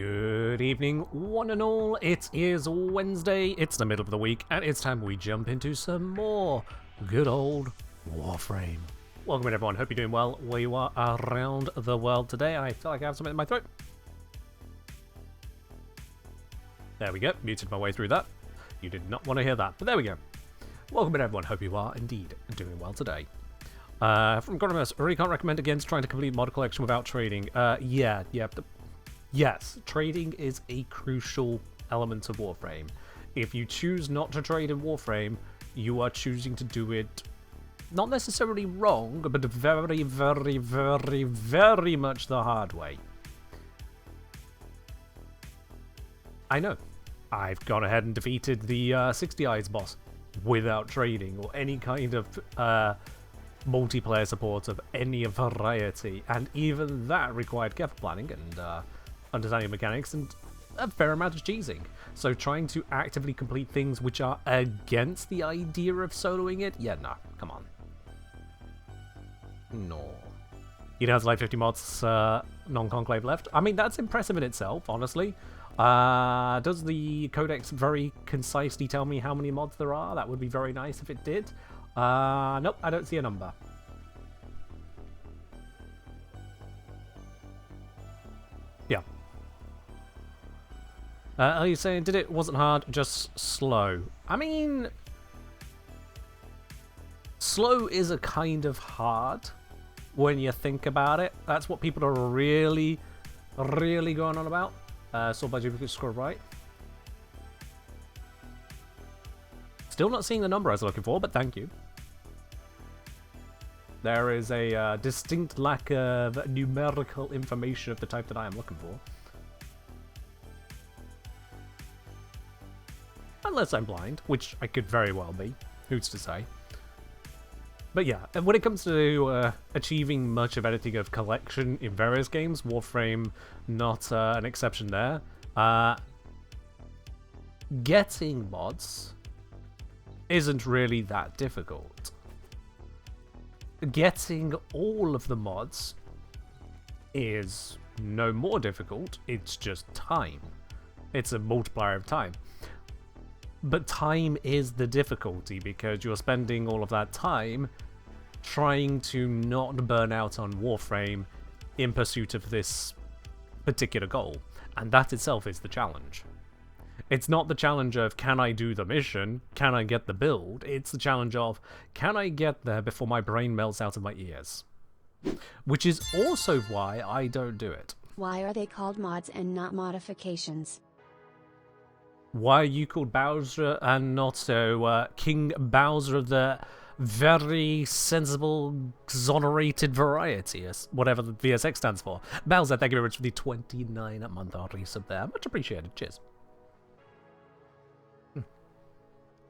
Good evening, one and all. It is Wednesday, it's the middle of the week, and it's time we jump into some more good old Warframe. Welcome in, everyone. Hope you're doing well where you are around the world today. I feel like I have something in my throat. There we go. Muted my way through that. You did not want to hear that, but there we go. Welcome in, everyone. Hope you are indeed doing well today. From Goromus, really can't recommend against trying to complete mod collection without trading. Yes, trading is a crucial element of Warframe. If you choose not to trade in Warframe, you are choosing to do it not necessarily wrong, but very, very, very, very much the hard way. I know. I've gone ahead and defeated the 60 Eyes boss without trading or any kind of multiplayer support of any variety, and even that required careful planning and understanding mechanics and a fair amount of cheesing. So trying to actively complete things which are against the idea of soloing it, yeah, no, come on. No. You don't have like 50 mods non-conclave left. I mean, that's impressive in itself, honestly. Does the codex very concisely tell me how many mods there are? That would be very nice if it did. Nope, I don't see a number. Yeah. Are you saying did it wasn't hard, just slow? I mean, slow is a kind of hard when you think about it. That's what people are really going on about. Sort by duplicate score right. Still not seeing the number I was looking for, but thank you. There is a distinct lack of numerical information of the type that I am looking for. Unless I'm blind, which I could very well be. Who's to say? But yeah, when it comes to achieving much of anything of collection in various games, Warframe not an exception there. Getting mods isn't really that difficult. Getting all of the mods is no more difficult, it's just time. It's a multiplier of time. But time is the difficulty because you're spending all of that time trying to not burn out on Warframe in pursuit of this particular goal. And that itself is the challenge. It's not the challenge of, can I do the mission? Can I get the build? It's the challenge of, can I get there before my brain melts out of my ears? Which is also why I don't do it. Why are they called mods and not modifications? Why are you called Bowser and not so King Bowser of the very sensible, exonerated variety, whatever the VSX stands for? Bowser, thank you very much for the 29-month resub there. Much appreciated. Cheers.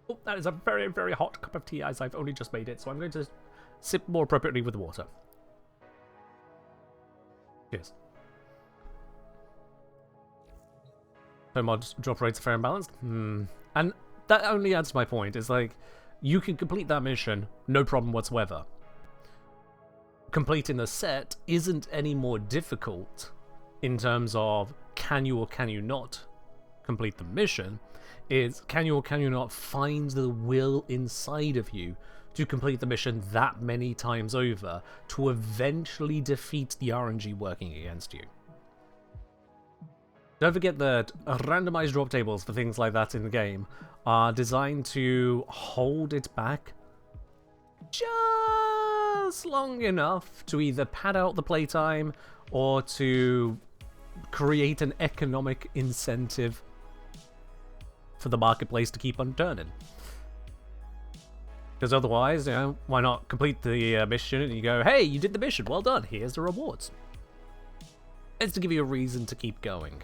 Oh, that is a very, very hot cup of tea as I've only just made it, so I'm going to sip more appropriately with the water. Cheers. So mods drop rates are fair and balanced? And that only adds to my point. It's like, you can complete that mission, no problem whatsoever. Completing the set isn't any more difficult in terms of can you or can you not complete the mission. It's can you or can you not find the will inside of you to complete the mission that many times over to eventually defeat the RNG working against you. Don't forget that randomized drop tables for things like that in the game are designed to hold it back just long enough to either pad out the playtime or to create an economic incentive for the marketplace to keep on turning. Because otherwise, you know, why not complete the mission and you go, hey, you did the mission, well done, here's the rewards. It's to give you a reason to keep going.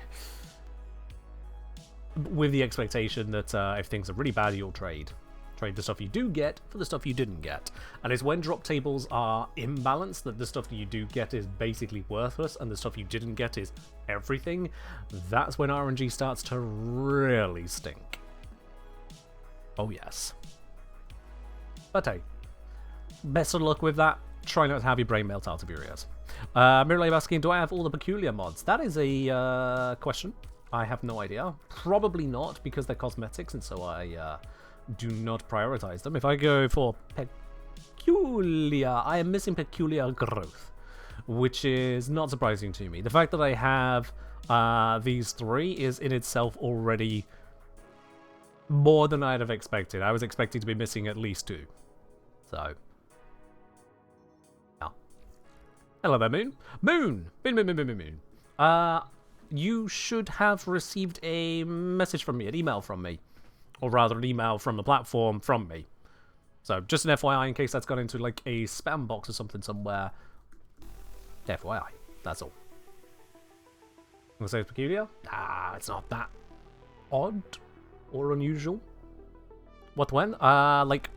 With the expectation that if things are really bad, you'll trade. Trade the stuff you do get for the stuff you didn't get. And it's when drop tables are imbalanced that the stuff that you do get is basically worthless and the stuff you didn't get is everything. That's when RNG starts to really stink. Oh yes. But hey, best of luck with that. Try not to have your brain melt out of your ears. Mirrorlab asking, do I have all the peculiar mods? That is a question. I have no idea. Probably not, because they're cosmetics, and so I do not prioritize them. If I go for peculiar, I am missing peculiar growth, which is not surprising to me. The fact that I have these 3 is in itself already more than I'd have expected. I was expecting to be missing at least 2. So, yeah. Hello there, Moon. Moon! Moon. You should have received a message from me, an email from me. Or rather, an email from the platform from me. So, just an FYI in case that's gone into, like, a spam box or something somewhere. FYI. That's all. I'm gonna say it's peculiar? It's not that odd or unusual. What, when? Like,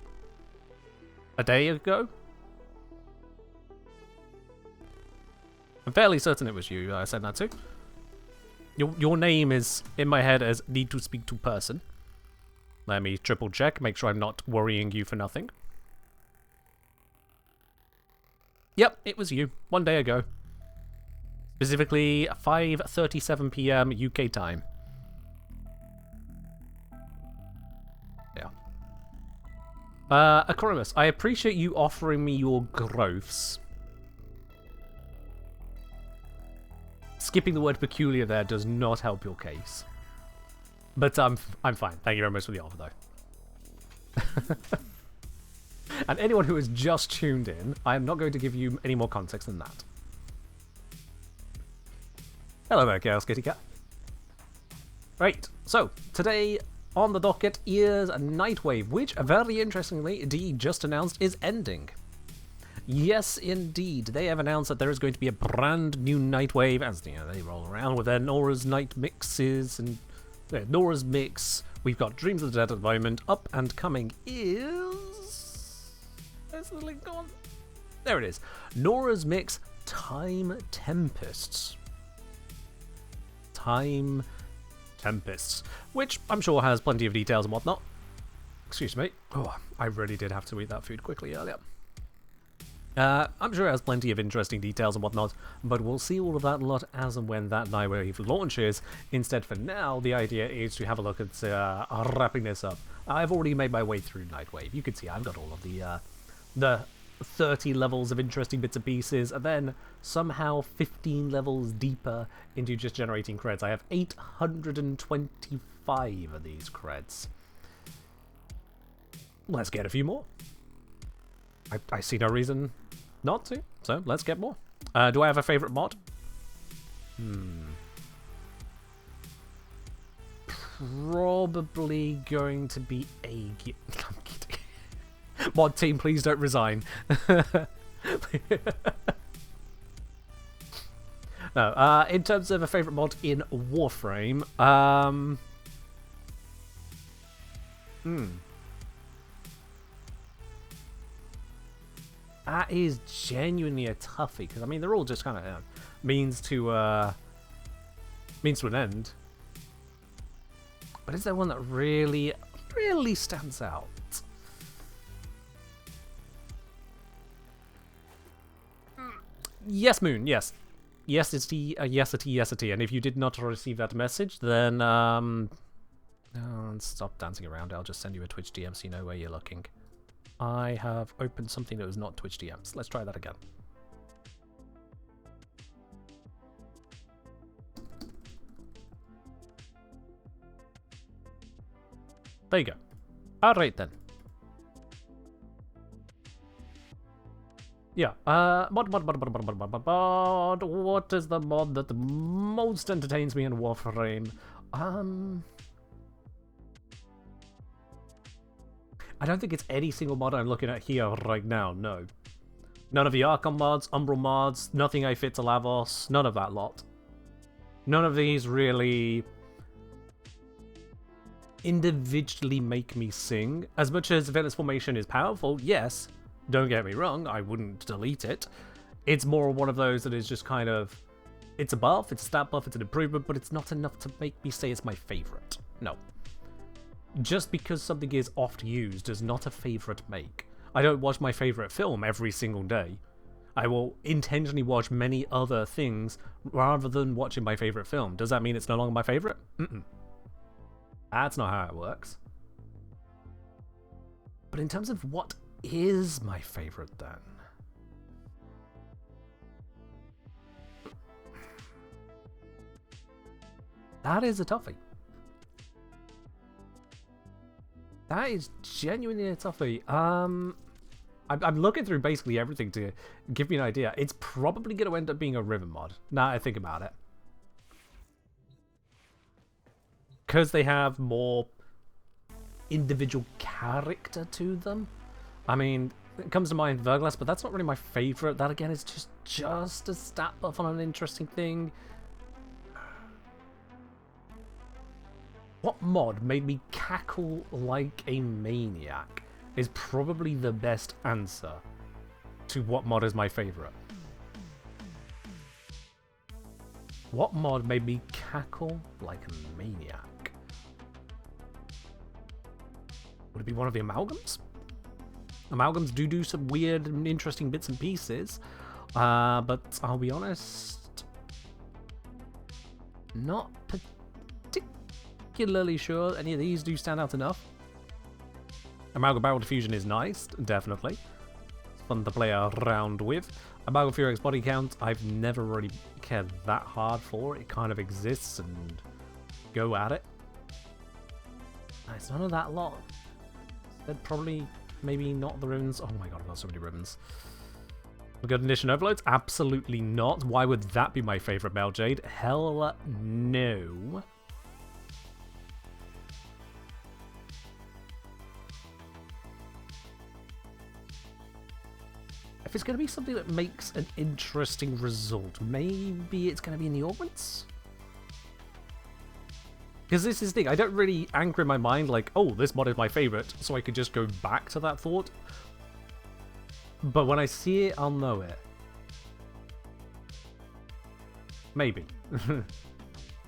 a day ago? I'm fairly certain it was you I sent that to. Your name is in my head as need to speak to person. Let me triple check, make sure I'm not worrying you for nothing. Yep, it was you. 1 day ago. Specifically, 5:37 PM UK time. Yeah. Acronymus, I appreciate you offering me your growths. Skipping the word peculiar there does not help your case. But I'm fine. Thank you very much for the offer, though. And anyone who has just tuned in, I am not going to give you any more context than that. Hello there, Chaos Kitty Cat. Right, so today on the docket is Nightwave, which very interestingly, indeed, just announced is ending. Yes, indeed, they have announced that there is going to be a brand new Nightwave as they roll around with their Nora's Night mixes and Nora's Mix. We've got Dreams of the Dead at the moment. Up and coming is... Where's the link gone? There it is. Nora's Mix Time Tempests. Time Tempests. Which I'm sure has plenty of details and whatnot. Excuse me. Oh, I really did have to eat that food quickly earlier. I'm sure it has plenty of interesting details and whatnot, but we'll see all of that lot as and when that Nightwave launches. Instead, for now, the idea is to have a look at wrapping this up. I've already made my way through Nightwave. You can see I've got all of the 30 levels of interesting bits and pieces, and then somehow 15 levels deeper into just generating creds. I have 825 of these creds. Let's get a few more. I see no reason not to, so let's get more. Do I have a favorite mod? Probably going to be a... I'm kidding. Mod team, please don't resign. No, in terms of a favorite mod in Warframe, that is genuinely a toughie, because I mean they're all just kind of means to an end. But is there one that really stands out? Yes, Moon. Yes, yes, it's the yes-a-t. And if you did not receive that message, then stop dancing around. I'll just send you a Twitch DM so you know where you're looking. I have opened something that was not Twitch DMs. Let's try that again. There you go. Alright then. Yeah, mod. What is the mod that the most entertains me in Warframe? I don't think it's any single mod I'm looking at here right now, no. None of the Archon mods, Umbral mods, nothing I fit to Lavos, none of that lot. None of these really individually make me sing. As much as Villainous Formation is powerful, yes, don't get me wrong, I wouldn't delete it. It's more one of those that is just kind of, it's a buff, it's a stat buff, it's an improvement, but it's not enough to make me say it's my favorite. No. Just because something is oft used does not a favourite make. I don't watch my favourite film every single day. I will intentionally watch many other things rather than watching my favorite film. Does that mean it's no longer my favorite? Mm-mm. That's not how it works. But in terms of what is my favorite then? That is a toughie. That is genuinely a toughie. I'm looking through basically everything to give me an idea. It's probably going to end up being a river mod, now I think about it. Because they have more individual character to them. I mean, it comes to mind Verglass, but that's not really my favorite. That again is just a stat buff on an interesting thing. What mod made me cackle like a maniac is probably the best answer to what mod is my favorite. What mod made me cackle like a maniac? Would it be one of the amalgams? Amalgams do some weird and interesting bits and pieces, but I'll be honest, not particularly sure any of these do stand out enough. Amalgam Barrel Diffusion is nice, definitely. It's fun to play around with. Amalgam Furex Body Count, I've never really cared that hard for. It kind of exists and go at it. It's none of that lot. Instead, probably, maybe not the ribbons. Oh my god, I've got so many ribbons. We got Ignition Overloads? Absolutely not. Why would that be my favourite Male Jade? Hell no. If it's going to be something that makes an interesting result, maybe it's going to be in the augments? Because this is the thing, I don't really anchor in my mind like, oh, this mod is my favourite, so I could just go back to that thought. But when I see it, I'll know it. Maybe.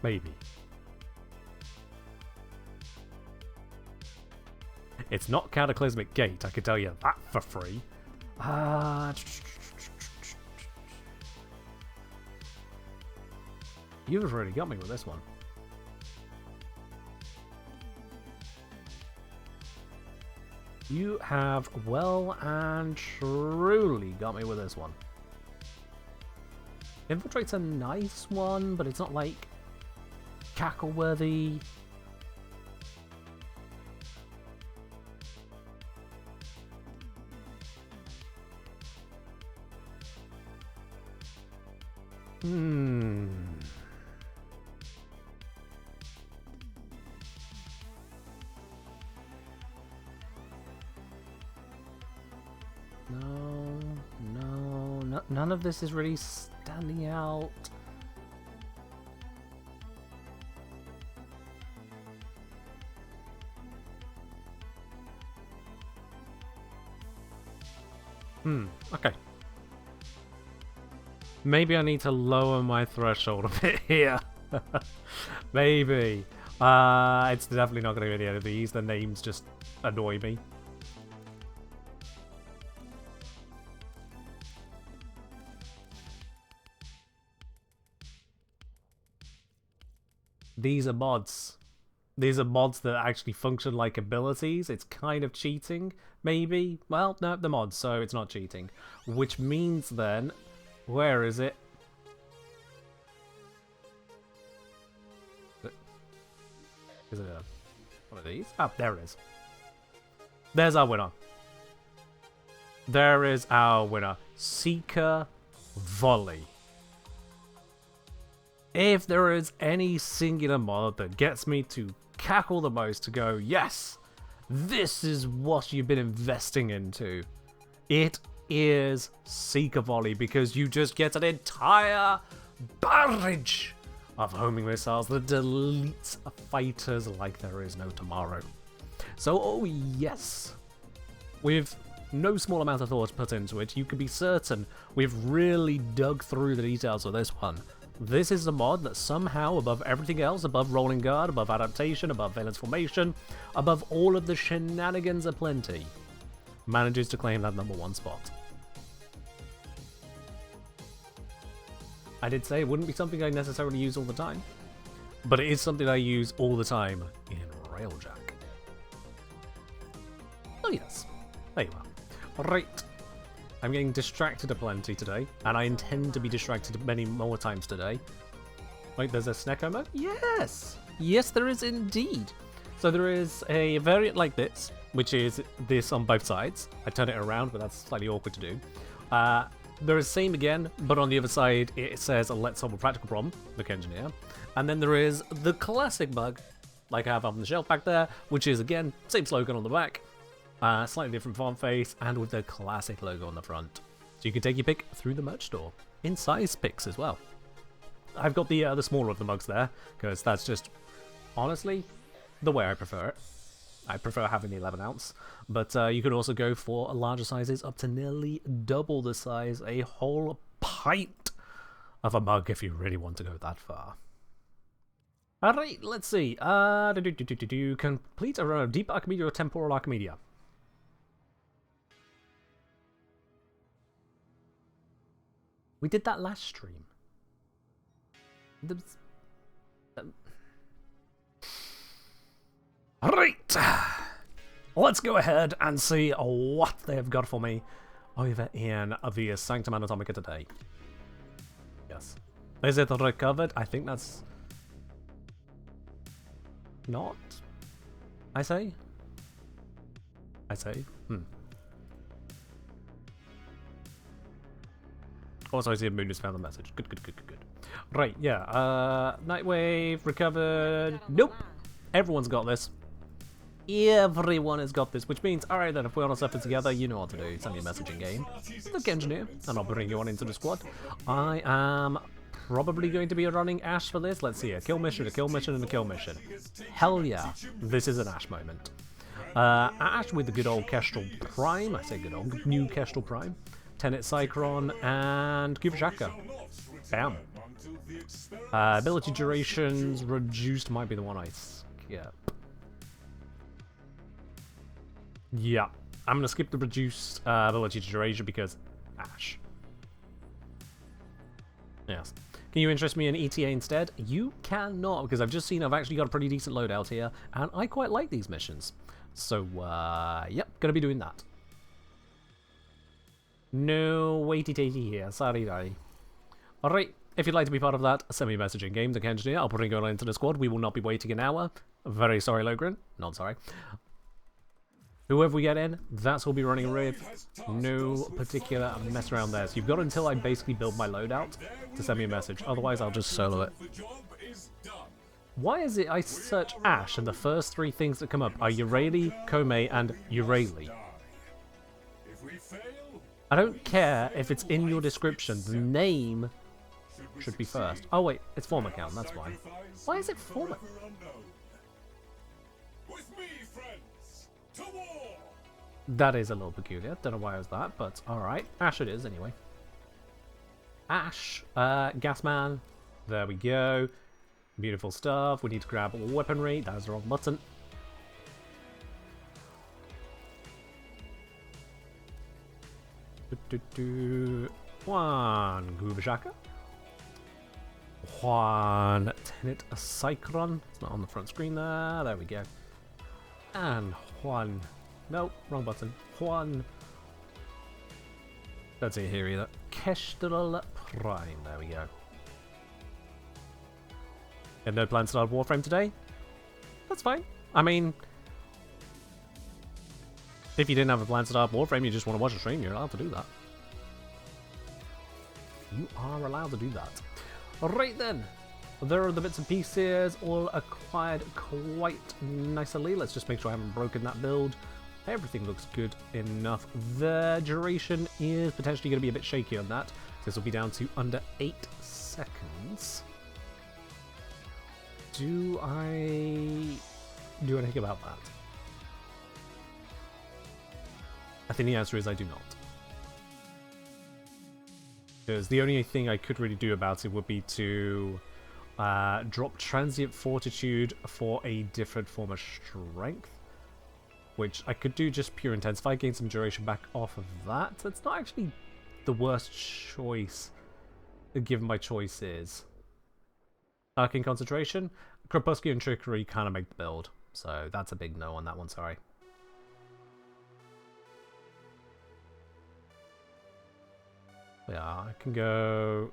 Maybe. It's not Cataclysmic Gate, I can tell you that for free. You've really got me with this one. You have well and truly got me with this one. Infiltrate's a nice one, but it's not like cackle-worthy. No, none of this is really standing out. Okay. Maybe I need to lower my threshold a bit here. Maybe. It's definitely not going to be any of these. The names just annoy me. These are mods. These are mods that actually function like abilities. It's kind of cheating, maybe. Well, no, they're mods, so it's not cheating. Which means then, where is it? Is it one of these? Ah, there it is. There's our winner. There is our winner. Seeker Volley. If there is any singular mod that gets me to cackle the most, to go, yes, this is what you've been investing into, it is Seeker Volley, because you just get an entire barrage of homing missiles that deletes fighters like there is no tomorrow. So, oh yes, with no small amount of thought put into it, you can be certain we've really dug through the details of this one. This is a mod that somehow, above everything else, above Rolling Guard, above Adaptation, above Valence Formation, above all of the shenanigans aplenty, manages to claim that #1 spot. I did say it wouldn't be something I necessarily use all the time, but it is something I use all the time in Railjack. Oh yes, there you are. Right, I'm getting distracted aplenty today, and I intend to be distracted many more times today. Wait, there's a Snecko mode? Yes! Yes, there is indeed. So there is a variant like this, which is this on both sides. I turn it around, but that's slightly awkward to do. There is same again, but on the other side it says let's solve a practical problem, look engineer. And then there is the classic mug, like I have on the shelf back there, which is again, same slogan on the back, slightly different font face, and with the classic logo on the front. So you can take your pick through the merch store, in size picks as well. I've got the smaller of the mugs there, because that's just, honestly, the way I prefer it. I prefer having the 11 ounce, but you could also go for larger sizes up to nearly double the size, a whole pint of a mug if you really want to go that far. Alright, let's see. Complete a run of Deep Archimedia or Temporal Archimedia. We did that last stream. Right, let's go ahead and see what they've got for me over in the Sanctum Anatomica today. Yes. Is it recovered? I think that's not. I say. Also, I see a Moon just found the message. Good. Right, yeah. Nightwave recovered. Nope. Everyone's got this. Everyone has got this, which means, alright then, if we're on a surfer together, you know what to do. Send me a message in game. Look, engineer, and I'll bring you on into the squad. I am probably going to be running Ash for this. Let's see, a kill mission, and a kill mission. Hell yeah, this is an Ash moment. Ash with the good old Kestrel Prime. I say good old, new Kestrel Prime. Tenet Cycron, and Kubashaka. Bam. Ability durations reduced might be the one I skip. Yeah, I'm going to skip the reduced ability duration because Ash. Yes. Can you interest me in ETA instead? You cannot, because I've just seen I've actually got a pretty decent loadout here, and I quite like these missions. So, yep, going to be doing that. No waity-tatey here, sorry. Alright, if you'd like to be part of that, send me a message in game, the engineer. I'll bring you on into the squad. We will not be waiting an hour. Very sorry, Logren. Not sorry. Whoever we get in, that's who we'll be running with. No particular mess around there. So you've got until I basically build my loadout to send me a message. Otherwise, I'll just solo it. Why is it I search Ash and the first three things that come up are Urali, Kome, and Urali? I don't care if it's in your description. The name should be first. Oh wait, it's form account, that's why. Why is it form? That is a little peculiar. Don't know why it was that, but alright. Ash it is, anyway. Ash, Gasman. There we go. Beautiful stuff. We need to grab weaponry. That was the wrong button. One Gubashaka. One Tenet Cycron. It's not on the front screen there. There we go. And one. Nope, wrong button. One. Don't see it here either. Kestrel Prime. There we go. Had no plans to start Warframe today? That's fine. I mean, if you didn't have a plan to start Warframe, you just want to watch a stream, you're allowed to do that. You are allowed to do that. Alright then. There are the bits and pieces all acquired quite nicely. Let's just make sure I haven't broken that build. Everything looks good enough. The duration is potentially going to be a bit shaky on that. This will be down to under 8 seconds. Do I do anything about that? I think the answer is I do not. Because the only thing I could really do about it would be to drop Transient Fortitude for a different form of strength. Which I could do just pure Intensify, gain some duration back off of that. That's not actually the worst choice given my choices. Arcane Concentration, Crepuscular and Trickery kind of make the build. So that's a big no on that one, sorry. Yeah, I can go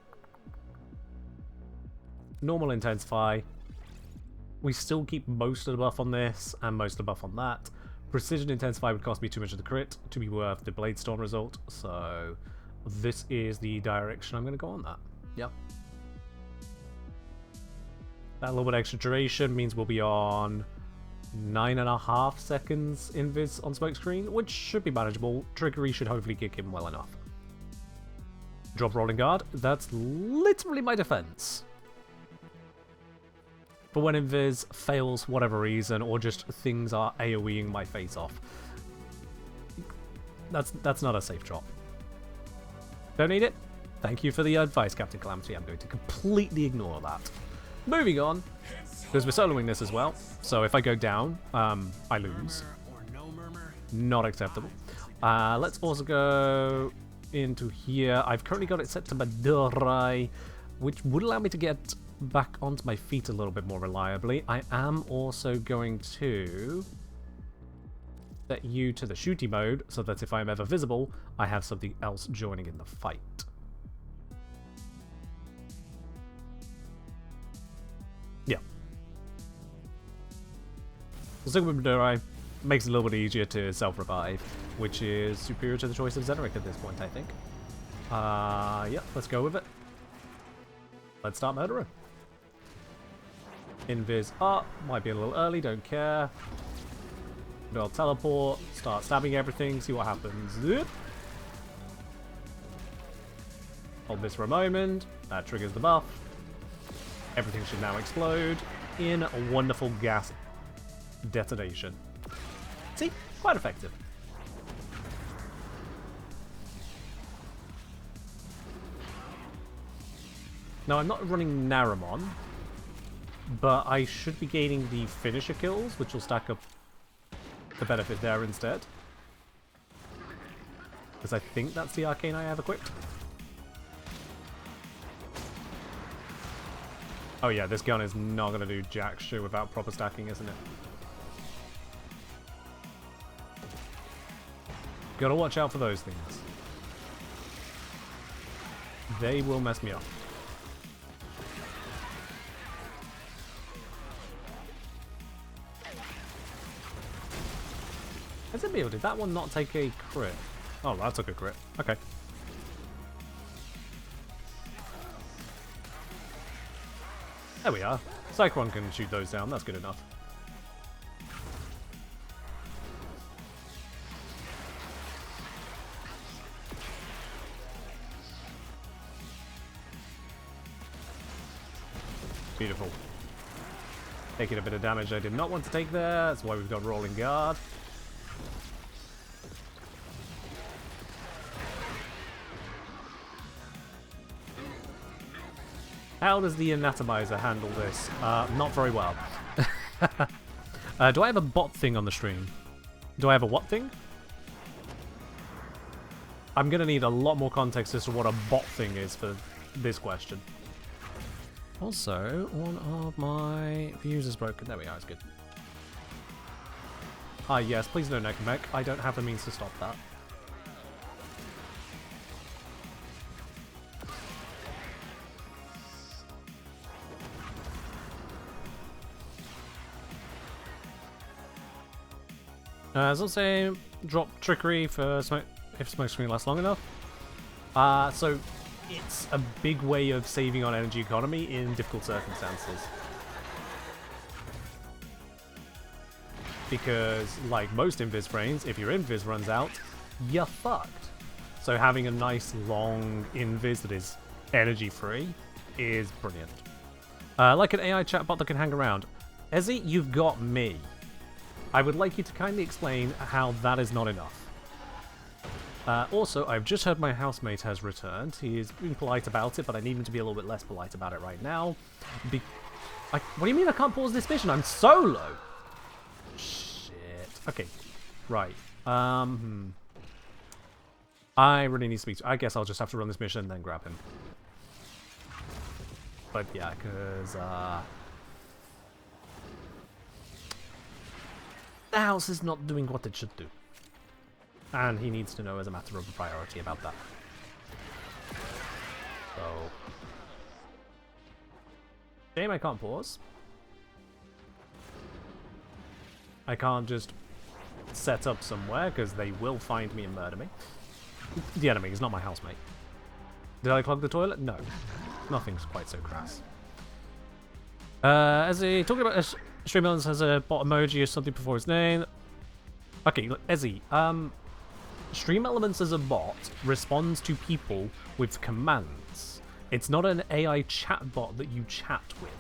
normal Intensify. We still keep most of the buff on this and most of the buff on that. Precision Intensify would cost me too much of the crit to be worth the Bladestone result, so this is the direction I'm going to go on that. Yep. That little bit extra duration means we'll be on 9.5 seconds invis on smokescreen, which should be manageable. Trickery should hopefully kick in well enough. Drop Rolling Guard, that's literally my defense. For when invis fails for whatever reason, or just things are AoEing my face off. That's not a safe drop. Don't need it? Thank you for the advice, Captain Calamity. I'm going to completely ignore that. Moving on, because we're soloing this as well, so if I go down, I lose. Not acceptable. Let's also go into here. I've currently got it set to Madurai, which would allow me to get back onto my feet a little bit more reliably. I am also going to set you to the shooty mode, so that if I'm ever visible, I have something else joining in the fight. Yeah. So with Madurai makes it a little bit easier to self-revive, which is superior to the choice of Zeneric at this point, I think. Yeah, let's go with it. Let's start murdering. Invis up, might be a little early, don't care. I'll teleport, start stabbing everything, see what happens. Zip. Hold this for a moment, that triggers the buff. Everything should now explode in a wonderful gas detonation. See? Quite effective. Now, I'm not running Naramon, but I should be gaining the finisher kills, which will stack up the benefit there instead. Because I think that's the arcane I have equipped. Oh yeah, this gun is not going to do jack shit without proper stacking, isn't it? Gotta watch out for those things. They will mess me up. Has it been? Did that one not take a crit? Oh, that took a crit. Okay. There we are. Cyclone can shoot those down. That's good enough. Beautiful. Taking a bit of damage I did not want to take there. That's why we've got Rolling Guard. How does the Anatomizer handle this? Not very well. Do I have a bot thing on the stream? Do I have a what thing? I'm going to need a lot more context as to what a bot thing is for this question. Also, one of my views is broken. There we are, it's good. Ah, yes, please no neck mech. I don't have the means to stop that. As I'll say, drop Trickery for smoke if smoke screen lasts long enough. So it's a big way of saving on energy economy in difficult circumstances. Because, like most invis frames, if your invis runs out, you're fucked. So having a nice long invis that is energy free is brilliant. Like an AI chatbot that can hang around. Ezzy, you've got me. I would like you to kindly explain how that is not enough. Also, I've just heard my housemate has returned. He is being polite about it, but I need him to be a little bit less polite about it right now. What do you mean I can't pause this mission? I'm solo! Shit. Okay. Right. I really need to speak to... I guess I'll just have to run this mission and then grab him. But yeah, because the house is not doing what it should do. And he needs to know as a matter of priority about that. So... shame I can't pause. I can't just set up somewhere, because they will find me and murder me. The enemy is not my housemate. Did I clog the toilet? No. Nothing's quite so crass. As he talking about Stream Elements has a bot emoji or something before his name. Okay, look, Ezzy, Stream Elements as a bot responds to people with commands. It's not an AI chat bot that you chat with.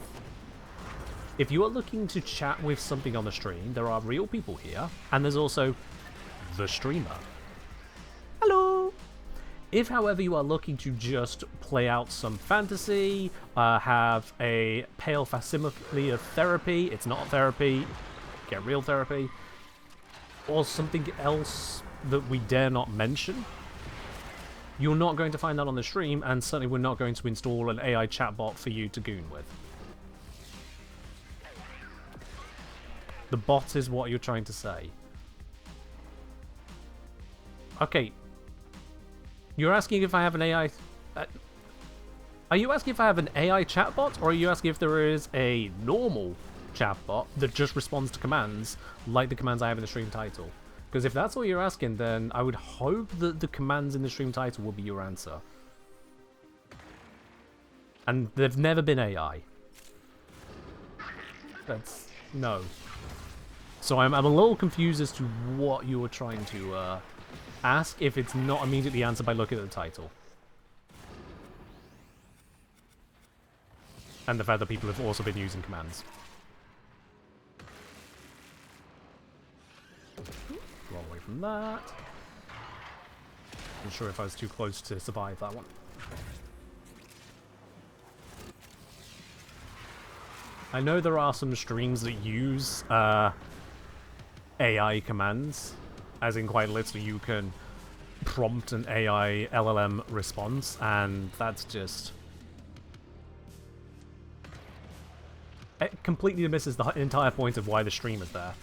If you are looking to chat with something on the stream, there are real people here, and there's also the streamer. Hello! If, however, you are looking to just play out some fantasy, have a pale facsimile of therapy, it's not therapy, get real therapy, or something else that we dare not mention, you're not going to find that on the stream, and certainly we're not going to install an AI chatbot for you to goon with. The bot is what you're trying to say. Okay. You're asking if I have an AI... are you asking if I have an AI chatbot, or are you asking if there is a normal chatbot that just responds to commands, like the commands I have in the stream title? Because if that's what you're asking, then I would hope that the commands in the stream title will be your answer. And they've never been AI. That's... no. So I'm a little confused as to what you were trying to ask, if it's not immediately answered by looking at the title. And the fact that people have also been using commands. Roll away from that. Not sure if I was too close to survive that one. I know there are some streams that use AI commands, as in quite literally you can prompt an AI LLM response, and that's just... it completely misses the entire point of why the stream is there.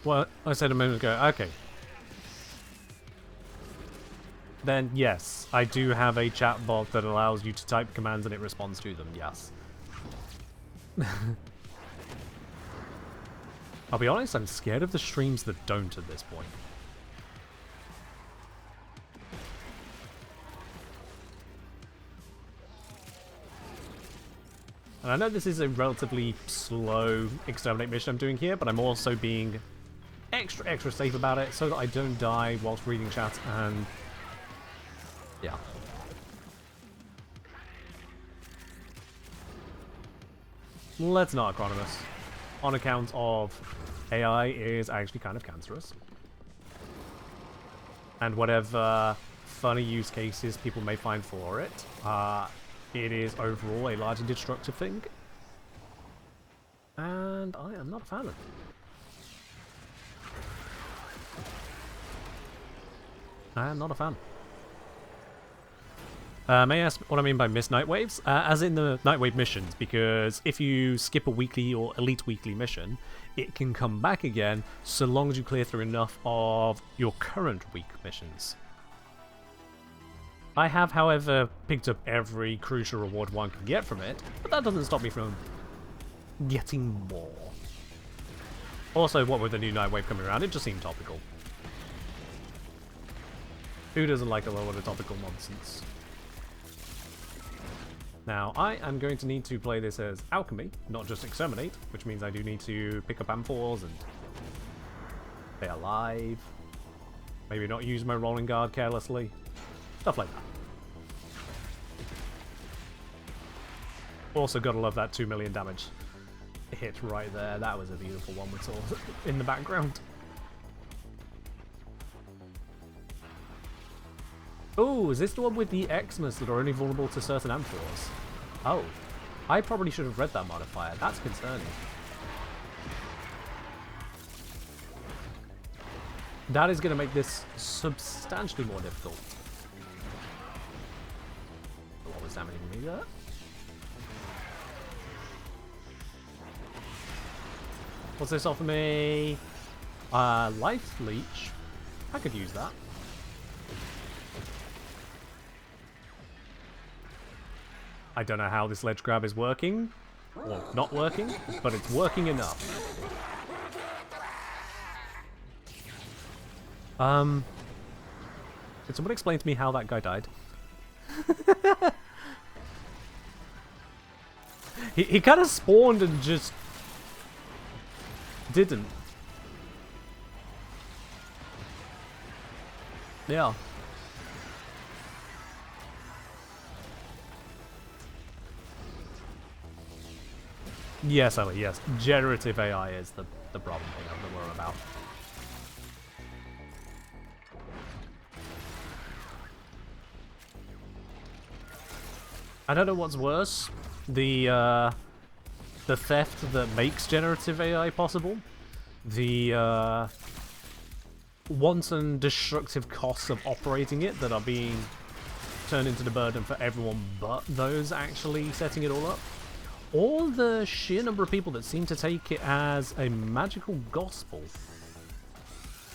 Well, I said a moment ago, okay. Then yes, I do have a chatbot that allows you to type commands and it responds to them, yes. I'll be honest, I'm scared of the streams that don't at this point. And I know this is a relatively slow exterminate mission I'm doing here, but I'm also being extra safe about it so that I don't die whilst reading chat, and yeah. Let's not Acronymus. On account of AI is actually kind of cancerous. And whatever funny use cases people may find for it, it is overall a largely destructive thing. And I am not a fan of it. I am not a fan. May I ask what I mean by missed Nightwaves? As in the Nightwave missions, because if you skip a weekly or elite weekly mission, it can come back again so long as you clear through enough of your current week missions. I have, however, picked up every crucial reward one can get from it, but that doesn't stop me from getting more. Also, what with the new Nightwave coming around, it just seemed topical. Who doesn't like a lot of topical nonsense? Now, I am going to need to play this as Alchemy, not just Exterminate, which means I do need to pick up amphors and stay alive. Maybe not use my rolling guard carelessly. Stuff like that. Also gotta love that 2 million damage hit right there. That was a beautiful one we saw in the background. Oh, is this the one with the Xmas that are only vulnerable to certain amphors? Oh, I probably should have read that modifier. That's concerning. That is going to make this substantially more difficult. What was damaging me there? What's this offer me? Life leech. I could use that. I don't know how this ledge grab is working, or not working, but it's working enough. Can someone explain to me how that guy died? he kind of spawned and just didn't. Yeah. Yes, Ellie, yes. Generative AI is the problem that we're about. I don't know what's worse. The theft that makes generative AI possible. The wanton destructive costs of operating it that are being turned into the burden for everyone but those actually setting it all up. Or the sheer number of people that seem to take it as a magical gospel.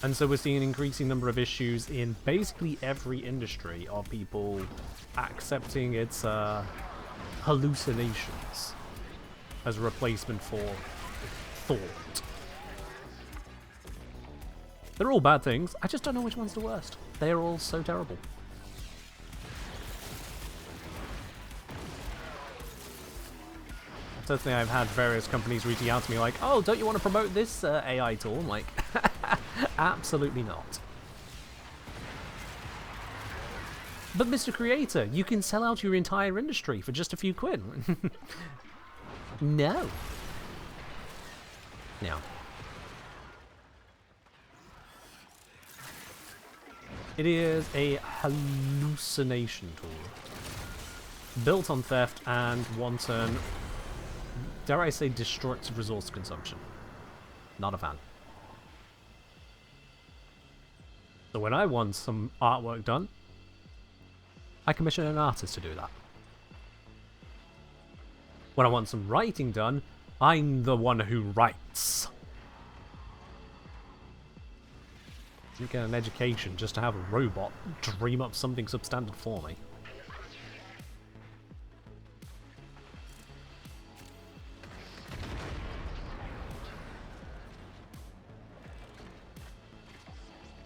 And so we're seeing an increasing number of issues in basically every industry of people accepting its hallucinations as a replacement for thought. They're all bad things, I just don't know which one's the worst. They're all so terrible. Certainly I've had various companies reaching out to me like, oh, don't you want to promote this AI tool? I'm like, absolutely not. But Mr. Creator, you can sell out your entire industry for just a few quid. No. No. It is a hallucination tool. Built on theft and wanton, dare I say, destructive resource consumption. Not a fan. So when I want some artwork done, I commission an artist to do that. When I want some writing done, I'm the one who writes. You get an education just to have a robot dream up something substandard for me.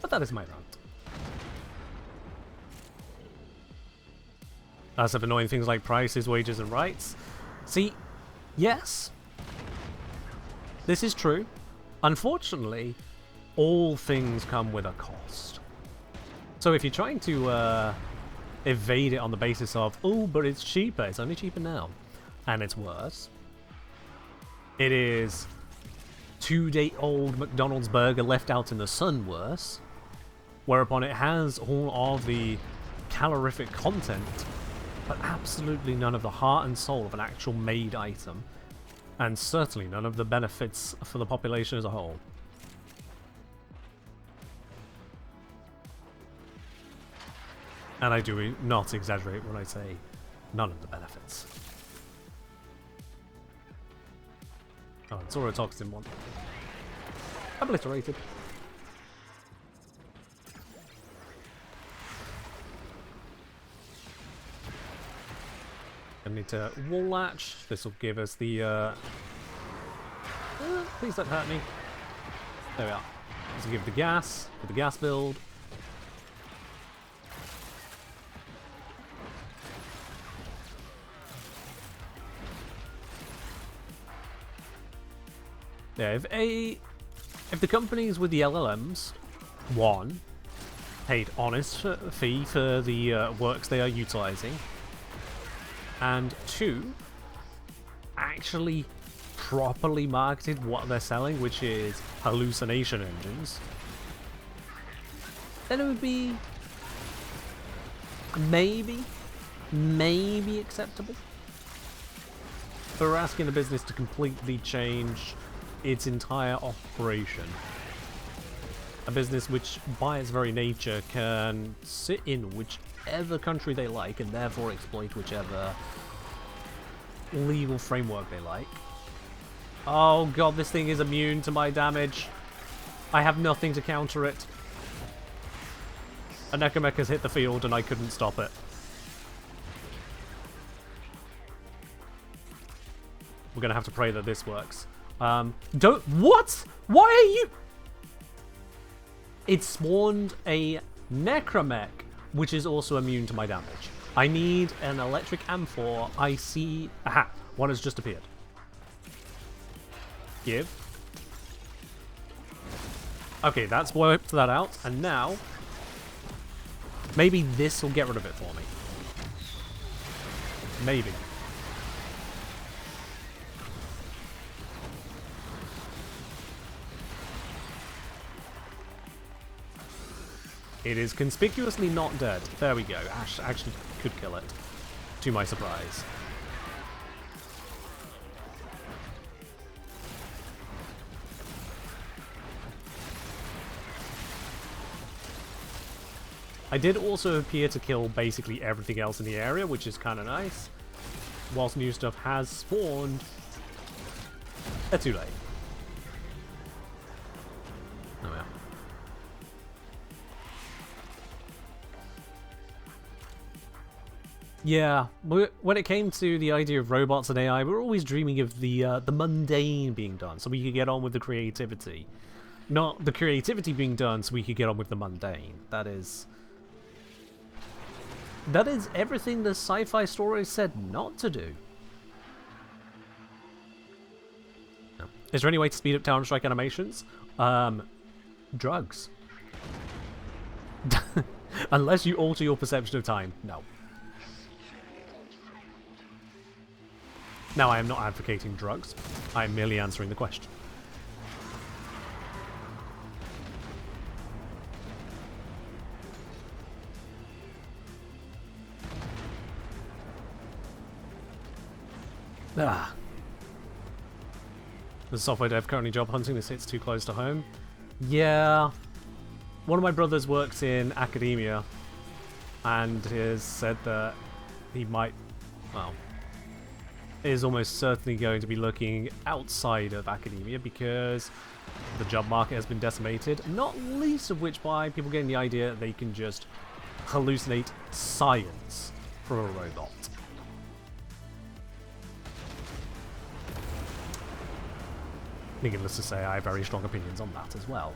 But that is my rant. As of annoying things like prices, wages, and rights. See, yes, this is true. Unfortunately, all things come with a cost. So if you're trying to evade it on the basis of, oh, but it's cheaper, it's only cheaper now, and it's worse. It is 2-day-old McDonald's burger left out in the sun worse, whereupon it has all of the calorific content, but absolutely none of the heart and soul of an actual made item, and certainly none of the benefits for the population as a whole. And I do not exaggerate when I say none of the benefits. Oh, it's Saurotoxin one. Obliterated. I need to wall latch. This will give us the please don't hurt me. There we are. This will give the gas for the gas build. Yeah, if the companies with the LLMs, one, paid honest fee for the works they are utilizing, and two, actually properly marketed what they're selling, which is hallucination engines, then it would be maybe acceptable. But we're asking the business to completely change its entire operation A business which, by its very nature, can sit in whichever country they like and therefore exploit whichever legal framework they like. Oh god, this thing is immune to my damage. I have nothing to counter it. A Necromecha's hit the field and I couldn't stop it. We're gonna have to pray that this works. What? Why are you... It spawned a Necromech, which is also immune to my damage. I need an electric amphor. I see... Aha! One has just appeared. Give. Okay, that's wiped that out, and now... Maybe this will get rid of it for me. Maybe. It is conspicuously not dead. There we go. Ash actually could kill it. To my surprise. I did also appear to kill basically everything else in the area, which is kind of nice. Whilst new stuff has spawned. They're too late. Oh yeah. Yeah, when it came to the idea of robots and AI, we were always dreaming of the mundane being done, so we could get on with the creativity. Not the creativity being done so we could get on with the mundane. That is everything the sci-fi story said not to do. No. Is there any way to speed up Counter-Strike animations? Drugs. Unless you alter your perception of time. No. Now, I am not advocating drugs. I am merely answering the question. Ah. The software dev currently job hunting. This hits too close to home. Yeah. One of my brothers works in academia and has said that he might, well, is almost certainly going to be looking outside of academia because the job market has been decimated, not least of which by people getting the idea that they can just hallucinate science from a robot. Needless to say, I have very strong opinions on that as well.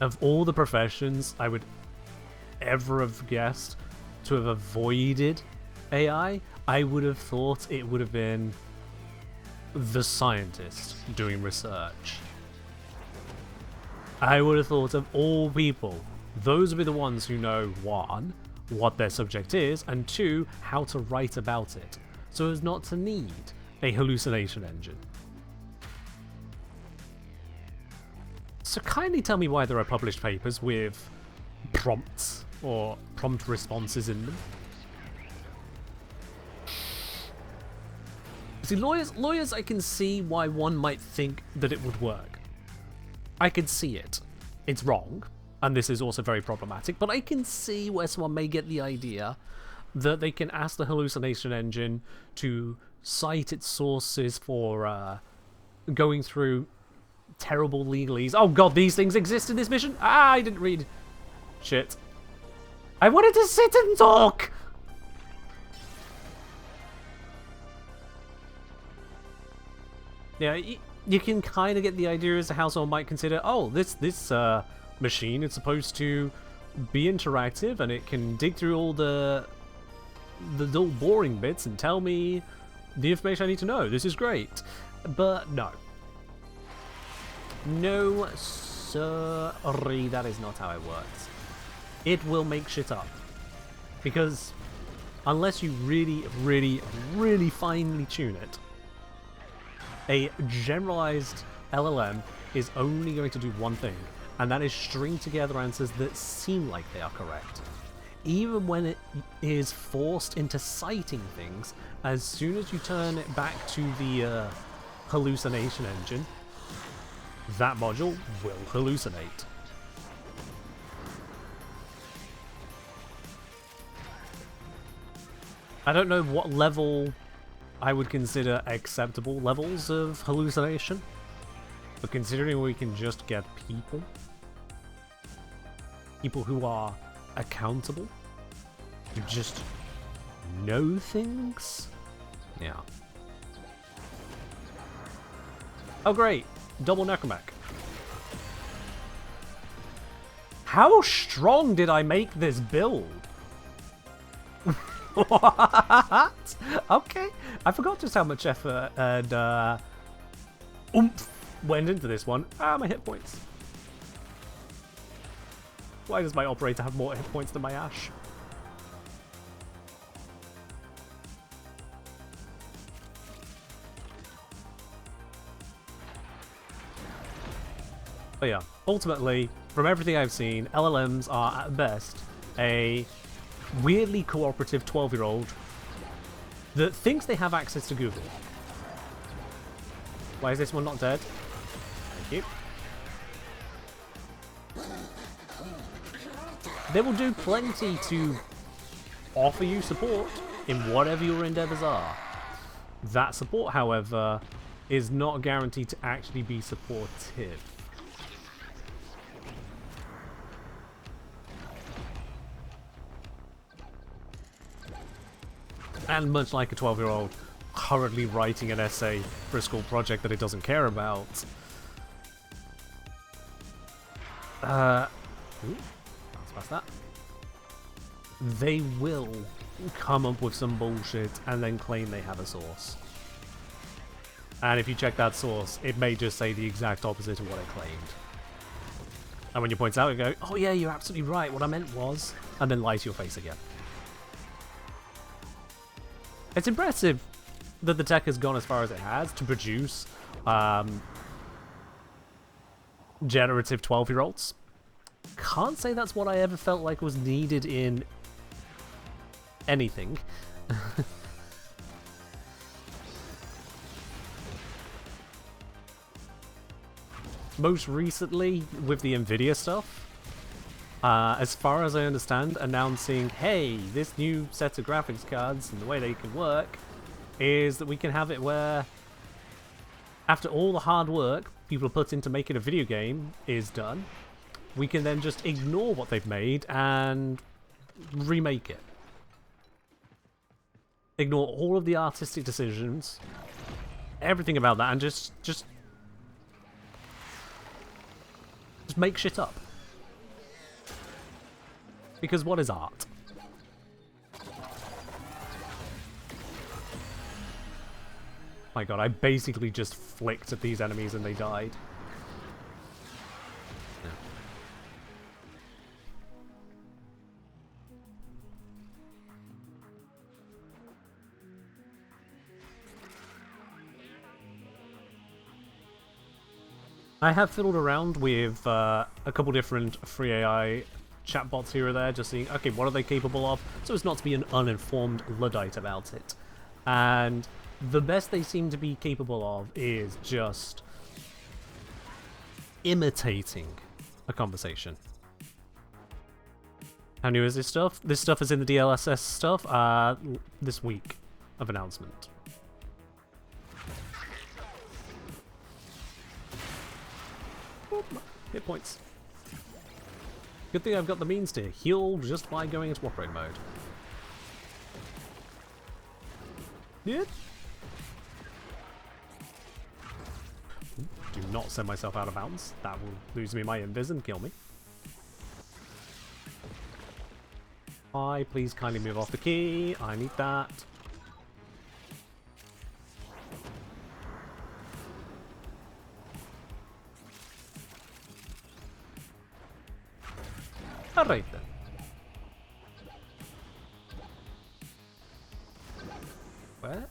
Of all the professions I would ever have guessed to have avoided AI, I would have thought it would have been the scientist doing research. I would have thought of all people, those would be the ones who know, one, what their subject is, and two, how to write about it, so as not to need a hallucination engine. So kindly tell me why there are published papers with prompts or prompt responses in them. See, lawyers, I can see why one might think that it would work. I can see it. It's wrong, and this is also very problematic, but I can see where someone may get the idea that they can ask the hallucination engine to cite its sources for going through terrible legalese. Oh god, these things exist in this mission? Ah, I didn't read. Shit. I wanted to sit and talk! Yeah, you can kind of get the idea as to how someone might consider, oh, this machine is supposed to be interactive and it can dig through all the dull boring bits and tell me the information I need to know. This is great. But no. No, sorry, that is not how it works. It will make shit up. Because unless you really, really, really finely tune it, a generalized LLM is only going to do one thing, and that is string together answers that seem like they are correct. Even when it is forced into citing things, as soon as you turn it back to the hallucination engine, that module will hallucinate. I don't know what level I would consider acceptable levels of hallucination, but considering we can just get people who are accountable, who just know things, yeah. Oh great, double necromech. How strong did I make this build? What? Okay, I forgot just how much effort and oomph went into this one. Ah, my hit points. Why does my operator have more hit points than my Ash? But yeah, ultimately, from everything I've seen, LLMs are at best a weirdly cooperative 12-year-old that thinks they have access to Google. Why is this one not dead? Thank you. They will do plenty to offer you support in whatever your endeavors are. That support, however, is not guaranteed to actually be supportive. And much like a 12-year-old currently writing an essay for a school project that it doesn't care about, bounce past that. They will come up with some bullshit and then claim they have a source. And if you check that source, it may just say the exact opposite of what I claimed. And when you point out, you go, oh yeah, you're absolutely right, what I meant was, and then lie to your face again. It's impressive that the tech has gone as far as it has to produce generative 12-year-olds. Can't say that's what I ever felt like was needed in anything. Most recently, with the Nvidia stuff, as far as I understand, announcing, hey, this new set of graphics cards and the way they can work is that we can have it where after all the hard work people put into making a video game is done, we can then just ignore what they've made and remake it. Ignore all of the artistic decisions, everything about that, and just make shit up. Because what is art? My god, I basically just flicked at these enemies and they died. Yeah. I have fiddled around with a couple different free AI chatbots here or there, just seeing, okay, what are they capable of, so as not to be an uninformed Luddite about it. And the best they seem to be capable of is just imitating a conversation. How new is this stuff? This stuff is in the DLSS stuff this week of announcement. Oop, hit points. Good thing I've got the means to heal just by going into Warframe mode. Yeah. Do not send myself out of bounds. That will lose me my invis and kill me. Hi, please kindly move off the key. I need that. Alright then. Where?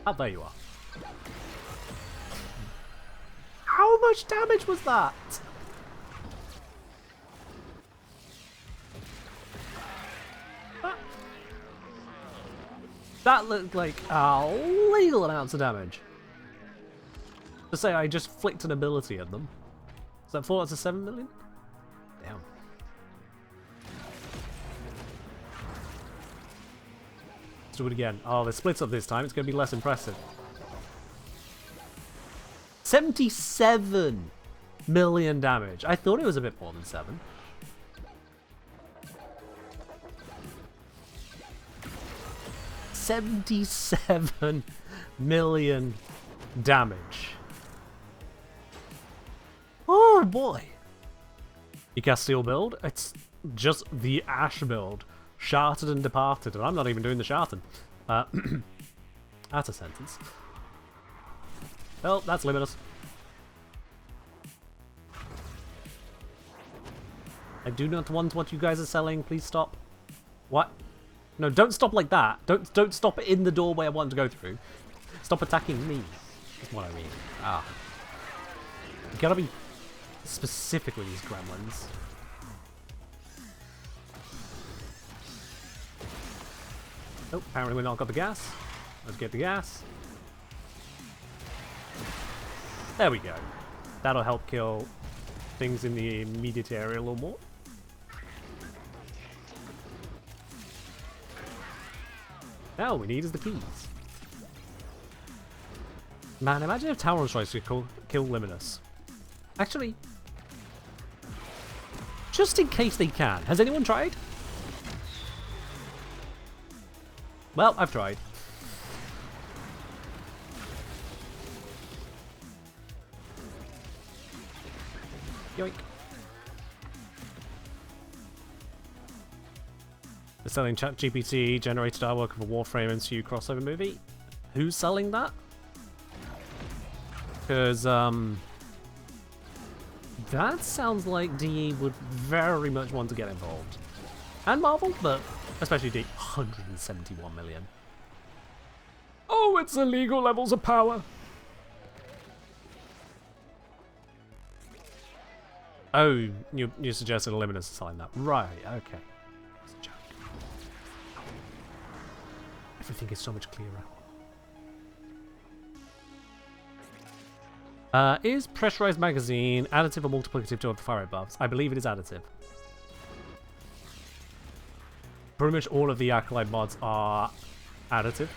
Oh, there you are. How much damage was that? That looked like legal amounts of damage. To say I just flicked an ability at them. Is that 4 out of 7 million? Damn. Let's do it again. Oh, the splits up this time. It's going to be less impressive. 77 million damage. I thought it was a bit more than 7. $77 million damage. Oh boy. You cast Steel build? It's just the Ash build. Sharted and departed, and I'm not even doing the sharting. That's a sentence. Oh, that's Limitless. I do not want what you guys are selling. Please stop. What? No, don't stop like that. Don't stop in the doorway I want to go through. Stop attacking me. That's what I mean. Ah. You gotta be specific with these gremlins. Oh, apparently we've not got the gas. Let's get the gas. There we go. That'll help kill things in the immediate area a little more. Now all we need is the keys. Man, imagine if Tower tries to kill Luminous. Actually, just in case they can. Has anyone tried? Well, I've tried. Yoink. They're selling ChatGPT generated artwork of a Warframe MCU crossover movie. Who's selling that? Because, that sounds like DE would very much want to get involved. And Marvel, but especially DE. 171 million. Oh, it's illegal levels of power. Oh, you suggested Eliminus is selling that. Right, okay. It's a joke. Everything is so much clearer. Is pressurized magazine additive or multiplicative to other fire buffs? I believe it is additive. Pretty much all of the Acolyte mods are additive.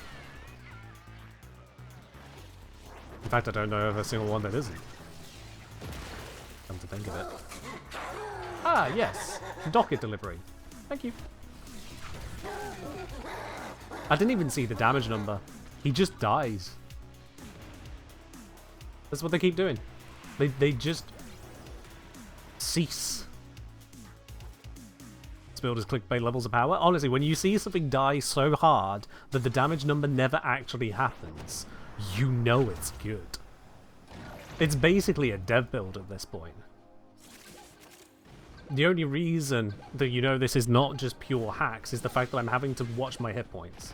In fact, I don't know of a single one that isn't. Come to think of it. Ah, yes. Docket delivery. Thank you. I didn't even see the damage number. He just dies. That's what they keep doing. They just cease. This build is clickbait levels of power. Honestly, when you see something die so hard that the damage number never actually happens, you know it's good. It's basically a dev build at this point. The only reason that you know this is not just pure hacks is the fact that I'm having to watch my hit points.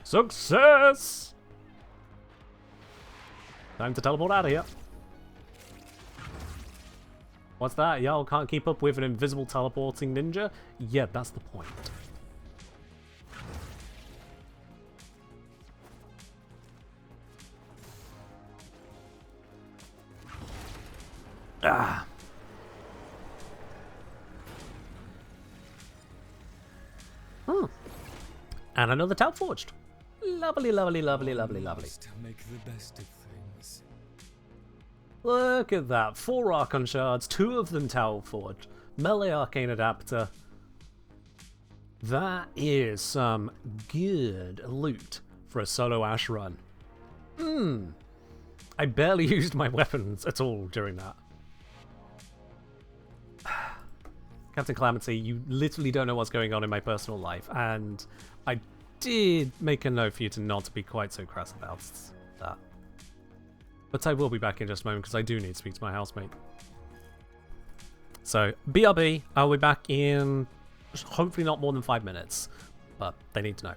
Success! Time to teleport out of here. What's that? Y'all can't keep up with an invisible teleporting ninja? Yeah, that's the point. Ah. Hmm. And another Talc Forged. Lovely, lovely, lovely, lovely, lovely. Make the best of things. Look at that. 4 Archon Shards, 2 of them Talc Forged. Melee Arcane Adapter. That is some good loot for a solo Ash run. I barely used my weapons at all during that. Captain Calamity, you literally don't know what's going on in my personal life, and I did make a note for you to not be quite so crass about that. But I will be back in just a moment because I do need to speak to my housemate. So, BRB, I'll be back in hopefully not more than 5 minutes, but they need to know.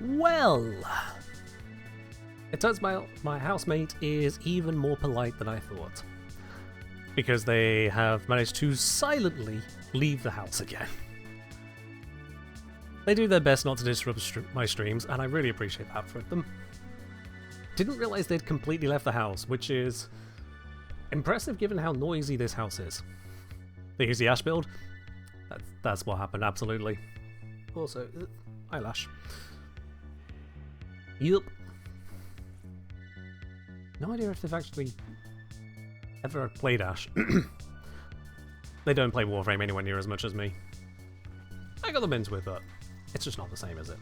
Well, it turns out my housemate is even more polite than I thought, because they have managed to silently leave the house again. They do their best not to disrupt my streams, and I really appreciate that for them. Didn't realize they'd completely left the house, which is impressive given how noisy this house is. They use the Ash build. That's what happened, absolutely. Also, eyelash. Yup. No idea if they've actually ever played Ash. They don't play Warframe anywhere near as much as me. I got them into it, but it's just not the same, is it?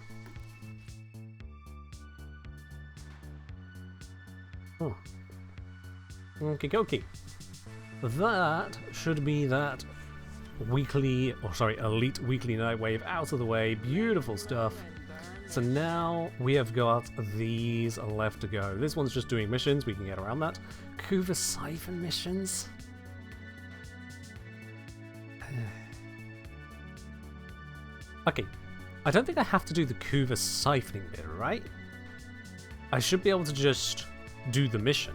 Oh. Okie dokie. That should be that weekly, or sorry, elite weekly Nightwave out of the way. Beautiful stuff. So now we have got these left to go. This one's just doing missions. We can get around that. Kuva Siphon missions. Okay. I don't think I have to do the Kuva siphoning bit, right? I should be able to just do the mission.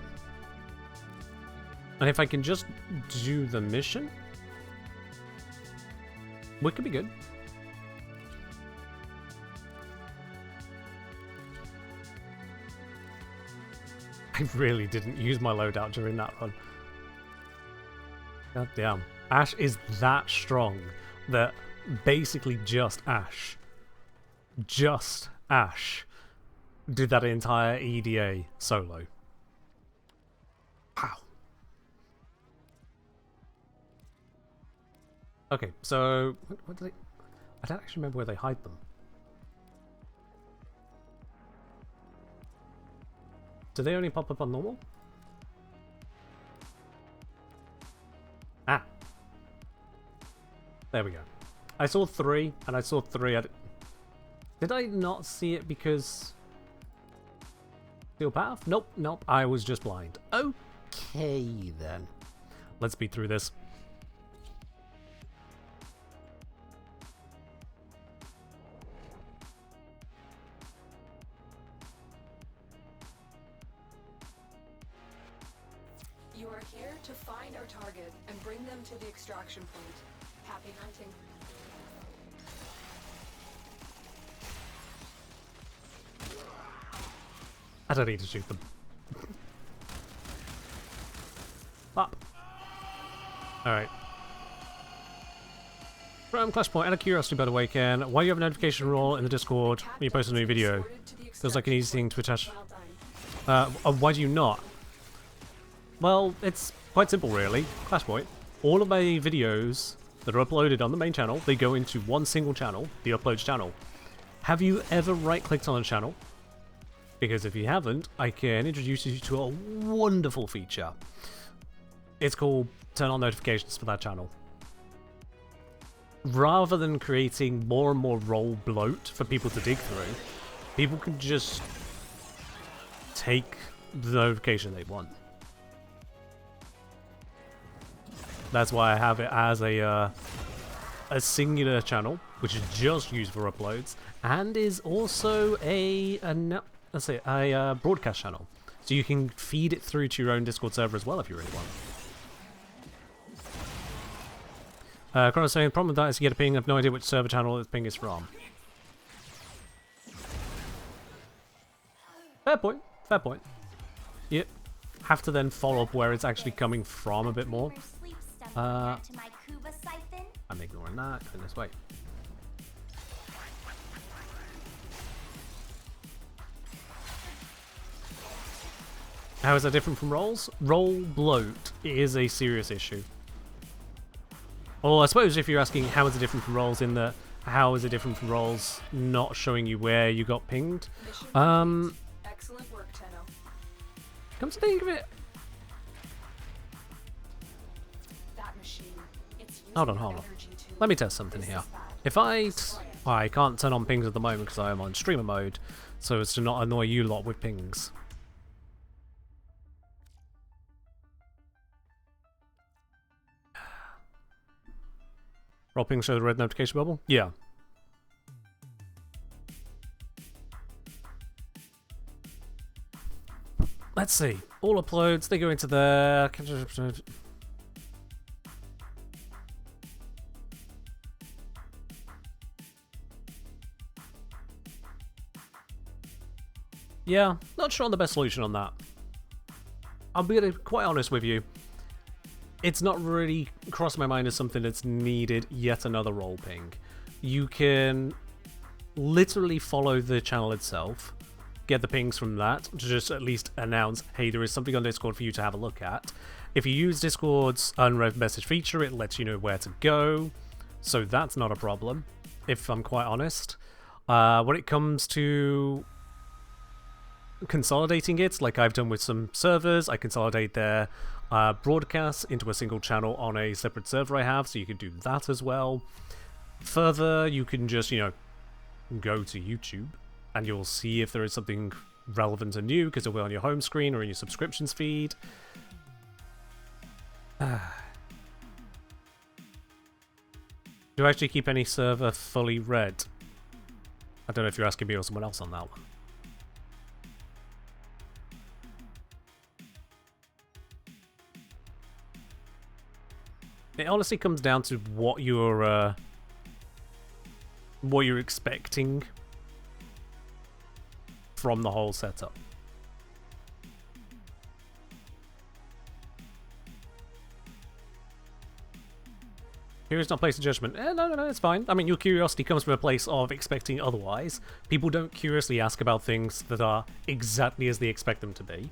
And if I can just do the mission, we could be good. I really didn't use my loadout during that run. God damn. Ash is that strong that basically just Ash did that entire EDA solo. Wow. Okay, so what do they? I don't actually remember where they hide them. Do they only pop up on normal? Ah. There we go. I saw 3, and I saw 3. Did I not see it because... Steel Path? Nope, nope. I was just blind. Okay, then. Let's speed through this. You are here to find our target and bring them to the extraction point. Happy hunting. I don't need to shoot them. Up. Alright. From Clash Point, out of curiosity by the way, Ken, why do you have a notification rule in the Discord when you post a new video? Feels like an easy thing to attach. Why do you not? Well, it's quite simple really. Clash Point. All of my videos that are uploaded on the main channel, they go into one single channel, the uploads channel. Have you ever right-clicked on a channel? Because if you haven't, I can introduce you to a wonderful feature. It's called Turn on Notifications for that channel. Rather than creating more and more role bloat for people to dig through, people can just take the notification they want. That's why I have it as a singular channel, which is just used for uploads, and is also a broadcast channel. So you can feed it through to your own Discord server as well if you really want. Chrono's saying the problem with that is you get a ping. I have no idea which server channel this ping is from. Fair point. Fair point. You have to then follow up where it's actually coming from a bit more. I'm ignoring that. Going this way. How is that different from rolls? Roll bloat is a serious issue. Or I suppose if you're asking how is it different from rolls in the how is it different from rolls not showing you where you got pinged? Excellent work, Tenno. Come to think of it. That machine, it's Hold on. Let me test something here. If I can't turn on pings at the moment because I am on streamer mode, so as to not annoy you lot with pings. Roll ping show the red notification bubble? Yeah. let's see. All uploads, they go into there. Yeah, not sure on the best solution on that. I'll be quite honest with you. It's not really crossed my mind as something that's needed yet another role ping. You can literally follow the channel itself, get the pings from that, to just at least announce, hey, there is something on Discord for you to have a look at. If you use Discord's unread message feature, it lets you know where to go, so that's not a problem, if I'm quite honest. When it comes to consolidating it, like I've done with some servers, I consolidate their broadcasts into a single channel on a separate server I have, so you can do that as well. Further, you can just, you know, go to YouTube and you'll see if there is something relevant and new, because it'll be on your home screen or in your subscriptions feed. Do I actually keep any server fully read? I don't know if you're asking me or someone else on that one. It honestly comes down to what you're expecting from the whole setup. Curious, not place of judgment. No, it's fine. I mean, your curiosity comes from a place of expecting otherwise. People don't curiously ask about things that are exactly as they expect them to be.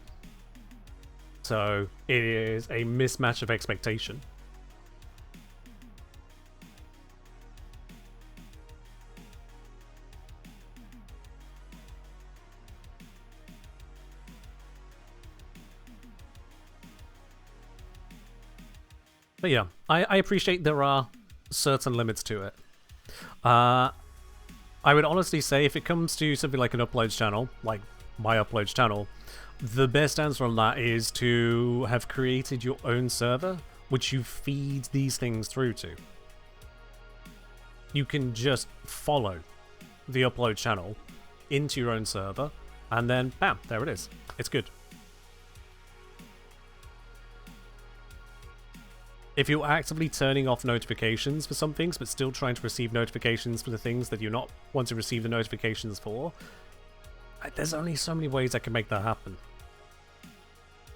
So, it is a mismatch of expectation. But yeah, I appreciate there are certain limits to it. I would honestly say if it comes to something like an uploads channel, like my uploads channel, the best answer on that is to have created your own server, which you feed these things through to. You can just follow the upload channel into your own server, and then bam, there it is. It's good. If you're actively turning off notifications for some things, but still trying to receive notifications for the things that you're not want to receive the notifications for, there's only so many ways I can make that happen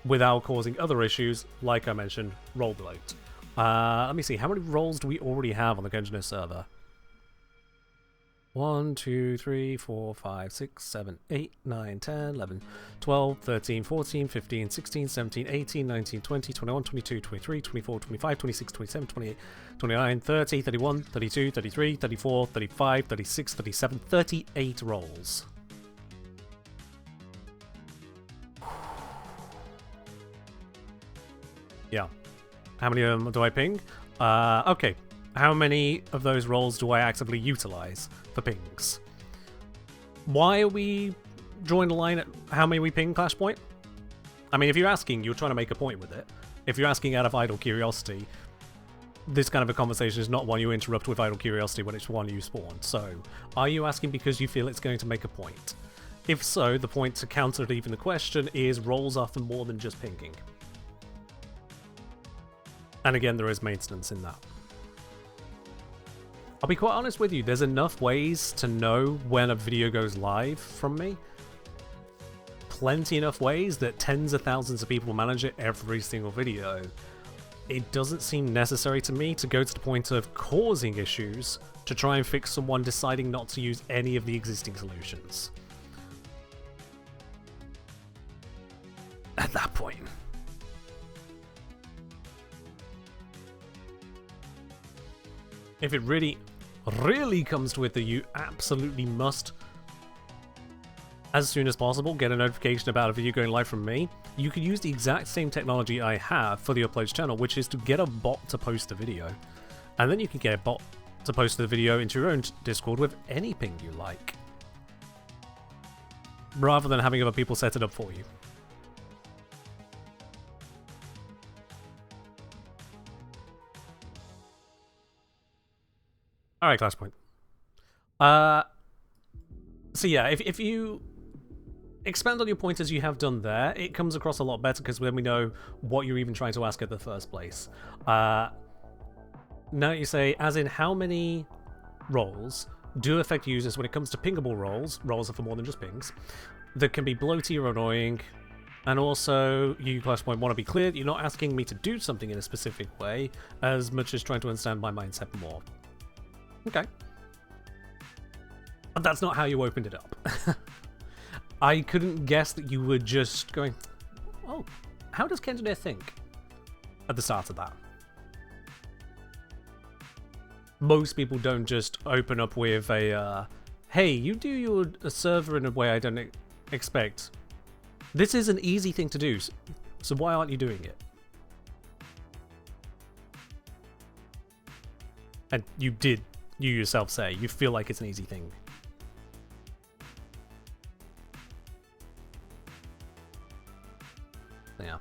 without causing other issues, like I mentioned, role bloat. Let me see, how many roles do we already have on the Gungeoneer server? 1, 2, 3, 4, 5, 6, 7, 8, 9, 10, 11, 12, 13, 14, 15, 16, 17, 18, 19, 20, 21, 22, 23, 24, 25, 26, 27, 28, 29, 30, 31, 32, 33, 34, 35, 36, 37, 38 roles. Yeah. How many of them do I ping? Okay. How many of those roles do I actively utilize for pings? Why are we drawing the line at how many we ping, Clashpoint? I mean, if you're asking, you're trying to make a point with it. If you're asking out of idle curiosity, this kind of a conversation is not one you interrupt with idle curiosity when it's one you spawn. So, are you asking because you feel it's going to make a point? If so, the point to counter even the question is roles are for more than just pinging. And again, there is maintenance in that. I'll be quite honest with you, there's enough ways to know when a video goes live from me. Plenty enough ways that tens of thousands of people manage it every single video. It doesn't seem necessary to me to go to the point of causing issues to try and fix someone deciding not to use any of the existing solutions. At that point. If it really comes to it that you absolutely must, as soon as possible, get a notification about a video going live from me, you can use the exact same technology I have for the uploads channel, which is to get a bot to post a video. And then you can get a bot to post the video into your own Discord with any ping you like, rather than having other people set it up for you. Alright, Clashpoint. So yeah, if you expand on your point as you have done there. It comes across a lot better because then we know what you're even trying to ask in the first place. Now you say, as in how many roles do affect users when it comes to pingable roles. Roles are for more than just pings. That can be bloaty or annoying. And also, you class point want to be clear that you're not asking me to do something in a specific way as much as trying to understand my mindset more. Okay. But that's not how you opened it up. I couldn't guess that you were just going, oh, how does Kenjadir think? At the start of that. Most people don't just open up with a, hey, you do your server in a way I don't expect. This is an easy thing to do, so why aren't you doing it? And you yourself say, you feel like it's an easy thing. Yeah.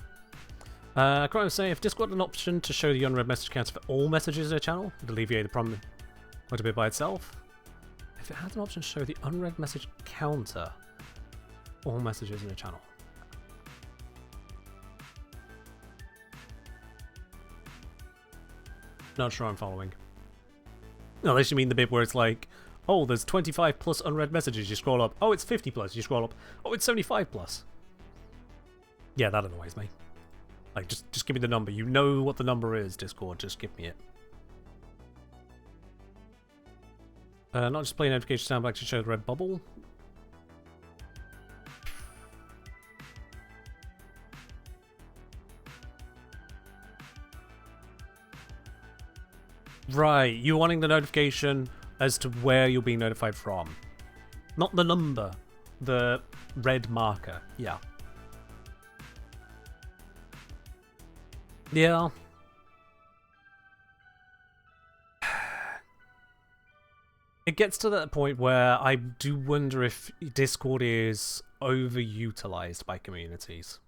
Crime was saying, if Discord had an option to show the unread message counter for all messages in a channel, it would alleviate the problem quite a bit by itself. If it had an option to show the unread message counter, all messages in a channel. Not sure I'm following. Unless you mean the bit where it's like, oh, there's 25 plus unread messages, you scroll up. Oh, it's 50 plus, you scroll up. Oh, it's 75 plus. Yeah, that annoys me. Like, just give me the number. You know what the number is, Discord. Just give me it. Not just play notification sound, but actually show the red bubble. Right, you're wanting the notification as to where you're being notified from. Not the number. The red marker. Yeah. Yeah. It gets to that point where I do wonder if Discord is overutilized by communities.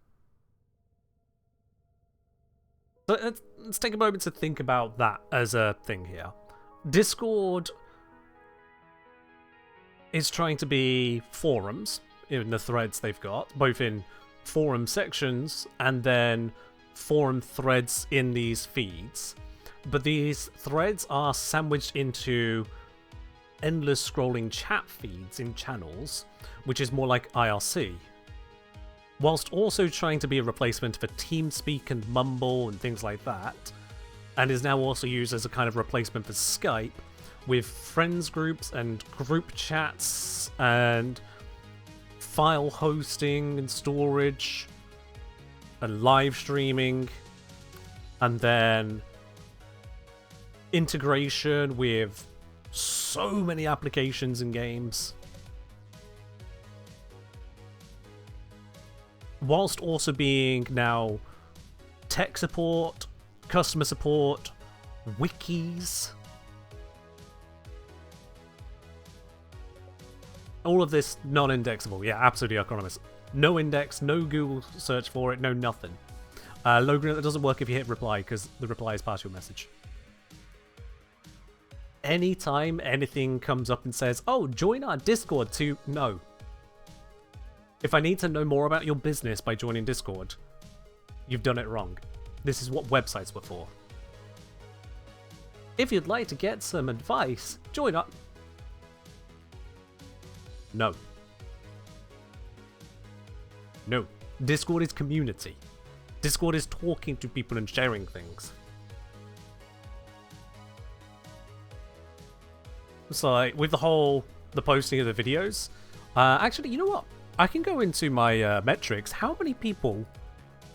So let's take a moment to think about that as a thing here. Discord is trying to be forums in the threads they've got, both in forum sections and then forum threads in these feeds. But these threads are sandwiched into endless scrolling chat feeds in channels, which is more like IRC. Whilst also trying to be a replacement for TeamSpeak and Mumble and things like that, and is now also used as a kind of replacement for Skype, with friends groups and group chats and file hosting and storage and live streaming, and then integration with so many applications and games. Whilst also being now tech support, customer support, wikis. All of this non-indexable. Yeah, absolutely economist. No index, no Google search for it, no nothing. Logan, that doesn't work if you hit reply, because the reply is part of your message. Anytime anything comes up and says, oh, join our Discord to... No. If I need to know more about your business by joining Discord, you've done it wrong. This is what websites were for. If you'd like to get some advice, join up. No. No. Discord is community. Discord is talking to people and sharing things. So, like, with the posting of the videos, actually, you know what? I can go into my metrics. How many people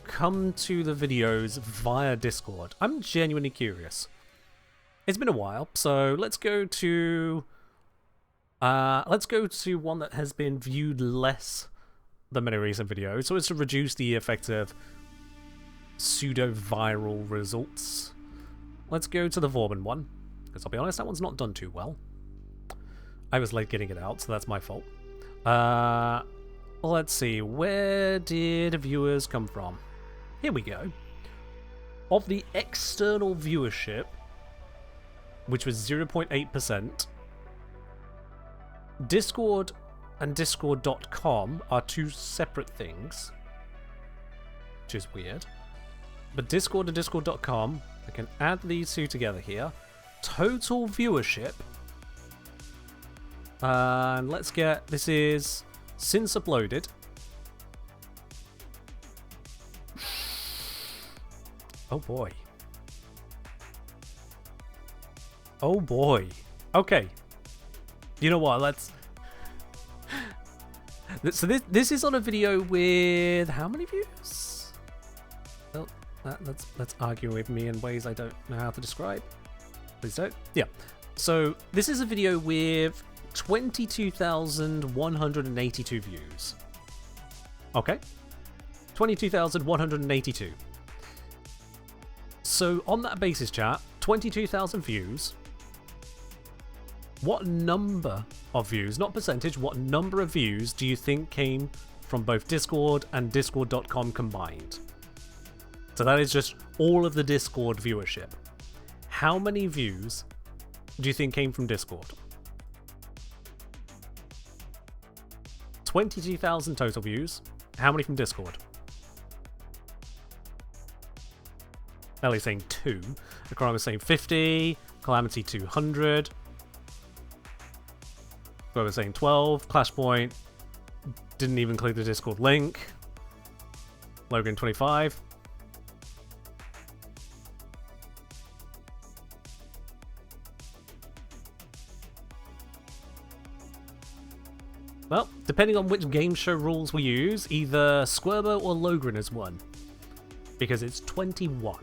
come to the videos via Discord? I'm genuinely curious. It's been a while, so let's go to one that has been viewed less than many recent videos, so as to reduce the effect of pseudo-viral results. Let's go to the Vorman one, because I'll be honest, that one's not done too well. I was late getting it out, so that's my fault. Let's see, where did viewers come from? Here we go. Of the external viewership, which was 0.8%, Discord and Discord.com are two separate things, which is weird. But Discord and Discord.com, I can add these two together here. Total viewership. And let's get, this is since uploaded. Oh boy. Oh boy. Okay. You know what? Let's. So this is on a video with how many views? Well, let's argue with me in ways I don't know how to describe. Please don't. Yeah. So this is a video with 22,182 views. Okay. 22,182. So on that basis, chat, 22,000 views. What number of views, not percentage, what number of views do you think came from both Discord and Discord.com combined? So that is just all of the Discord viewership. How many views do you think came from Discord? 22,000 total views. How many from Discord? Ellie's saying 2. Akron was saying 50. Calamity 200. We're saying 12. Clashpoint didn't even click the Discord link. Logan 25. Well, depending on which game show rules we use, either Squirbo or Logren has won. Because it's 21.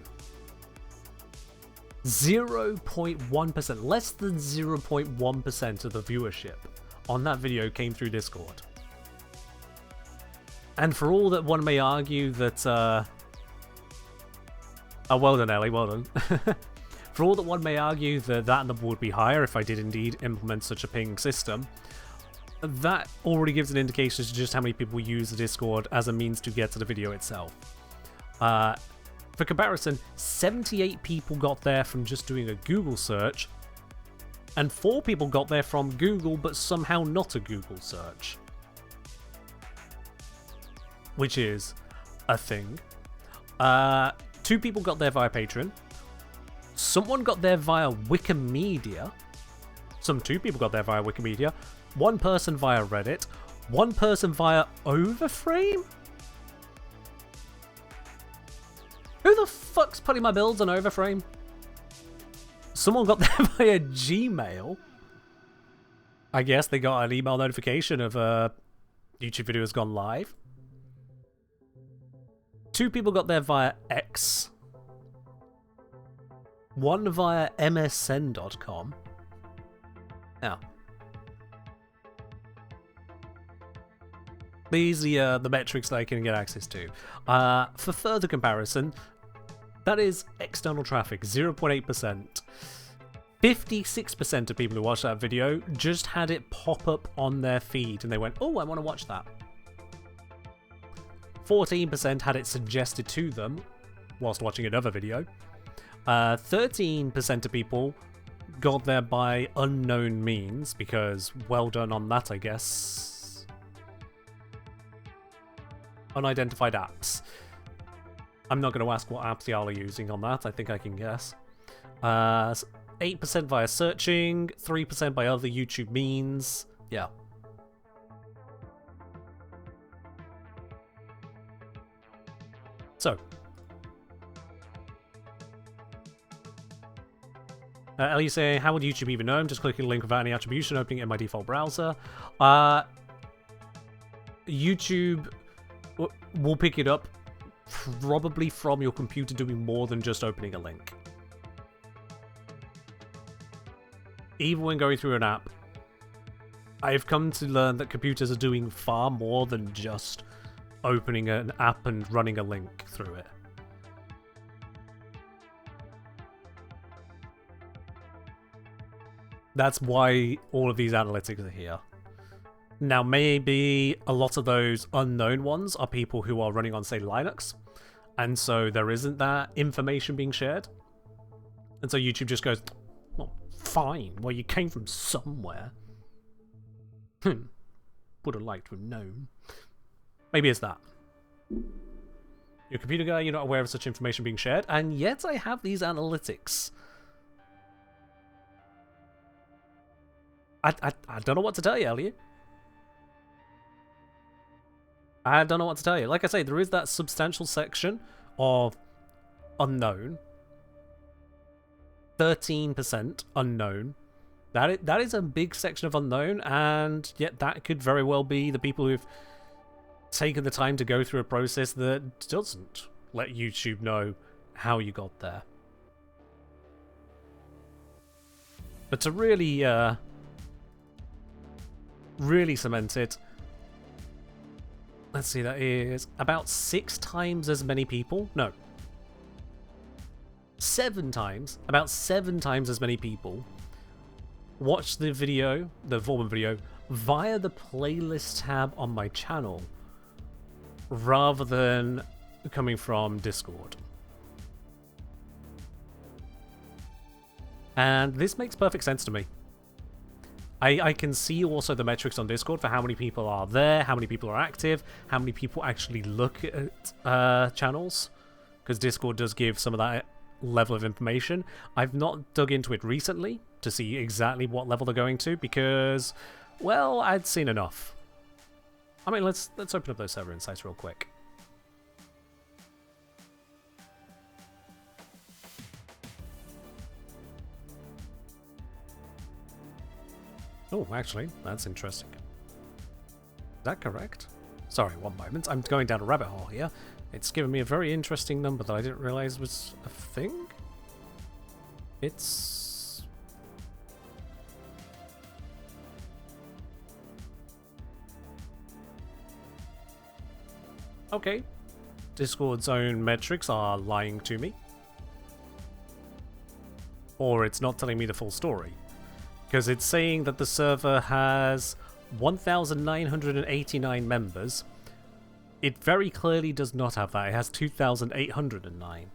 0.1%, less than 0.1% of the viewership on that video came through Discord. And for all that one may argue that, oh, well done, Ellie, well done. For all that one may argue that that number would be higher if I did indeed implement such a ping system, that already gives an indication to just how many people use the Discord as a means to get to the video itself. For comparison, 78 people got there from just doing a Google search, and 4 people got there from Google, but somehow not a Google search. Which is a thing. 2 people got there via Patreon. Someone got there via Wikimedia. 2 people got there via Wikimedia. 1 person via Reddit. 1 person via Overframe? Who the fuck's putting my builds on Overframe? Someone got there via Gmail. I guess they got an email notification of a YouTube video has gone live. 2 people got there via X. 1 via MSN.com. Now, these are the metrics that I can get access to. For further comparison, that is external traffic, 0.8%. 56% of people who watched that video just had it pop up on their feed and they went, oh, I want to watch that. 14% had it suggested to them whilst watching another video. 13% of people got there by unknown means, because well done on that, I guess. Unidentified apps. I'm not going to ask what apps y'all are using on that. I think I can guess. 8% via searching, 3% by other YouTube means. Yeah. So. Ellie saying, how would YouTube even know? I'm just clicking a link without any attribution, opening it in my default browser. YouTube will pick it up probably from your computer doing more than just opening a link. Even when going through an app, I've come to learn that computers are doing far more than just opening an app and running a link through it. That's why all of these analytics are here. Now, maybe a lot of those unknown ones are people who are running on, say, Linux, and so there isn't that information being shared. And so YouTube just goes, well, fine, well, you came from somewhere. would have liked to have known. Maybe it's that. You're a computer guy, you're not aware of such information being shared, and yet I have these analytics. I don't know what to tell you, Elliot. I don't know what to tell you. Like I say, there is that substantial section of unknown. 13% unknown. That is a big section of unknown, and yet that could very well be the people who've taken the time to go through a process that doesn't let YouTube know how you got there. But to really, really cement it, let's see, that is about 6 times as many people. No. 7 times. About 7 times as many people watch the video, the Warframe video, via the playlist tab on my channel, rather than coming from Discord. And this makes perfect sense to me. I can see also the metrics on Discord for how many people are there, how many people are active, how many people actually look at channels, because Discord does give some of that level of information. I've not dug into it recently to see exactly what level they're going to, because, well, I'd seen enough. I mean, let's open up those server insights real quick. Oh, actually, that's interesting. Is that correct? Sorry, one moment. I'm going down a rabbit hole here. It's given me a very interesting number that I didn't realize was a thing. It's... okay. Discord's own metrics are lying to me. Or it's not telling me the full story. Because it's saying that the server has 1,989 members. It very clearly does not have that. It has 2,809.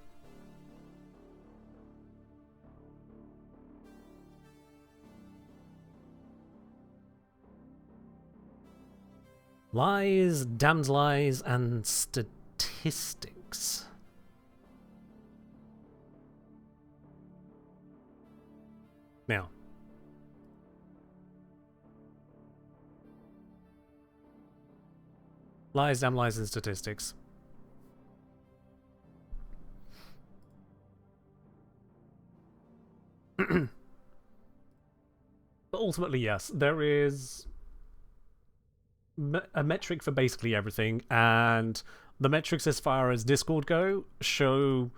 Lies, damned lies, and statistics. Now, lies, damn lies, and statistics. But ultimately, yes, there is a metric for basically everything, and the metrics as far as Discord go show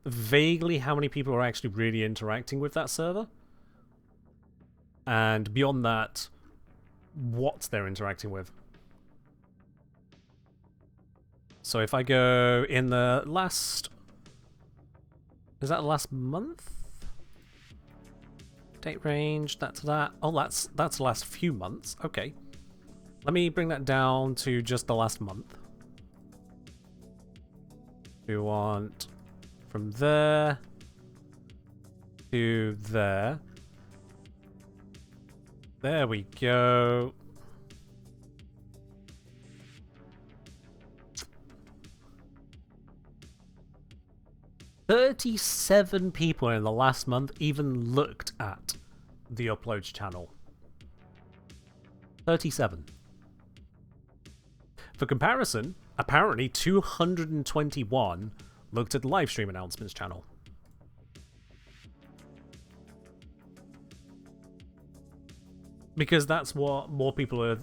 vaguely how many people are actually really interacting with that server. And beyond that, what they're interacting with. So if I go in the last... is that the last month? Date range, that's that. Oh, that's the last few months. Okay. Let me bring that down to just the last month. We want from there to there. There we go. "37 people in the last month even looked at the uploads channel. 37. For comparison, apparently 221 looked at the live stream announcements channel. Because that's what more people are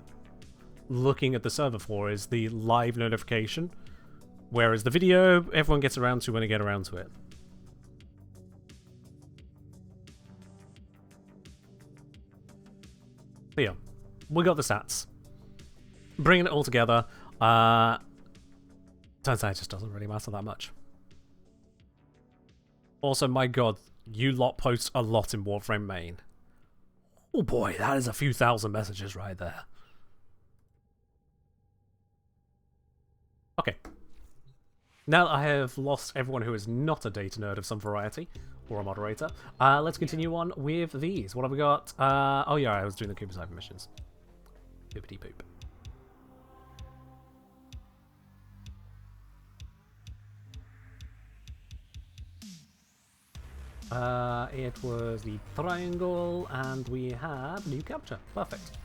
looking at the server for, is the live notification. Whereas the video, everyone gets around to when they get around to it. But yeah, we got the stats. Bringing it all together, turns out it just doesn't really matter that much. Also, my god, you lot post a lot in Warframe main. Oh boy, that is a few thousand messages right there. Okay. Now that I have lost everyone who is not a data nerd of some variety, or a moderator, let's continue on with these. What have we got? Oh yeah, I was doing the Cooper Cypher missions. Bippity poop. It was the triangle, and we had new capture. Perfect.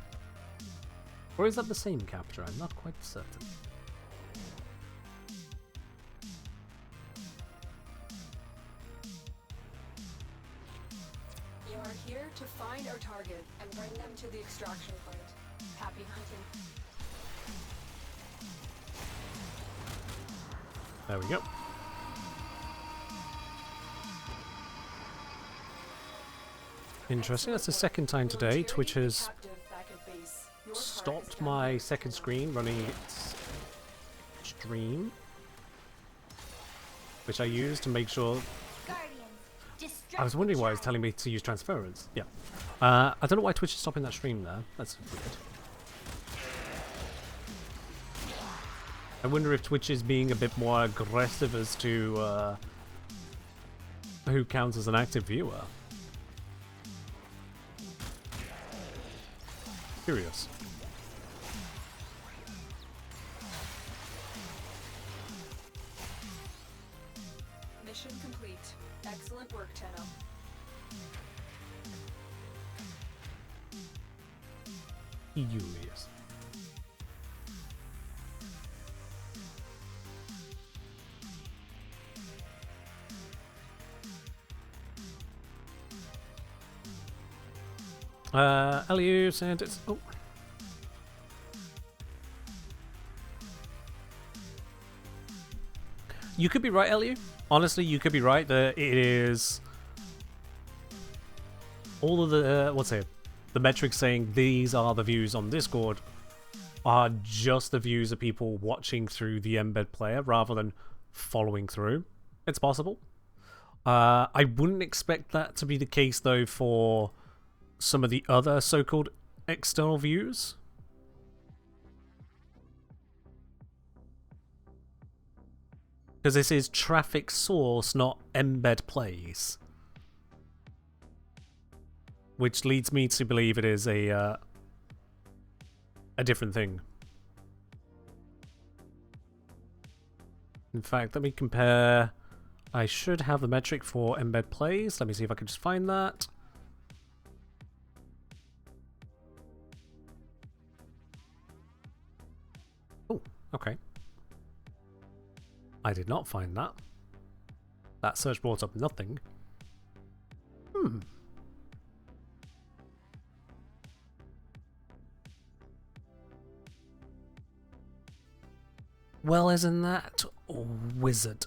Or is that the same capture? I'm not quite certain. You are here to find our target and bring them to the extraction point. Happy hunting. There we go. Interesting. That's the second time today Twitch has stopped my second screen running its stream, which I use to make sure. I was wondering why it was telling me to use transference. Yeah. I don't know why Twitch is stopping that stream there. That's weird. I wonder if Twitch is being a bit more aggressive as to who counts as an active viewer. Curious. Mission complete. Excellent work, Tenno. Curious. LU said it's. Oh. You could be right, LU. Honestly, you could be right that it is. All of the. What's it? The metrics saying these are the views on Discord are just the views of people watching through the embed player rather than following through. It's possible. I wouldn't expect that to be the case, though, for some of the other so-called external views. Because this is traffic source, not embed plays. Which leads me to believe it is a different thing. In fact, let me compare. I should have the metric for embed plays. Let me see if I can just find that. Oh, okay. I did not find that. That search brought up nothing. Well, isn't that wizard?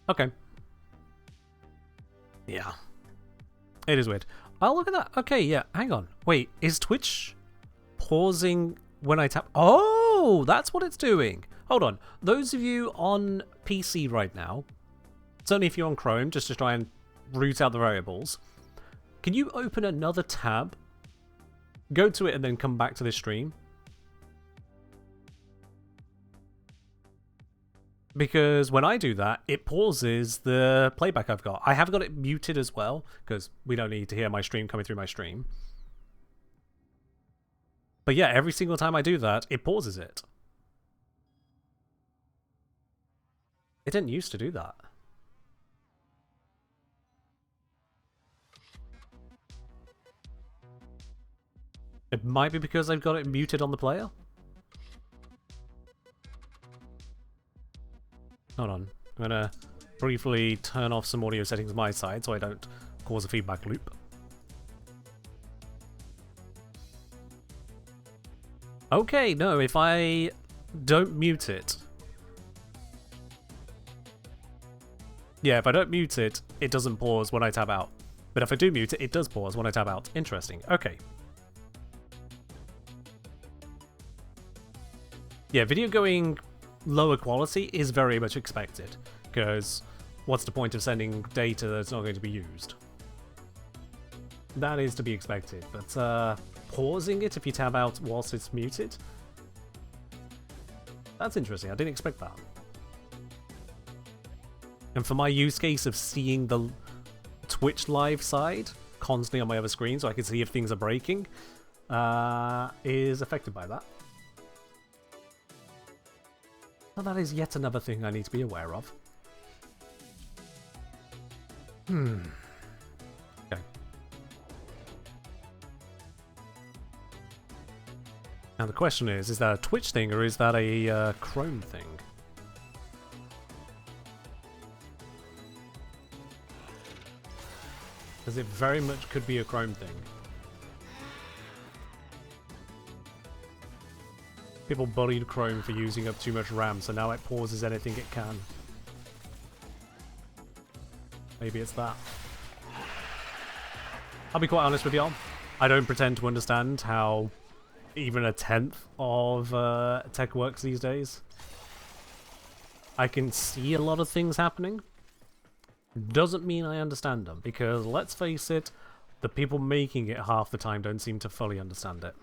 Okay. Yeah. It is weird. Oh, look at that. Okay, yeah. Hang on. Wait, is Twitch pausing when I tap? Oh, that's what it's doing. Hold on. Those of you on PC right now, certainly if you're on Chrome, just to try and root out the variables, can you open another tab, go to it, and then come back to this stream? Because when I do that, it pauses the playback I've got. I have got it muted as well, because we don't need to hear my stream coming through my stream. But yeah, every single time I do that, it pauses it. It didn't used to do that. It might be because I've got it muted on the player. Hold on. I'm gonna briefly turn off some audio settings on my side so I don't cause a feedback loop. Okay, no, if I don't mute it. Yeah, if I don't mute it, it doesn't pause when I tab out. But if I do mute it, it does pause when I tab out. Interesting. Okay. Yeah, video going lower quality is very much expected, because what's the point of sending data that's not going to be used? That is to be expected, but pausing it if you tab out whilst it's muted? That's interesting, I didn't expect that. And for my use case of seeing the Twitch live side constantly on my other screen so I can see if things are breaking, is affected by that. Well, that is yet another thing I need to be aware of. Okay. Now the question is that a Twitch thing or is that a Chrome thing? Because it very much could be a Chrome thing. People bullied Chrome for using up too much RAM, so now it pauses anything it can. Maybe it's that. I'll be quite honest with y'all. I don't pretend to understand how even a tenth of tech works these days. I can see a lot of things happening. Doesn't mean I understand them, because let's face it, the people making it half the time don't seem to fully understand it.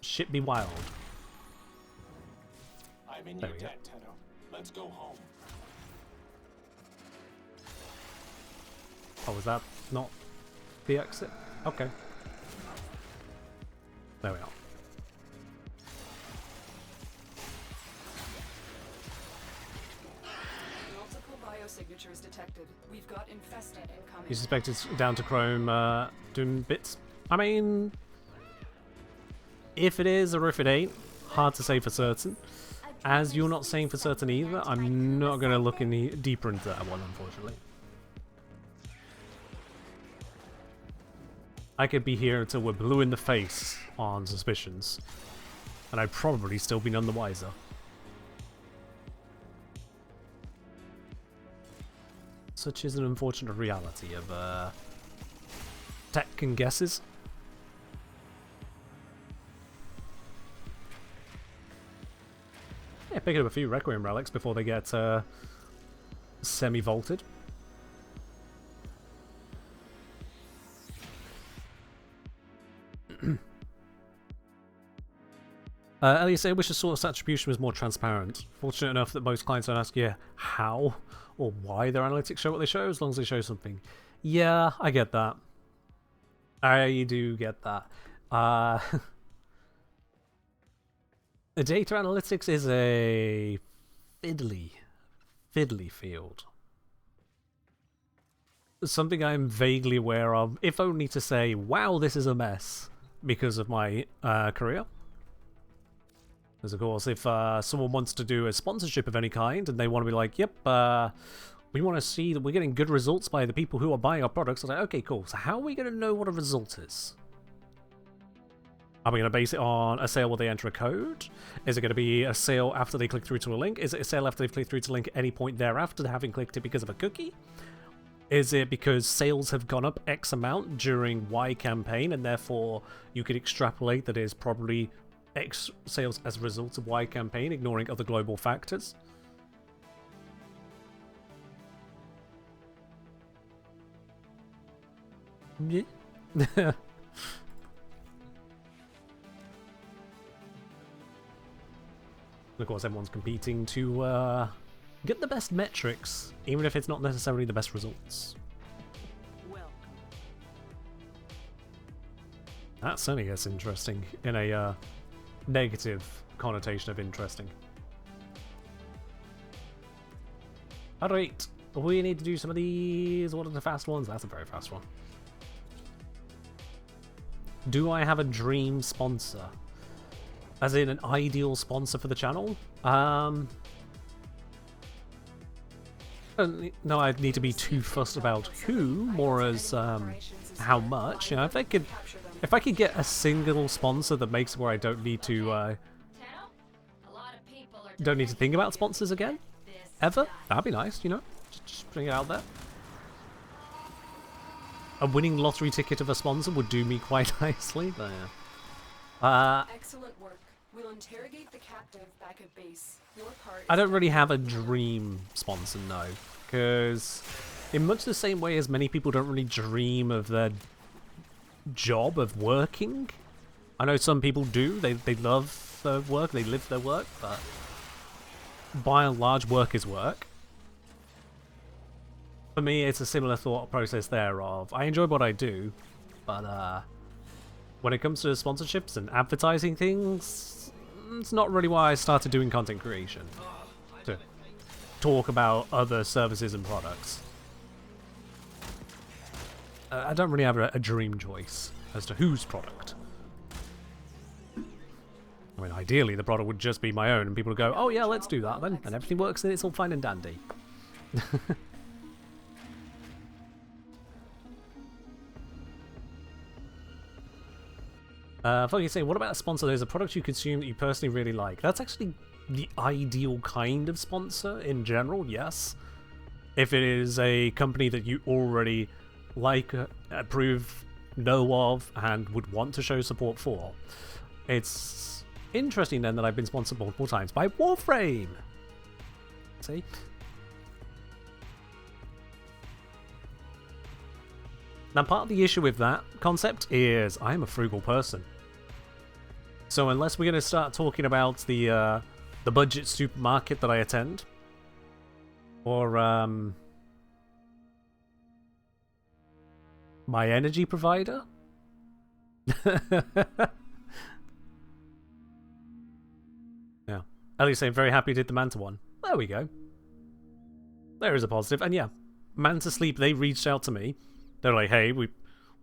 Shit be wild. I'm in There your we go. debt, Tenno. Let's go home. Oh, was that not the exit? Okay. There we are. Multiple biosignatures detected. We've got infested incoming. You suspect it's down to Chrome doing bits? I mean, if it is or if it ain't, hard to say for certain. As you're not saying for certain either, I'm not going to look any deeper into that one, unfortunately. I could be here until we're blue in the face on suspicions, and I'd probably still be none the wiser. Such is an unfortunate reality of tech and guesses. Yeah, picking up a few Requiem relics before they get semi-vaulted. Elliot said, I wish the source attribution was more transparent. Fortunate enough that most clients don't ask you how or why their analytics show what they show, as long as they show something. Yeah, I get that. I do get that. The data analytics is a fiddly field. Something I'm vaguely aware of, if only to say, wow, this is a mess, because of my career. Because, of course, if someone wants to do a sponsorship of any kind, and they want to be like, yep, we want to see that we're getting good results by the people who are buying our products, I'm like, okay, cool, so how are we going to know what a result is? Are we going to base it on a sale where they enter a code? Is it going to be a sale after they click through to a link? Is it a sale after they've clicked through to a link at any point thereafter, having clicked it because of a cookie? Is it because sales have gone up X amount during Y campaign, and therefore you could extrapolate that it is probably X sales as a result of Y campaign, ignoring other global factors? Yeah. Of course, everyone's competing to get the best metrics, even if it's not necessarily the best results. That certainly gets interesting in a negative connotation of interesting. Alright, we need to do some of these. What are the fast ones? That's a very fast one. Do I have a dream sponsor? As in an ideal sponsor for the channel? No, I need to be too fussed about who, more as how much. You know, if I could get a single sponsor that makes it where I don't need to think about sponsors again, ever, that'd be nice. You know, just bring it out there. A winning lottery ticket of a sponsor would do me quite nicely. There. Excellent work. We'll interrogate the captive back at base. Your part. I don't really have a dream sponsor, no, because in much the same way as many people don't really dream of their job of working. I know some people do. They love their work. They live their work, but by and large, work is work. For me, it's a similar thought process there of, I enjoy what I do, but when it comes to sponsorships and advertising things, it's not really why I started doing content creation. To talk about other services and products. I don't really have a dream choice as to whose product. I mean, ideally, the product would just be my own, and people would go, oh yeah, let's do that then, and everything works, and it's all fine and dandy. Fucking saying, what about a sponsor? There's a product you consume that you personally really like. That's actually the ideal kind of sponsor in general, yes. If it is a company that you already like, approve, know of, and would want to show support for. It's interesting then that I've been sponsored multiple times by Warframe. See? Now, part of the issue with that concept is I am a frugal person. So unless we're going to start talking about the budget supermarket that I attend, or my energy provider, yeah. At least I'm very happy you did the Manta one. There we go. There is a positive, and yeah, Manta Sleep. They reached out to me. They're like, hey, we'd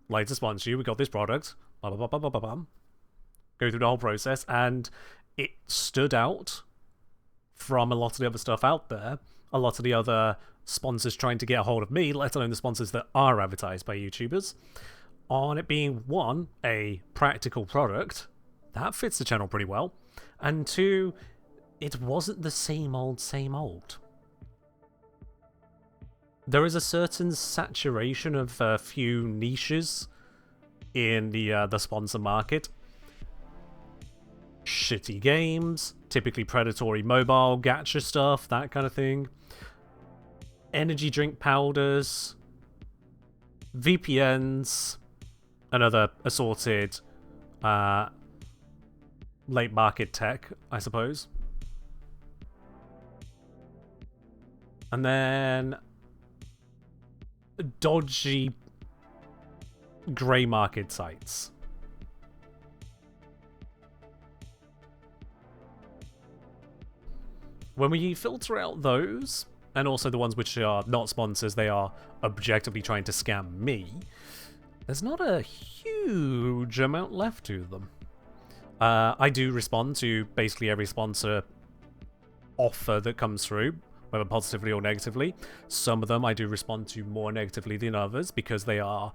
like to sponsor you. We got this product. Blah, blah, blah, blah, blah, blah. Go through the whole process, and it stood out from a lot of the other stuff out there. A lot of the other sponsors trying to get a hold of me, let alone the sponsors that are advertised by YouTubers, on it being, one, a practical product. That fits the channel pretty well. And two, it wasn't the same old, same old. There is a certain saturation of a few niches in the sponsor market. Shitty games, typically predatory mobile gacha stuff, that kind of thing. Energy drink powders, VPNs, and other assorted late market tech, I suppose. And then dodgy grey market sites. When we filter out those, and also the ones which are not sponsors, they are objectively trying to scam me, there's not a huge amount left to them. I do respond to basically every sponsor offer that comes through, whether positively or negatively. Some of them I do respond to more negatively than others because they are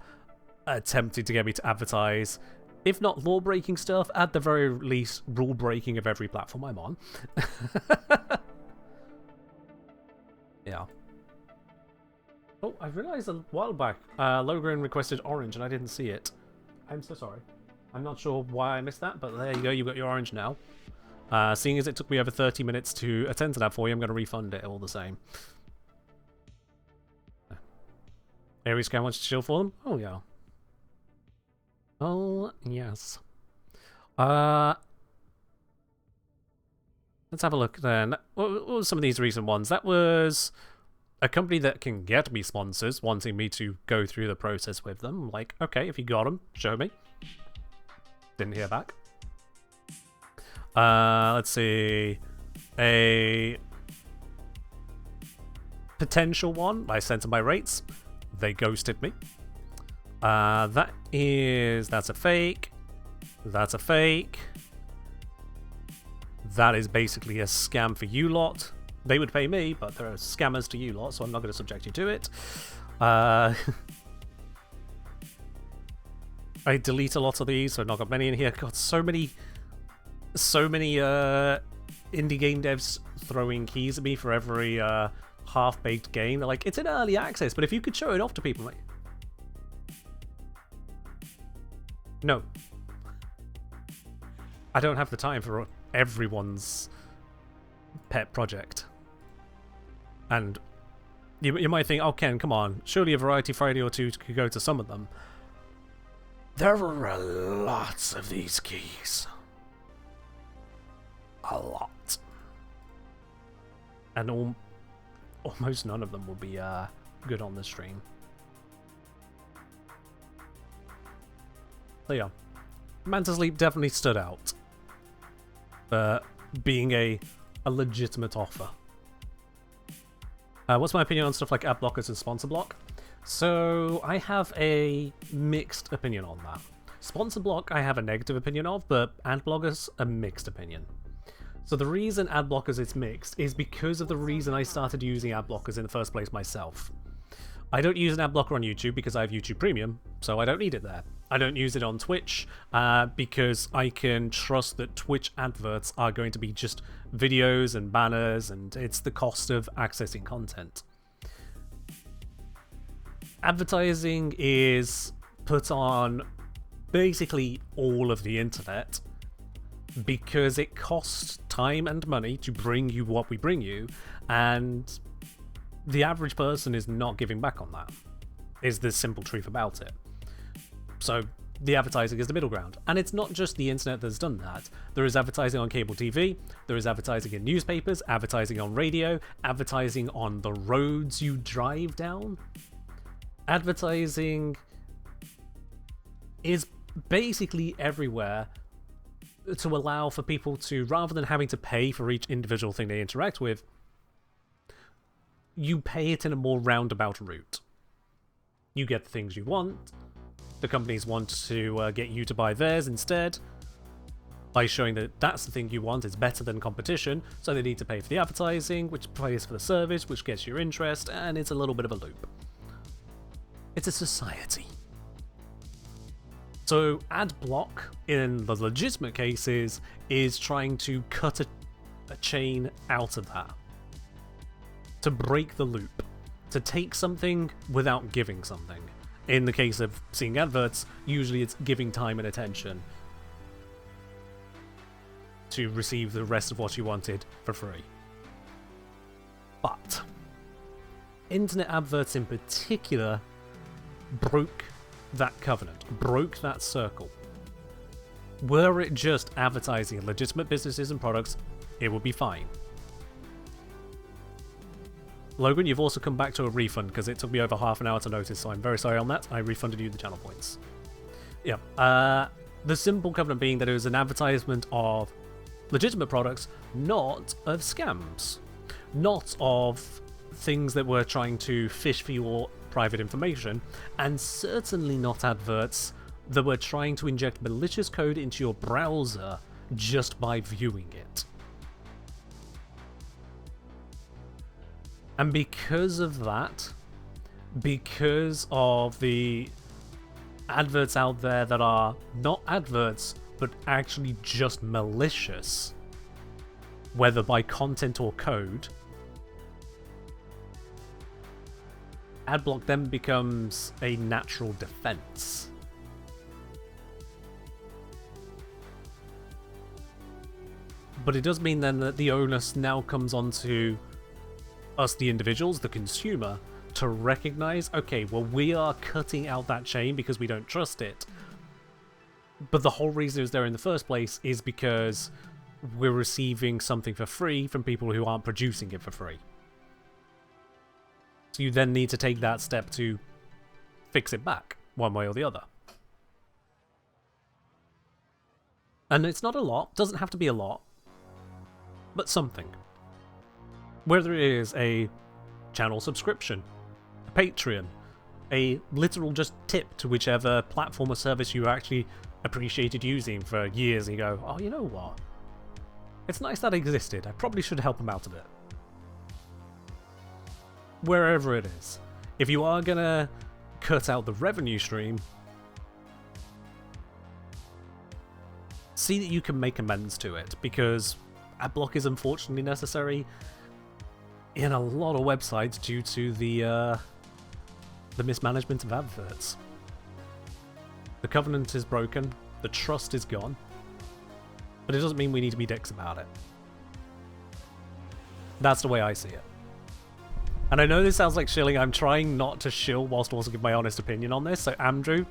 attempting to get me to advertise, if not law-breaking stuff, at the very least rule-breaking of every platform I'm on. Yeah. Oh, I realized a while back, Logren requested orange and I didn't see it. I'm so sorry. I'm not sure why I missed that, but there you go, you've got your orange now. Seeing as it took me over 30 minutes to attend to that for you, I'm going to refund it all the same. Aries Scan wants to chill for them? Oh, yeah. Oh, yes. Let's have a look then. What were some of these recent ones? That was a company that can get me sponsors, wanting me to go through the process with them. I'm like, okay, if you got them, show me. Didn't hear back. Let's see. A potential one. I sent them my rates. They ghosted me. That's a fake. That's a fake. That is basically a scam for you lot. They would pay me, but they're scammers to you lot, so I'm not going to subject you to it. I delete a lot of these, so I've not got many in here. God, so many indie game devs throwing keys at me for every half-baked game. They're like, it's in early access, but if you could show it off to people, like, no. I don't have the time for everyone's pet project. And you might think, oh, Ken, come on, surely a Variety Friday or two could go to some of them. There are lots of these keys. A lot. And almost none of them will be good on the stream. So yeah, Manta Sleep definitely stood out. being a legitimate offer. What's my opinion on stuff like ad blockers and sponsor block? So I have a mixed opinion on that. Sponsor block I have a negative opinion of, but ad blockers a mixed opinion. So the reason ad blockers is mixed is because of the reason I started using ad blockers in the first place myself. I don't use an ad blocker on YouTube because I have YouTube Premium, so I don't need it there. I don't use it on Twitch because I can trust that Twitch adverts are going to be just videos and banners, and it's the cost of accessing content. Advertising is put on basically all of the internet because it costs time and money to bring you what we bring you, and the average person is not giving back on that, is the simple truth about it. So the advertising is the middle ground. And it's not just the internet that's done that. There is advertising on cable TV, there is advertising in newspapers, advertising on radio, advertising on the roads you drive down. Advertising is basically everywhere to allow for people to, rather than having to pay for each individual thing they interact with, you pay it in a more roundabout route. You get the things you want. The companies want to get you to buy theirs instead. By showing that that's the thing you want, it's better than competition, so they need to pay for the advertising, which pays for the service, which gets your interest, and it's a little bit of a loop. It's a society. So Adblock, in the legitimate cases, is trying to cut a chain out of that. To break the loop. To take something without giving something. In the case of seeing adverts, usually it's giving time and attention to receive the rest of what you wanted for free. But internet adverts in particular broke that covenant, broke that circle. Were it just advertising legitimate businesses and products, it would be fine. Logan, you've also come back to a refund because it took me over half an hour to notice, so I'm very sorry on that. I refunded you the channel points. Yeah. The simple covenant being that it was an advertisement of legitimate products, not of scams. Not of things that were trying to fish for your private information, and certainly not adverts that were trying to inject malicious code into your browser just by viewing it. And because of that, because of the adverts out there that are not adverts, but actually just malicious, whether by content or code, Adblock then becomes a natural defense. But it does mean then that the onus now comes onto us, the individuals, the consumer, to recognize, okay, well, we are cutting out that chain because we don't trust it. But the whole reason it was there in the first place is because we're receiving something for free from people who aren't producing it for free. So you then need to take that step to fix it back, one way or the other. And it's not a lot, doesn't have to be a lot, but something. Whether it is a channel subscription, a Patreon, a literal just tip to whichever platform or service you actually appreciated using for years, and you go, oh, you know what? It's nice that existed. I probably should help them out a bit. Wherever it is. If you are going to cut out the revenue stream, see that you can make amends to it, because Adblock is unfortunately necessary in a lot of websites due to the mismanagement of adverts. The covenant is broken, the trust is gone, but it doesn't mean we need to be dicks about it. That's the way I see it. And I know this sounds like shilling. I'm trying not to shill whilst also give my honest opinion on this. So Andrew,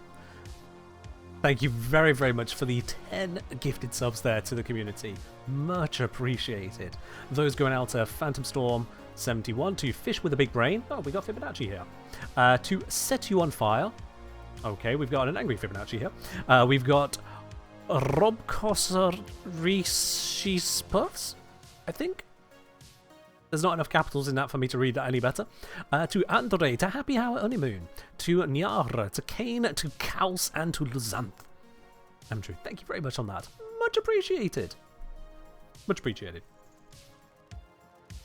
thank you very, very much for the 10 gifted subs there to the community. Much appreciated. Those going out to Phantom Storm 71, to Fish with a Big Brain. Oh, we got Fibonacci here. To Set You on Fire. Okay, we've got an angry Fibonacci here. We've got Robkosar I think? There's not enough capitals in that for me to read that any better. To Andre, to Happy Hour Honeymoon, to Nyara, to Kane, to Kaus, and to Luzanth. Andrew, thank you very much on that. Much appreciated. Much appreciated.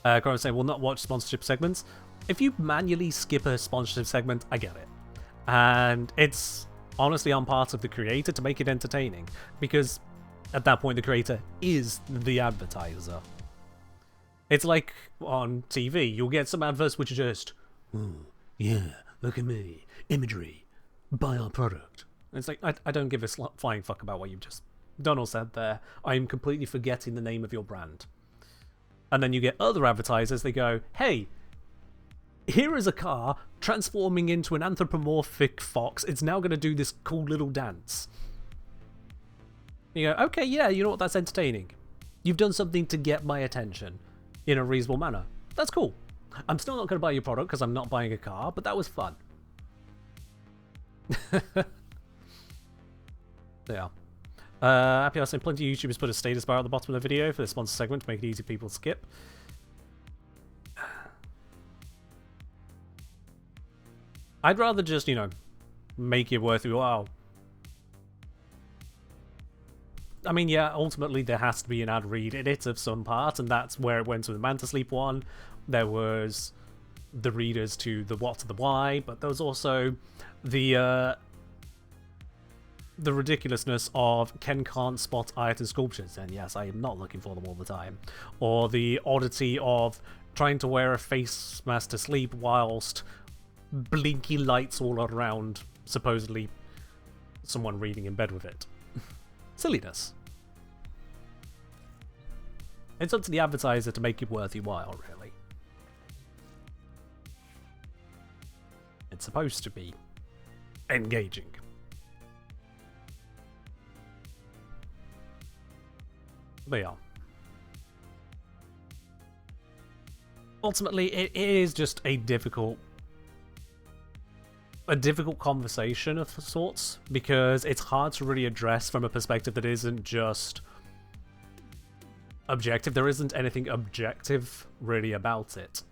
Corin saying, will not watch sponsorship segments. If you manually skip a sponsorship segment, I get it. And it's honestly on part of the creator to make it entertaining. Because at that point, the creator is the advertiser. It's like on TV, you'll get some adverts which are just, oh, yeah, look at me, imagery, buy our product. And it's like, I don't give a flying fuck about what you've just done or said there. I'm completely forgetting the name of your brand. And then you get other advertisers, they go, hey, here is a car transforming into an anthropomorphic fox. It's now going to do this cool little dance. You go, okay, yeah, you know what, that's entertaining. You've done something to get my attention. In a reasonable manner. That's cool. I'm still not going to buy your product because I'm not buying a car, but that was fun. Yeah. Happy Hour saying plenty of YouTubers put a status bar at the bottom of the video for the sponsor segment to make it easy for people to skip. I'd rather just, you know, make it worth your while. I mean, yeah, ultimately there has to be an ad read in it of some part, and that's where it went to the Manta Sleep one. There was the readers to the what to the why, but there was also the ridiculousness of Ken can't spot iron sculptures, and yes, I am not looking for them all the time. Or the oddity of trying to wear a face mask to sleep whilst blinky lights all around, supposedly someone reading in bed with it. Silliness. It's up to the advertiser to make it worth your while, really. It's supposed to be engaging. They are. Ultimately, it is just a difficult conversation of sorts, because it's hard to really address from a perspective that isn't just objective. There isn't anything objective really about it.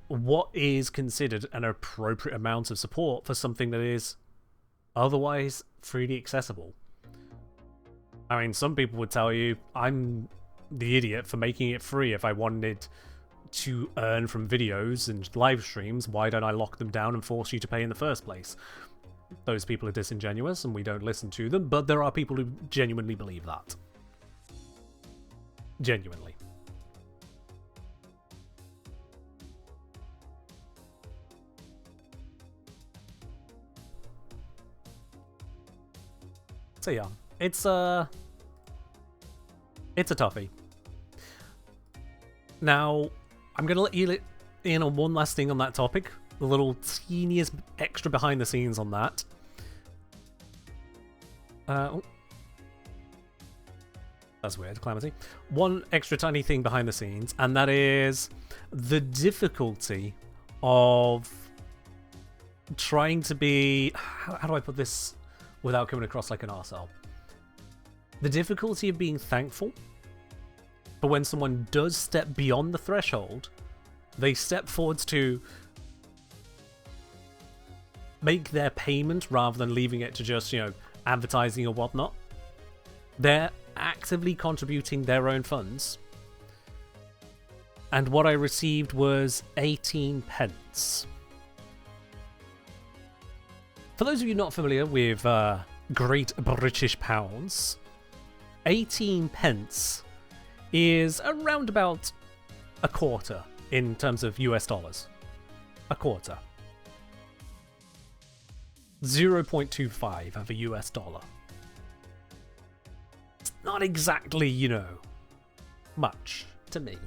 What is considered an appropriate amount of support for something that is otherwise freely accessible? I mean, some people would tell you I'm the idiot for making it free. If I wanted to earn from videos and live streams, why don't I lock them down and force you to pay in the first place? Those people are disingenuous and we don't listen to them, but there are people who genuinely believe that. Genuinely. So yeah, it's a toughie. Now, I'm going to let you in on one last thing on that topic. A little teeniest extra behind the scenes on that. Oh. That's weird, Calamity. One extra tiny thing behind the scenes, and that is the difficulty of trying to be... How do I put this without coming across like an arsehole? The difficulty of being thankful for when someone does step beyond the threshold, they step forwards to make their payment rather than leaving it to just, you know, advertising or whatnot. They're actively contributing their own funds. And what I received was 18 pence. For those of you not familiar with Great British Pounds, 18 pence is around about a quarter in terms of US dollars. A quarter. 0.25 of a US dollar. It's not exactly, you know, much to me.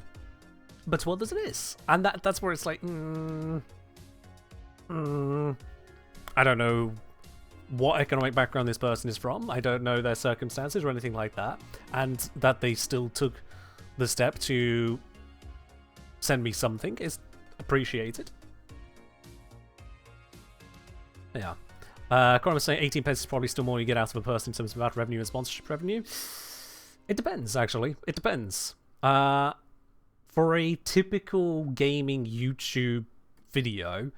But to others it is. And that's where it's like, I don't know what economic background this person is from. I don't know their circumstances or anything like that. And that they still took the step to send me something is appreciated. Yeah. Coram was saying 18 pence is probably still more you get out of a person in terms of ad revenue and sponsorship revenue. It depends, actually. It depends. For a typical gaming YouTube video,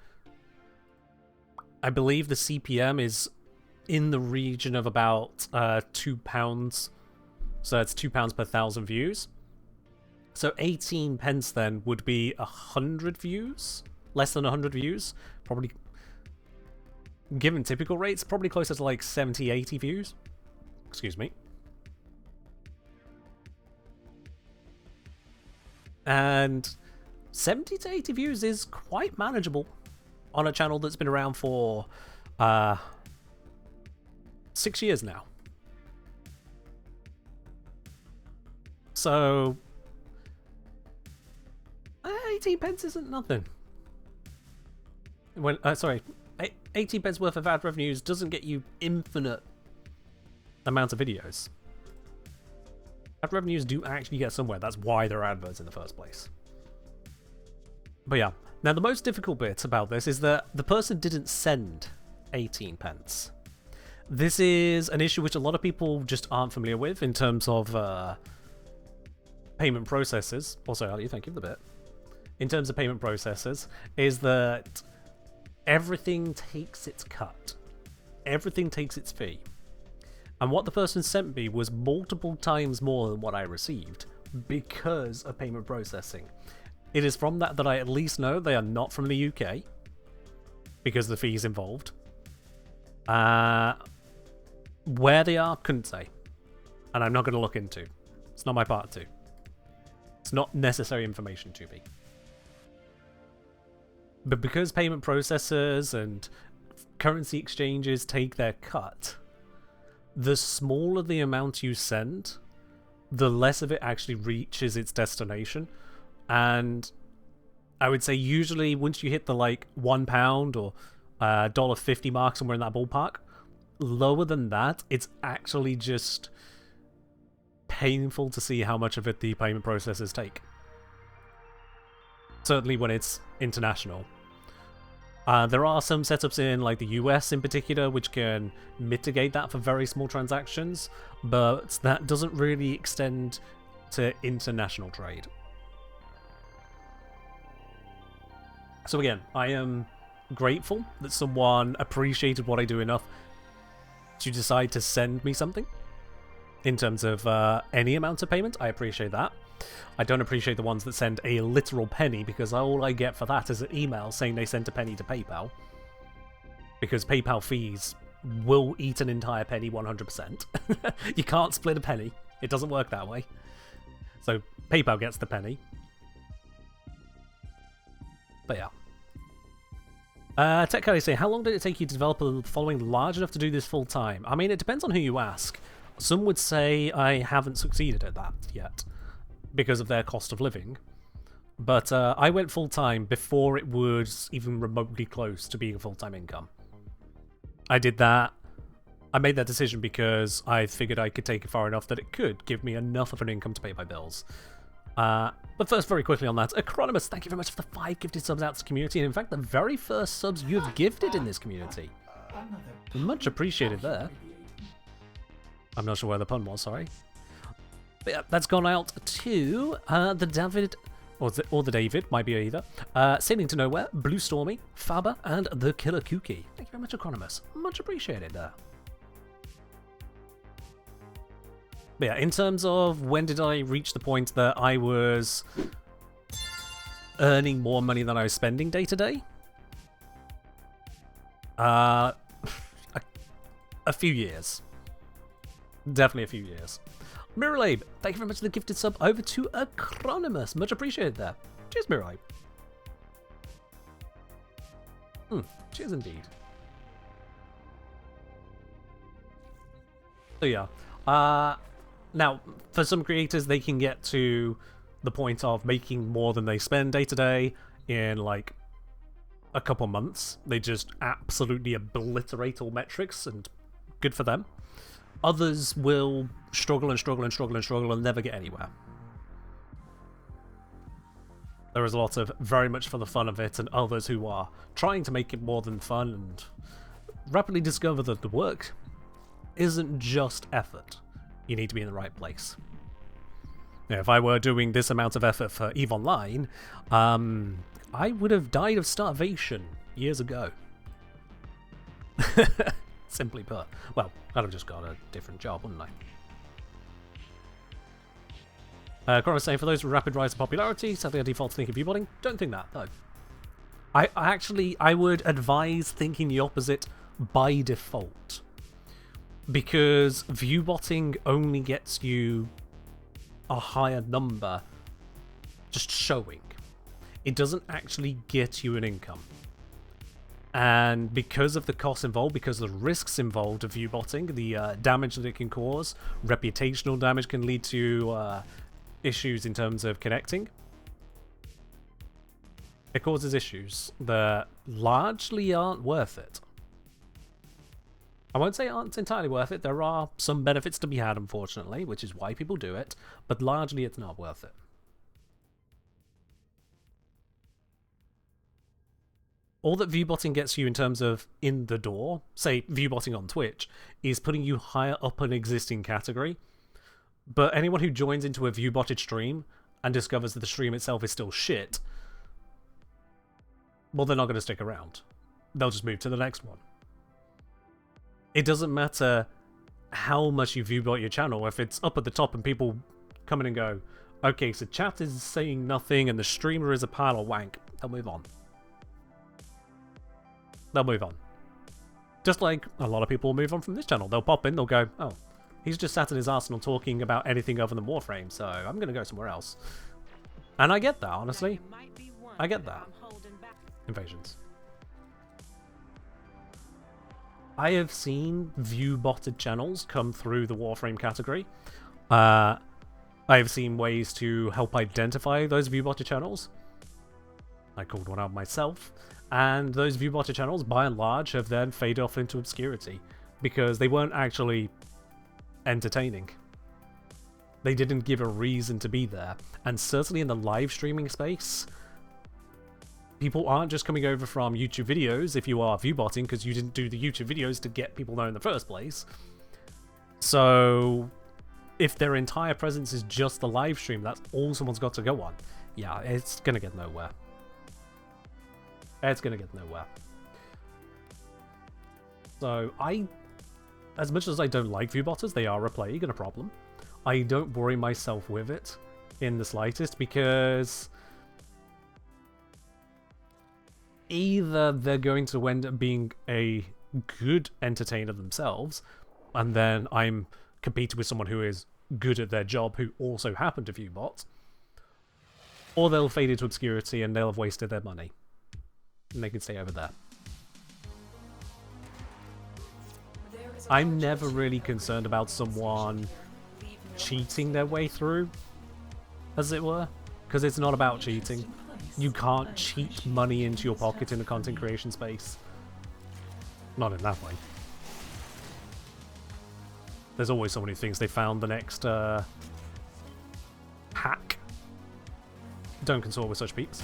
I believe the CPM is in the region of about £2. So it's £2 per 1,000 views. So 18 pence then would be 100 views? Less than 100 views? Probably, given typical rates, probably closer to like 70, 80 views. Excuse me. And 70 to 80 views is quite manageable on a channel that's been around for 6 years now. So 18 pence isn't nothing. When 18 pence worth of ad revenues doesn't get you infinite amounts of videos. Ad revenues do actually get somewhere. That's why they're adverts in the first place. But yeah. Now, the most difficult bit about this is that the person didn't send 18 pence. This is an issue which a lot of people just aren't familiar with in terms of payment processes. Also, Ali, thank you for the bit. In terms of payment processes, is that everything takes its cut. Everything takes its fee. And what the person sent me was multiple times more than what I received because of payment processing. It is from that I at least know they are not from the UK because the fees involved. Where they are, couldn't say. And I'm not going to look into. It's not my part to. It's not necessary information to me. But because payment processors and currency exchanges take their cut, the smaller the amount you send, the less of it actually reaches its destination. And I would say usually once you hit the like £1 or $1.50 mark, somewhere in that ballpark, lower than that, it's actually just painful to see how much of it the payment processors take. Certainly when it's international. There are some setups in like the US in particular which can mitigate that for very small transactions, but that doesn't really extend to international trade. So again, I am grateful that someone appreciated what I do enough to decide to send me something. In terms of any amount of payment, I appreciate that. I don't appreciate the ones that send a literal penny, because all I get for that is an email saying they sent a penny to PayPal. Because PayPal fees will eat an entire penny 100%. You can't split a penny. It doesn't work that way. So PayPal gets the penny. But yeah. Tech Kelly say, how long did it take you to develop a following large enough to do this full time? I mean, it depends on who you ask. Some would say I haven't succeeded at that yet because of their cost of living. But I went full time before it was even remotely close to being a full-time income. I did that. I made that decision because I figured I could take it far enough that it could give me enough of an income to pay my bills. But first, very quickly on that, Acronymus, thank you very much for the 5 gifted subs out to the community, and in fact, the very first subs you have gifted in this community. Much appreciated there. I'm not sure where the pun was, sorry. But yeah, that's gone out to the David, or the David, might be either, Sailing to Nowhere, Blue Stormy, Faber, and the Killer Kooky. Thank you very much, Acronymus. Much appreciated there. But yeah, in terms of when did I reach the point that I was earning more money than I was spending day to day? A few years. Definitely a few years. Miralabe, thank you very much for the gifted sub over to Acronymus. Much appreciated there. Cheers, Miralabe. Cheers indeed. So yeah. Now, for some creators, they can get to the point of making more than they spend day to day in like a couple months. They just absolutely obliterate all metrics, and good for them. Others will struggle and struggle and struggle and struggle and never get anywhere. There is a lot of very much for the fun of it, and others who are trying to make it more than fun and rapidly discover that the work isn't just effort. You need to be in the right place. Now, if I were doing this amount of effort for EVE Online, I would have died of starvation years ago. Simply put. Well, I'd have just got a different job, wouldn't I? Cora was saying, for those with rapid rise in popularity, sadly I default to thinking viewbotting. Don't think that, no. I would advise thinking the opposite by default. Because viewbotting only gets you a higher number just showing. It doesn't actually get you an income. And because of the costs involved, because of the risks involved of viewbotting, the damage that it can cause, reputational damage can lead to issues in terms of connecting. It causes issues that largely aren't worth it. I won't say aren't entirely worth it. There are some benefits to be had, unfortunately, which is why people do it, but largely it's not worth it. All that viewbotting gets you in terms of in the door, say viewbotting on Twitch, is putting you higher up an existing category. But anyone who joins into a viewbotted stream and discovers that the stream itself is still shit, well, they're not going to stick around. They'll just move to the next one. It doesn't matter how much you viewbot your channel. If it's up at the top and people come in and go, okay, so chat is saying nothing and the streamer is a pile of wank, they'll move on. They'll move on. Just like a lot of people will move on from this channel. They'll pop in, they'll go, oh, he's just sat in his arsenal talking about anything other than Warframe, so I'm going to go somewhere else. And I get that, honestly. I get that. Invasions. I have seen view-botted channels come through the Warframe category. I have seen ways to help identify those view-botted channels. I called one out myself. And those view-botted channels, by and large, have then faded off into obscurity. Because they weren't actually entertaining. They didn't give a reason to be there. And certainly in the live streaming space, people aren't just coming over from YouTube videos if you are viewbotting, because you didn't do the YouTube videos to get people there in the first place. So if their entire presence is just the live stream, that's all someone's got to go on. Yeah, it's going to get nowhere. It's going to get nowhere. So as much as I don't like viewbotters, they are a plague and a problem. I don't worry myself with it in the slightest, because either they're going to end up being a good entertainer themselves, and then I'm competing with someone who is good at their job who also happen to viewbot, or they'll fade into obscurity and they'll have wasted their money. And they can stay over there. I'm never really concerned about someone cheating their way through, as it were, because it's not about cheating. You can't cheat money into your pocket in the content creation space. Not in that way. There's always someone who thinks they found the next hack. Don't consort with such peeps.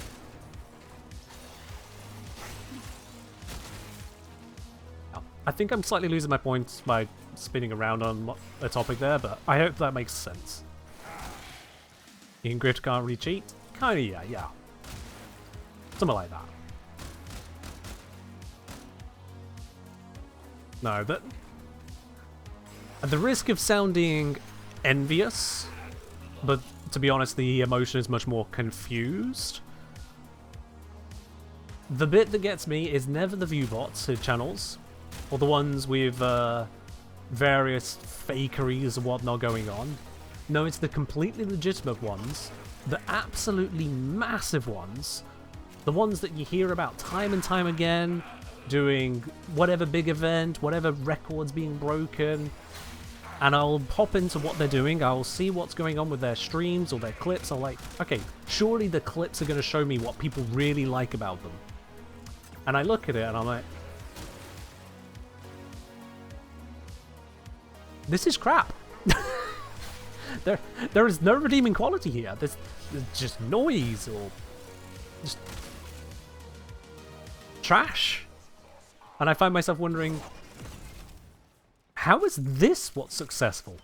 I think I'm slightly losing my points by spinning around on a topic there, but I hope that makes sense. Ingrid can't really cheat? Kinda, yeah. Something like that. No, but at the risk of sounding envious, but to be honest, the emotion is much more confused. The bit that gets me is never the viewbots channels, or the ones with various fakeries and whatnot going on. No, it's the completely legitimate ones, the absolutely massive ones, the ones that you hear about time and time again, doing whatever big event, whatever records being broken, and I'll pop into what they're doing, I'll see what's going on with their streams or their clips, I'm like, okay, surely the clips are going to show me what people really like about them. And I look at it and I'm like, this is crap. There is no redeeming quality here. There's just noise or just trash. And I find myself wondering, how is this what's successful?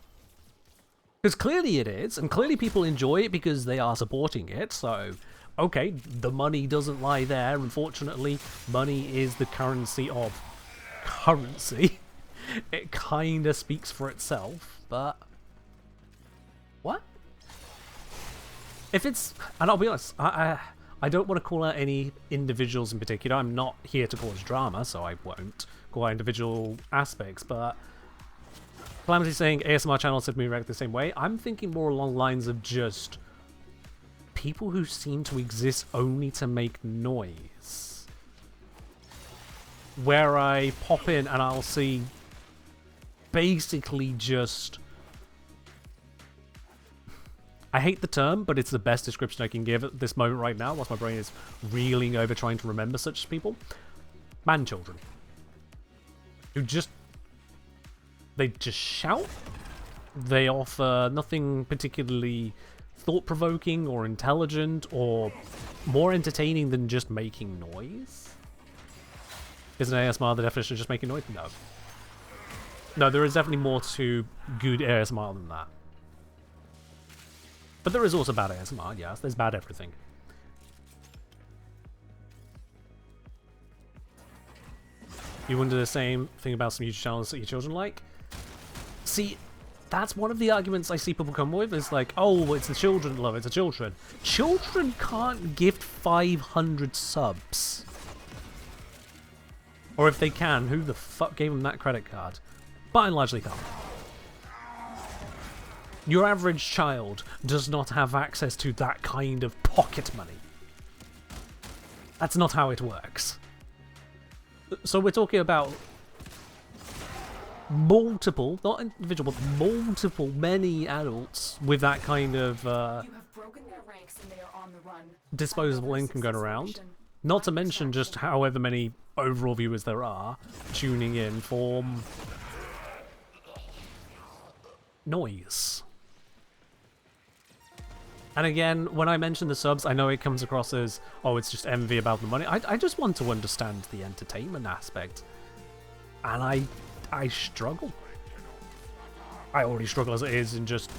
Because clearly it is, and clearly people enjoy it because they are supporting it, so, okay, the money doesn't lie there. Unfortunately, money is the currency of currency. It kinda speaks for itself, but... what? If it's... and I'll be honest, I don't want to call out any individuals in particular. I'm not here to cause drama, so I won't call out individual aspects, but... Calamity saying ASMR channels have me react the same way. I'm thinking more along lines of just... people who seem to exist only to make noise. Where I pop in and I'll see... basically just... I hate the term, but it's the best description I can give at this moment right now, whilst my brain is reeling over trying to remember such people. Man-children. Who just... they just shout. They offer nothing particularly thought-provoking or intelligent or more entertaining than just making noise. Isn't ASMR the definition of just making noise? No. No, there is definitely more to good ASMR than that. But there is also bad ASMR, yes. There's bad everything. You wonder the same thing about some YouTube channels that your children like? See, that's one of the arguments I see people come with, is like, oh, it's the children love it, it's the children. Children can't gift 500 subs. Or if they can, who the fuck gave them that credit card? By and large, they can't. Your average child does not have access to that kind of pocket money. That's not how it works. So we're talking about multiple, not individual, but multiple, many adults with that kind of disposable income going around. Not to mention just however many overall viewers there are tuning in for noise. And again, when I mention the subs, I know it comes across as, oh, it's just envy about the money. I just want to understand the entertainment aspect. And I struggle. I already struggle as it is in just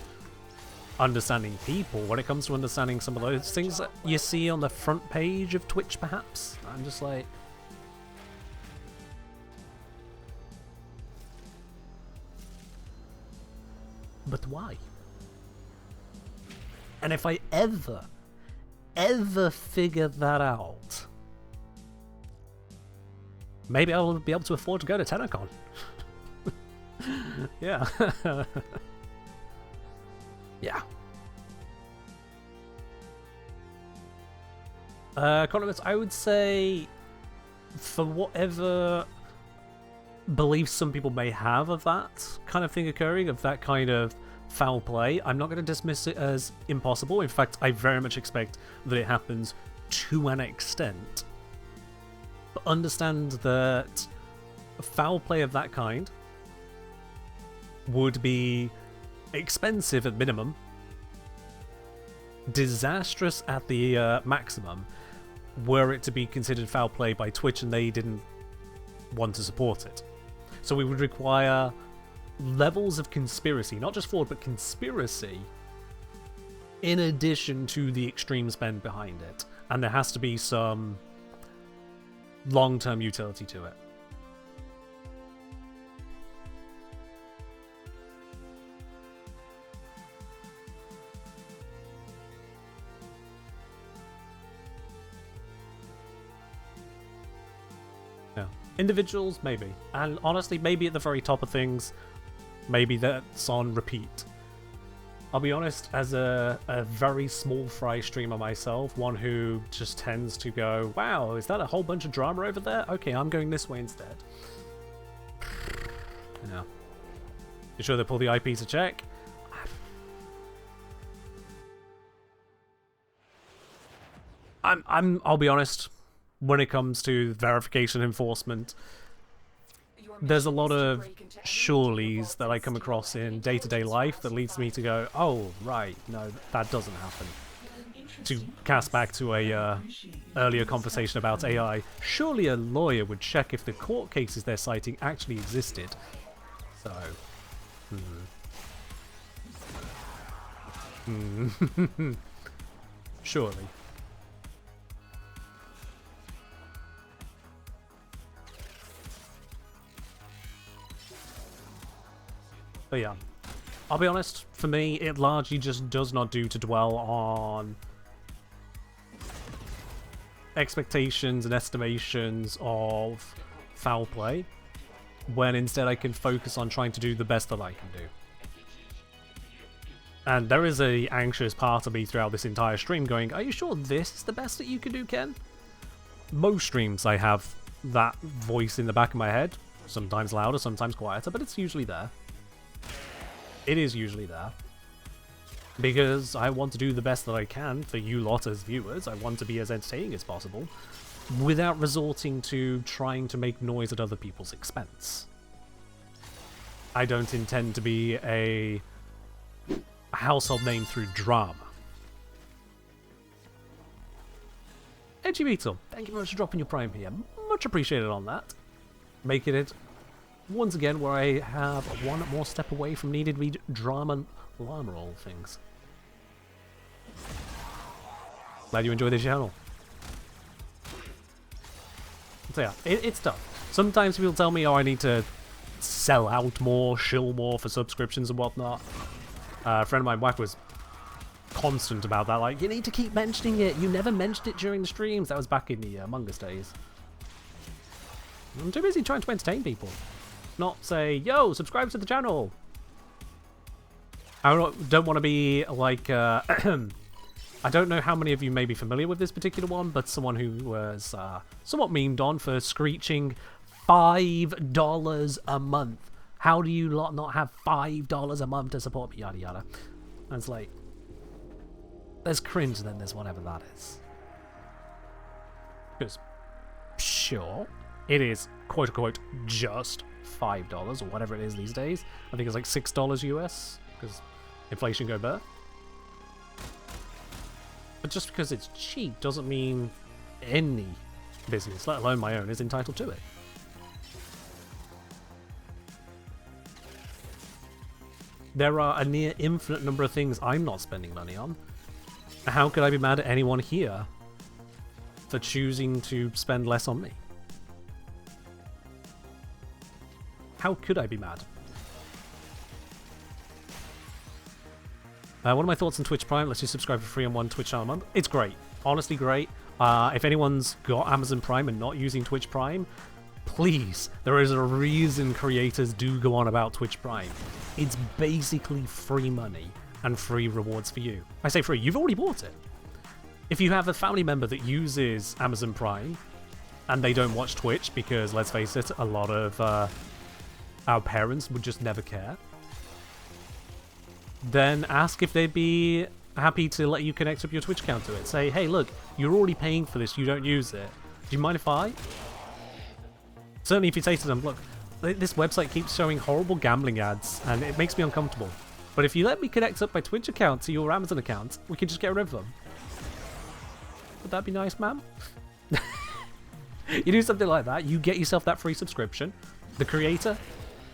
understanding people. When it comes to understanding some of those things that you see on the front page of Twitch, perhaps, I'm just like... but why? And if I ever figure that out, maybe I'll be able to afford to go to TennoCon. Yeah. Yeah. Economists, I would say, for whatever beliefs some people may have of that kind of thing occurring, of that kind of foul play, I'm not going to dismiss it as impossible. In fact, I very much expect that it happens to an extent. But understand that foul play of that kind would be expensive at minimum, disastrous at the maximum, were it to be considered foul play by Twitch and they didn't want to support it. So we would require levels of conspiracy, not just fraud, but conspiracy, in addition to the extreme spend behind it. And there has to be some long-term utility to it. Yeah. Individuals, maybe. And honestly, maybe at the very top of things, maybe that's on repeat. I'll be honest, as a very small fry streamer myself, one who just tends to go, wow, is that a whole bunch of drama over there? Okay, I'm going this way instead. Yeah. You sure they pull the IP to check? I'll be honest, when it comes to verification enforcement, there's a lot of sureties that I come across in day-to-day life that leads me to go, oh, right, no, that doesn't happen. to cast back to a earlier conversation about AI, surely a lawyer would check if the court cases they're citing actually existed. So, surely. But yeah, I'll be honest, for me, it largely just does not do to dwell on expectations and estimations of foul play, when instead I can focus on trying to do the best that I can do. And there is a anxious part of me throughout this entire stream going, are you sure this is the best that you can do, Ken? Most streams I have that voice in the back of my head, sometimes louder, sometimes quieter, but it's usually there. It is usually there. Because I want to do the best that I can for you lot as viewers. I want to be as entertaining as possible, without resorting to trying to make noise at other people's expense. I don't intend to be a household name through drama. Edgy Beetle, thank you very much for dropping your Prime here. Much appreciated on that. Making it once again where I have one more step away from needing to be drama llama all things. Glad you enjoy the channel. So yeah, it's tough. Sometimes people tell me, oh, I need to sell out more, shill more for subscriptions and whatnot. A friend of my wife was constant about that, like, you need to keep mentioning it. You never mentioned it during the streams. That was back in the Among Us days. I'm too busy trying to entertain people. Not say, yo, subscribe to the channel. I don't want to be like, I don't know how many of you may be familiar with this particular one, but someone who was somewhat memed on for screeching $5 a month. How do you lot not have $5 a month to support me? Yada yada. And it's like, there's cringe, then there's whatever that is. Because, sure, it is quote unquote just $5 or whatever it is these days. I think it's like $6 US because inflation go bear. But just because it's cheap doesn't mean any business, let alone my own, is entitled to it. There are a near infinite number of things I'm not spending money on. How could I be mad at anyone here for choosing to spend less on me? How could I be mad? One of my thoughts on Twitch Prime, let's just subscribe for free on one Twitch channel a month. It's great. Honestly great. If anyone's got Amazon Prime and not using Twitch Prime, please, there is a reason creators do go on about Twitch Prime. It's basically free money and free rewards for you. I say free, you've already bought it. If you have a family member that uses Amazon Prime and they don't watch Twitch, because let's face it, a lot of our parents would just never care, then ask if they'd be happy to let you connect up your Twitch account to it. Say, hey, look, you're already paying for this, you don't use it. Do you mind if I? Certainly if you say to them, look, this website keeps showing horrible gambling ads and it makes me uncomfortable. But if you let me connect up my Twitch account to your Amazon account, we can just get rid of them. Would that be nice, ma'am? You do something like that, you get yourself that free subscription. The creator,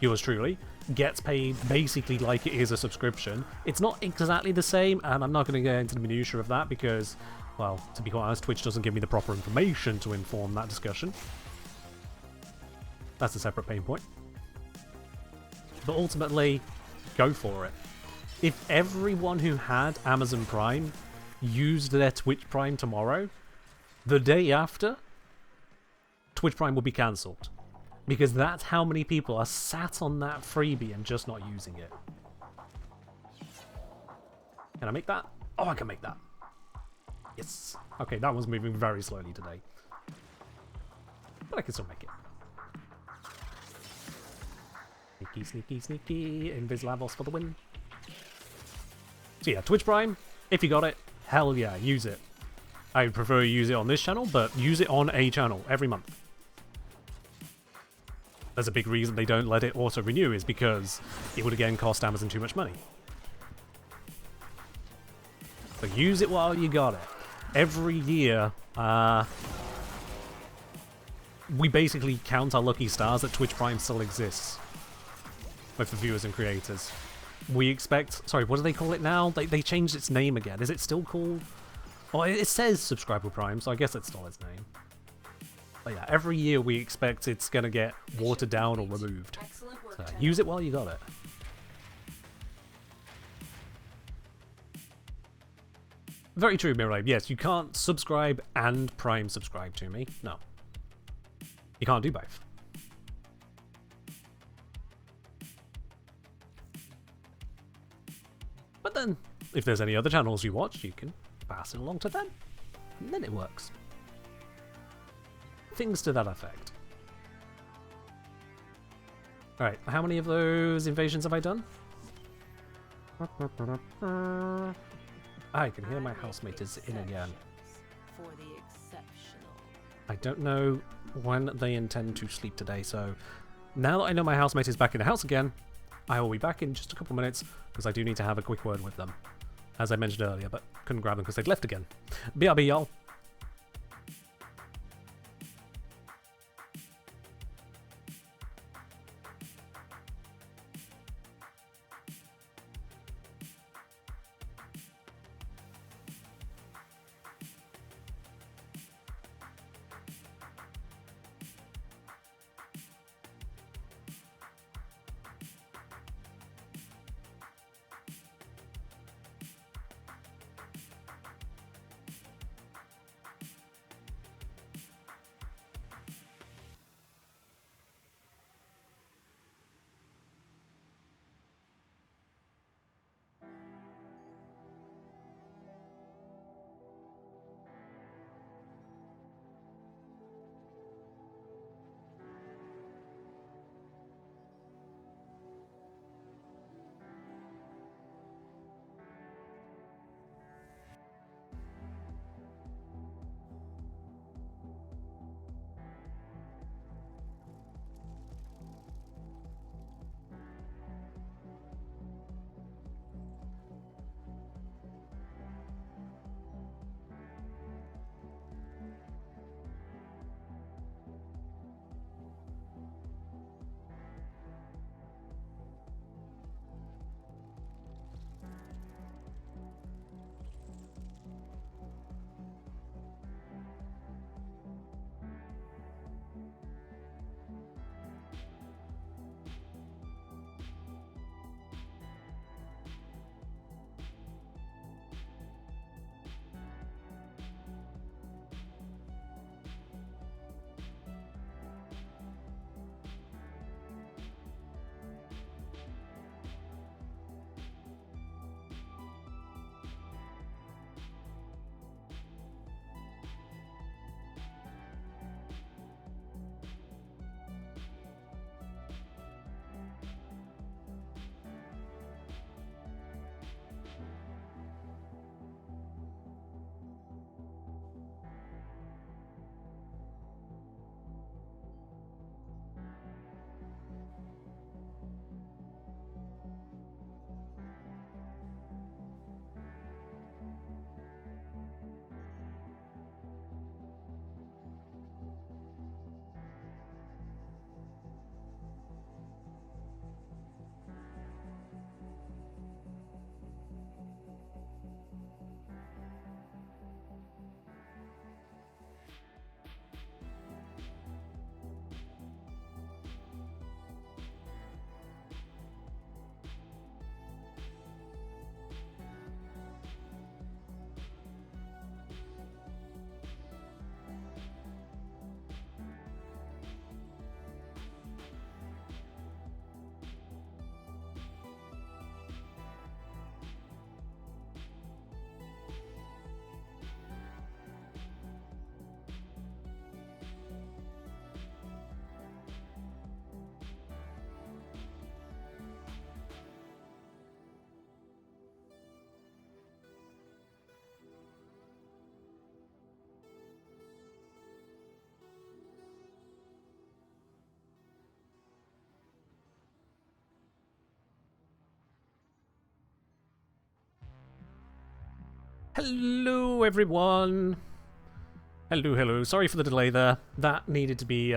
yours truly, gets paid basically like it is a subscription. It's not exactly the same, and I'm not going to get into the minutiae of that because, well, to be quite honest, Twitch doesn't give me the proper information to inform that discussion. That's a separate pain point. But ultimately, go for it. If everyone who had Amazon Prime used their Twitch Prime tomorrow, the day after, Twitch Prime will be cancelled. Because that's how many people are sat on that freebie and just not using it. Can I make that? Oh, I can make that. Yes. Okay, that one's moving very slowly today. But I can still make it. Sneaky, sneaky, sneaky. Invis-Lavos for the win. So yeah, Twitch Prime, if you got it, hell yeah, use it. I would prefer you use it on this channel, but use it on a channel every month. There's a big reason they don't let it auto-renew is because it would again cost Amazon too much money. So use it while you got it. Every year, we basically count our lucky stars that Twitch Prime still exists. With the viewers and creators. We expect... Sorry, what do they call it now? They changed its name again. Is it still called... Oh, it says Subscriber Prime, so I guess it's still its name. But yeah, every year we expect it's going to get watered down or removed. So use it while you got it. Very true, Mirror. Yes, you can't subscribe and Prime subscribe to me. No. You can't do both. But then, if there's any other channels you watch, you can pass it along to them. And then it works. Things to that effect. Alright, how many of those invasions have I done? I can hear my housemate is in again. For the exceptional. I don't know when they intend to sleep today, so now that I know my housemate is back in the house again, I will be back in just a couple minutes, because I do need to have a quick word with them. As I mentioned earlier, but couldn't grab them because they'd left again. BRB, y'all. Hello, everyone. Hello, hello. Sorry for the delay there. That needed to be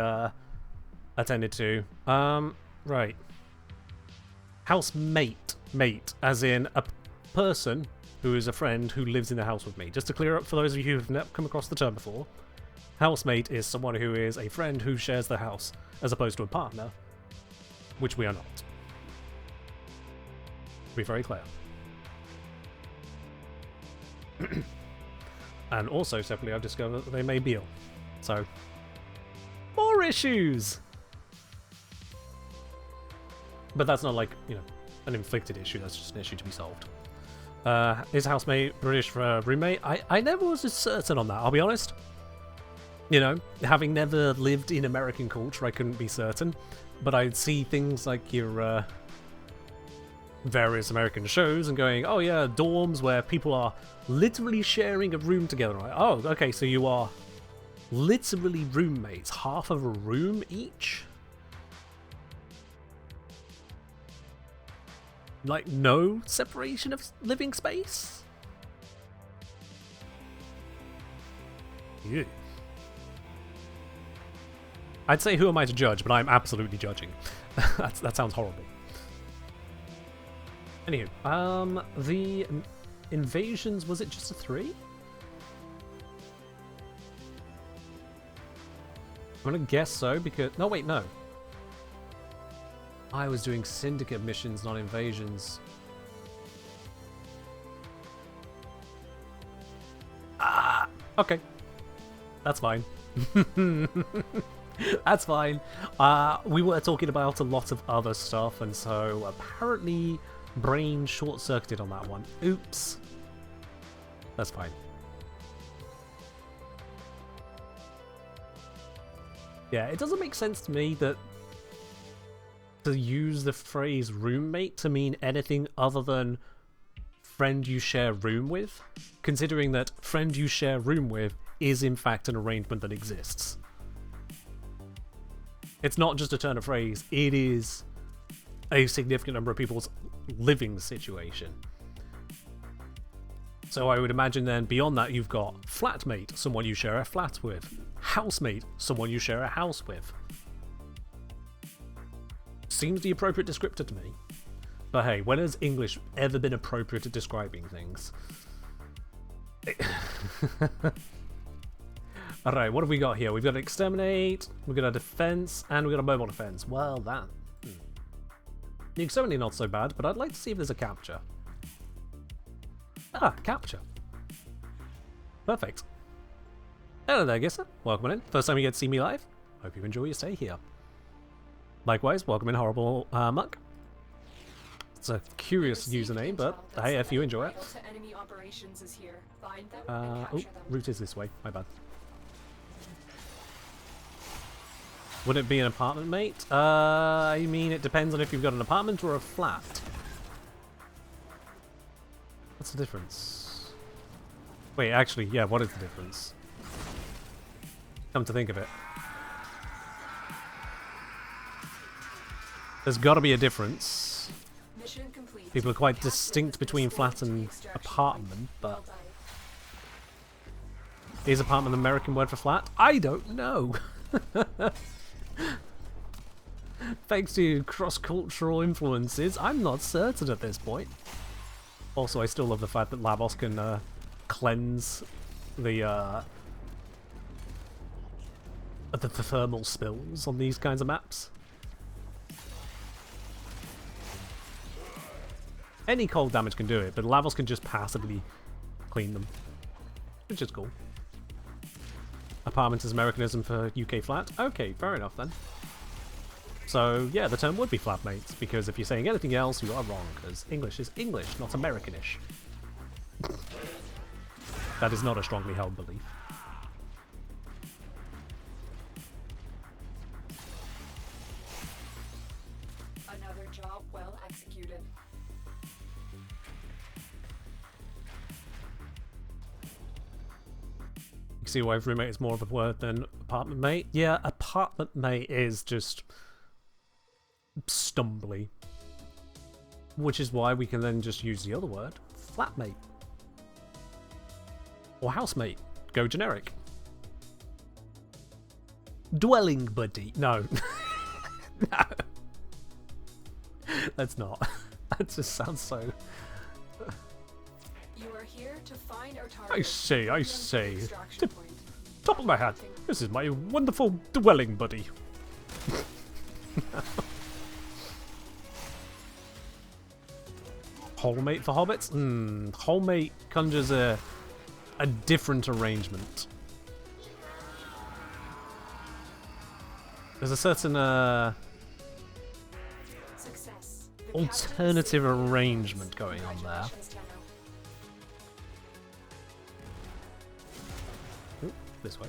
attended to. Right. Housemate. Mate, as in a person who is a friend who lives in the house with me. Just to clear up for those of you who have never come across the term before, housemate is someone who is a friend who shares the house, as opposed to a partner, which we are not. To be very clear. And also, separately, I've discovered that they may be ill. So, more issues! But that's not like, you know, an inflicted issue, that's just an issue to be solved. Is housemate British for roommate? I never was just certain on that, I'll be honest. You know, having never lived in American culture, I couldn't be certain. But I'd see things like your various American shows and going, oh yeah, dorms where people are literally sharing a room together. Like, oh, okay, so you are literally roommates, half of a room each? Like, no separation of living space? Ew. I'd say who am I to judge, but I'm absolutely judging. That sounds horrible. Anywho, the invasions, was it just a 3? I'm gonna guess so, because... No, wait, no. I was doing syndicate missions, not invasions. Ah! Okay. That's fine. That's fine. We were talking about a lot of other stuff, and so apparently brain short-circuited on that one. Oops. That's fine. Yeah, it doesn't make sense to me that to use the phrase roommate to mean anything other than friend you share room with, considering that friend you share room with is in fact an arrangement that exists. It's not just a turn of phrase, it is a significant number of people's living situation. So I would imagine then beyond that you've got flatmate, someone you share a flat with, housemate, someone you share a house with. Seems the appropriate descriptor to me. But hey, when has English ever been appropriate at describing things? Alright, what have we got here? We've got exterminate, we've got a defense, and we've got a mobile defense. Well, that... The exterminate not so bad, but I'd like to see if there's a capture. Ah, capture. Perfect. Hello there, Gisser. Welcome in. First time you get to see me live? Hope you enjoy your stay here. Likewise, welcome in, Horrible Muck. It's a curious username, but hey, if you enjoy it. Oh, route is this way. My bad. Would it be an apartment, mate? I mean, it depends on if you've got an apartment or a flat. What's the difference? Wait, actually, yeah, what is the difference? Come to think of it. There's got to be a difference. People are quite distinct between flat and apartment, but... Is apartment an American word for flat? I don't know! Thanks to cross-cultural influences, I'm not certain at this point. Also, I still love the fact that Lavos can cleanse the thermal spills on these kinds of maps. Any cold damage can do it, but Lavos can just passively clean them, which is cool. Apartment is Americanism for UK flat? Okay, fair enough then. So, yeah, the term would be flatmates, because if you're saying anything else, you are wrong, because English is English, not Americanish. That is not a strongly held belief. Another job well executed. You see why roommate is more of a word than apartment mate? Yeah, apartment mate is just stumbly. Which is why we can then just use the other word, flatmate. Or housemate. Go generic. Dwelling buddy. No. No. That's not. That just sounds so... You are here to find our target. I see, I and bring them to the see. extraction point. Top of my head. This is my wonderful dwelling buddy. Wholemate for hobbits? Wholemate conjures a different arrangement. There's a certain Success. The alternative captain is safe. arrangement going on there. Congratulations, Tenno. Ooh, this way.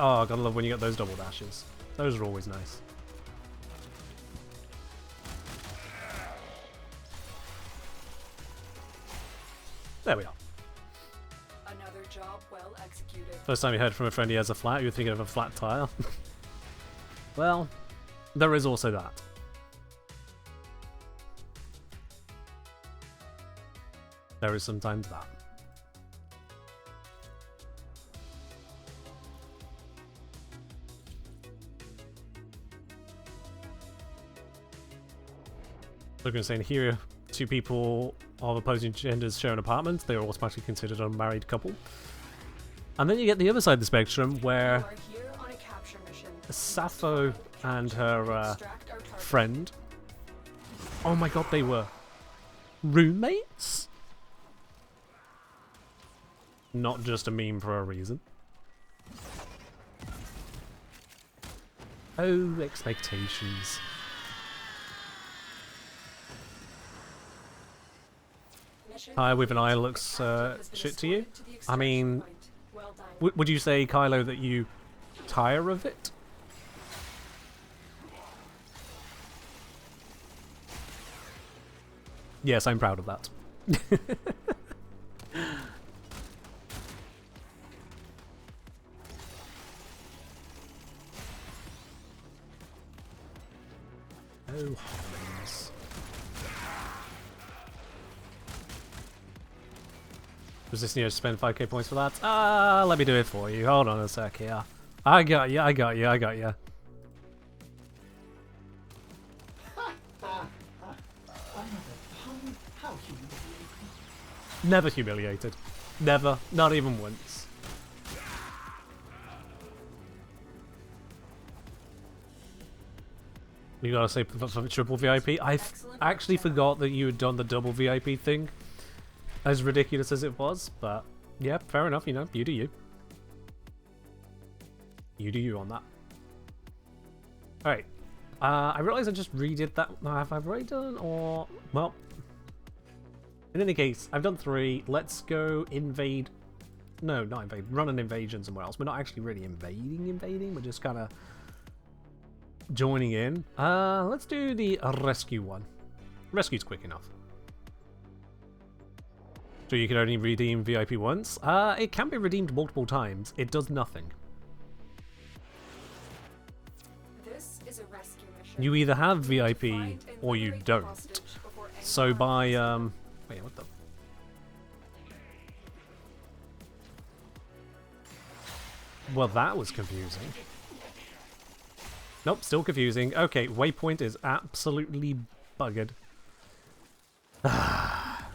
Oh, gotta love when you get those double dashes. Those are always nice. There we are. Another job well executed. First time you heard from a friend he has a flat, you were thinking of a flat tire. Well, there is also that. There is sometimes that. Logan saying here, two people of opposing genders share an apartment. They are automatically considered a married couple. And then you get the other side of the spectrum where You are here on a capture mission. Sappho and her Extract our target. friend. Oh my god, they were roommates? Not just a meme for a reason. Oh, expectations. Mission Hi, with an eye complete. looks Captain has been shit to you. escorted to the I extraction mean, point. Well done. would you say, Kylo, that you tire of it? Yes, I'm proud of that. Oh, heavens. Was this near to spend 5k points for that? Let me do it for you. Hold on a sec here. I got you, I got you, I got you. Never humiliated. Never. Not even once. You gotta say for triple VIP. I actually forgot that you had done the double VIP thing. As ridiculous as it was, but yeah, fair enough, you know, you do you. You do you on that. Alright. I realize I just redid that. Have I already done, or... Well... In any case, I've done 3. Let's go invade... No, not invade. Run an invasion somewhere else. We're not actually really invading. We're just kind of joining in. Let's do the rescue one. Rescue's quick enough. So you can only redeem VIP once. It can be redeemed multiple times. It does nothing. This is a rescue mission. You either have VIP Find and or you liberate the don't. hostage before any So harm by is done. wait, what the? Well, that was confusing. Nope, still confusing. Okay, waypoint is absolutely buggered. Have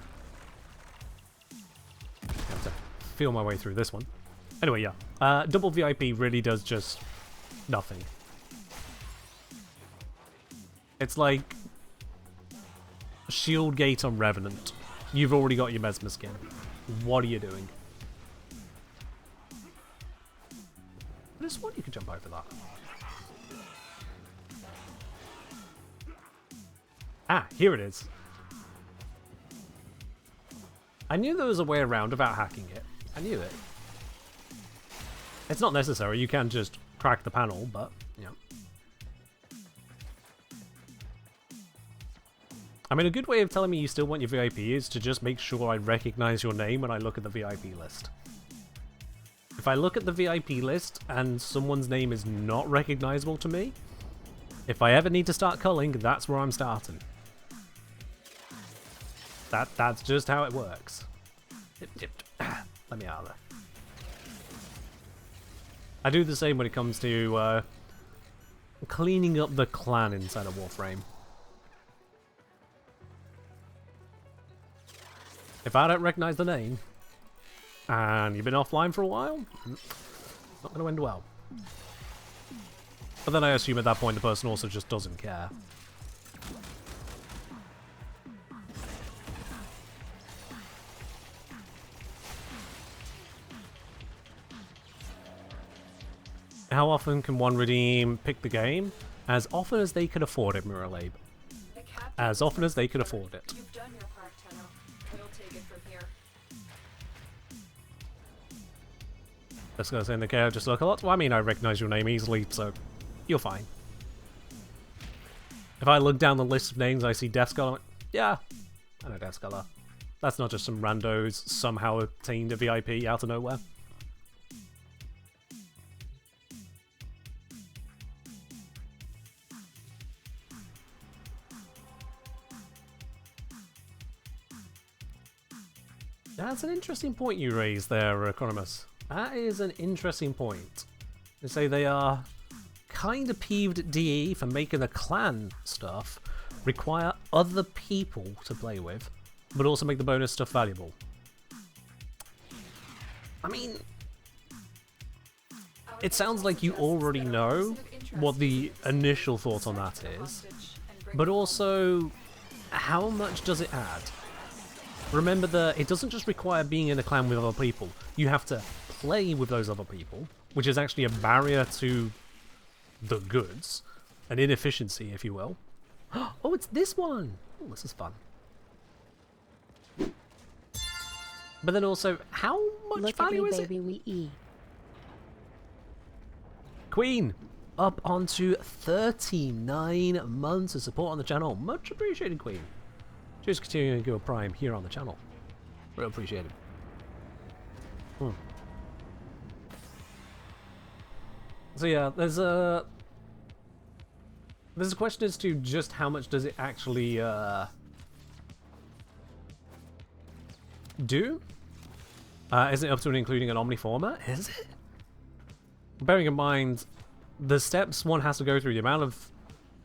to feel my way through this one. Anyway, yeah. Double VIP really does just nothing. It's like Shield Gate on Revenant. You've already got your Mesmer skin. What are you doing? I just want you could jump over that. Ah, here it is. I knew there was a way around without hacking it. I knew it. It's not necessary. You can just crack the panel, but, yeah. I mean, a good way of telling me you still want your VIP is to just make sure I recognize your name when I look at the VIP list. If I look at the VIP list and someone's name is not recognizable to me, if I ever need to start culling, that's where I'm starting. That's just how it works. Let me out of there. I do the same when it comes to cleaning up the clan inside of Warframe. If I don't recognize the name, and you've been offline for a while, it's not going to end well. But then I assume at that point the person also just doesn't care. How often can one redeem pick the game? As often as they can afford it, Miralabe. As often as they can afford it. You've done your part, Tenno. We'll take it from here. Let's go say in the care just look a lot. Well, I mean, I recognize your name easily, so you're fine. If I look down the list of names, I see Death Scholar. I'm like, yeah, I know Death Scholar. That's not just some randos somehow obtained a VIP out of nowhere. That's an interesting point you raised there, Economus. That is an interesting point. They say they are kind of peeved at DE for making the clan stuff require other people to play with, but also make the bonus stuff valuable. I mean, it sounds like you already know what the initial thought on that is, but also, how much does it add? Remember that it doesn't just require being in a clan with other people. You have to play with those other people, which is actually a barrier to the goods. An inefficiency, if you will. Oh, it's this one! Oh, this is fun. But then also, how much value is it? Baby, we eat. Queen! Up onto 39 months of support on the channel. Much appreciated, Queen. Just continuing to go prime here on the channel. Real appreciated. So yeah, there's a question as to just how much does it actually do? Is it up to and including an Omniformer? Is it? Bearing in mind the steps one has to go through, the amount of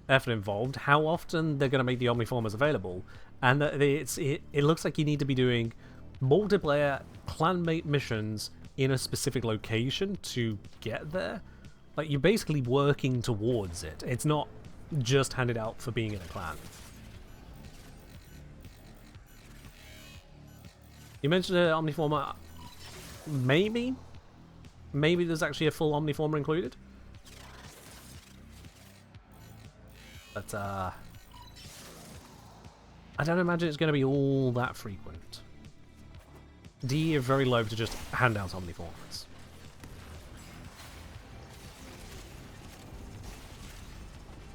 effort involved, how often they're going to make the Omniformers available, and that it looks like you need to be doing multiplayer clanmate missions in a specific location to get there. Like, you're basically working towards it. It's not just handed out for being in a clan. You mentioned an Omniformer. Maybe there's actually a full Omniformer included. But, I don't imagine it's going to be all that frequent. D are very low to just hand out Omniformers.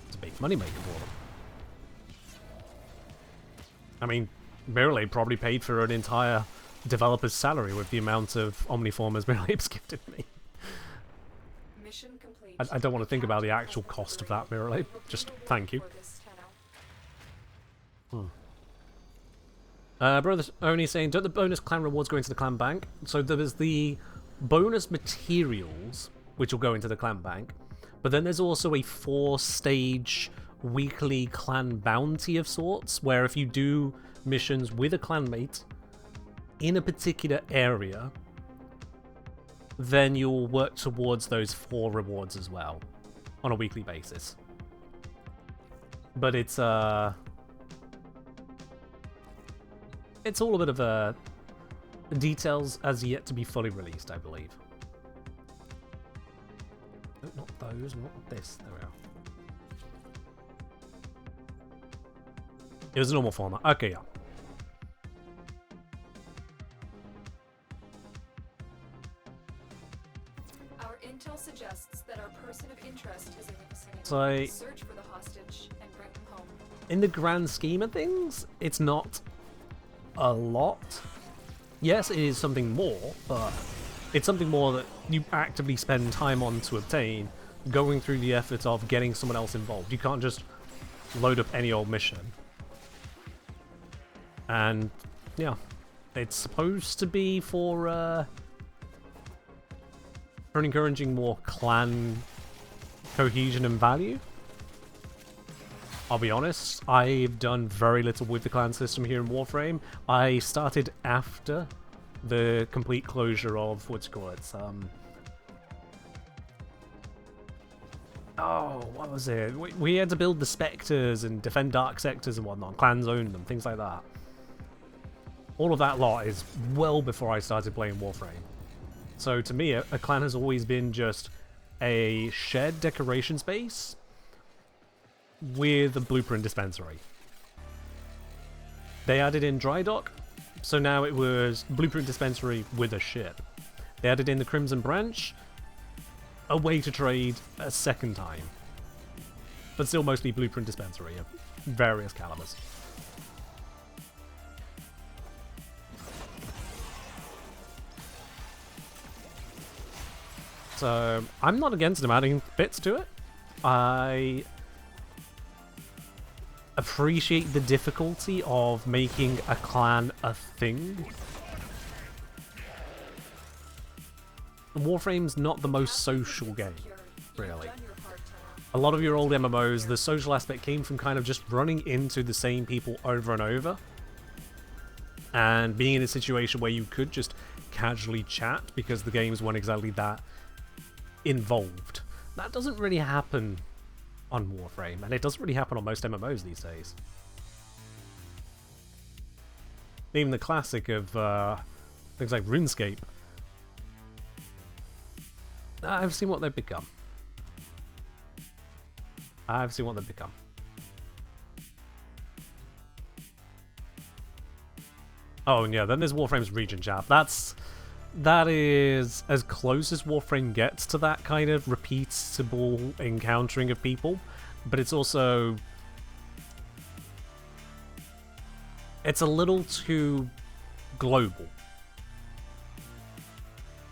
It's a big money maker for them. I mean, Miralabe probably paid for an entire developer's salary with the amount of Omniformers Miralabe's gifted me. Mission complete. I don't want to think about the actual cost of that, Miralabe. Just thank you. Brother only saying, don't the bonus clan rewards go into the clan bank? So there's the bonus materials, which will go into the clan bank, but then there's also a 4-stage weekly clan bounty of sorts, where if you do missions with a clanmate in a particular area, then you'll work towards those 4 rewards as well, on a weekly basis. But it's all a bit of details as yet to be fully released, I believe. Oh, not those, not this. There we are. It was a normal format. Okay, yeah. Our intel suggests that our person of interest is in the vicinity. So, Search for the hostage and bring him home. in the grand scheme of things, it's not a lot. Yes, it is something more, but It's something more that you actively spend time on to obtain, going through the effort of getting someone else involved. You can't just load up any old mission. And, yeah, it's supposed to be for encouraging more clan cohesion and value. I'll be honest, I've done very little with the clan system here in Warframe. I started after the complete closure of, what's it called? Oh, what was it? We had to build the Spectres and defend dark sectors and whatnot. Clans owned them, things like that. All of that lot is well before I started playing Warframe. So to me, a clan has always been just a shared decoration space with a blueprint dispensary. They added in Dry Dock, so now it was blueprint dispensary with a ship. They added in the Crimson Branch, a way to trade a second time. But still mostly blueprint dispensary of various calibers. So, I'm not against them adding bits to it. I appreciate the difficulty of making a clan a thing. Warframe's not the most social game, really. A lot of your old MMOs, the social aspect came from kind of just running into the same people over and over. And being in a situation where you could just casually chat because the games weren't exactly that involved. That doesn't really happen on Warframe, and it doesn't really happen on most MMOs these days. Even the classic of things like RuneScape. I've seen what they've become. I've seen what they've become. Oh, and yeah, then there's Warframe's region chat. That is as close as Warframe gets to that kind of repeatable encountering of people, but it's also... it's a little too global.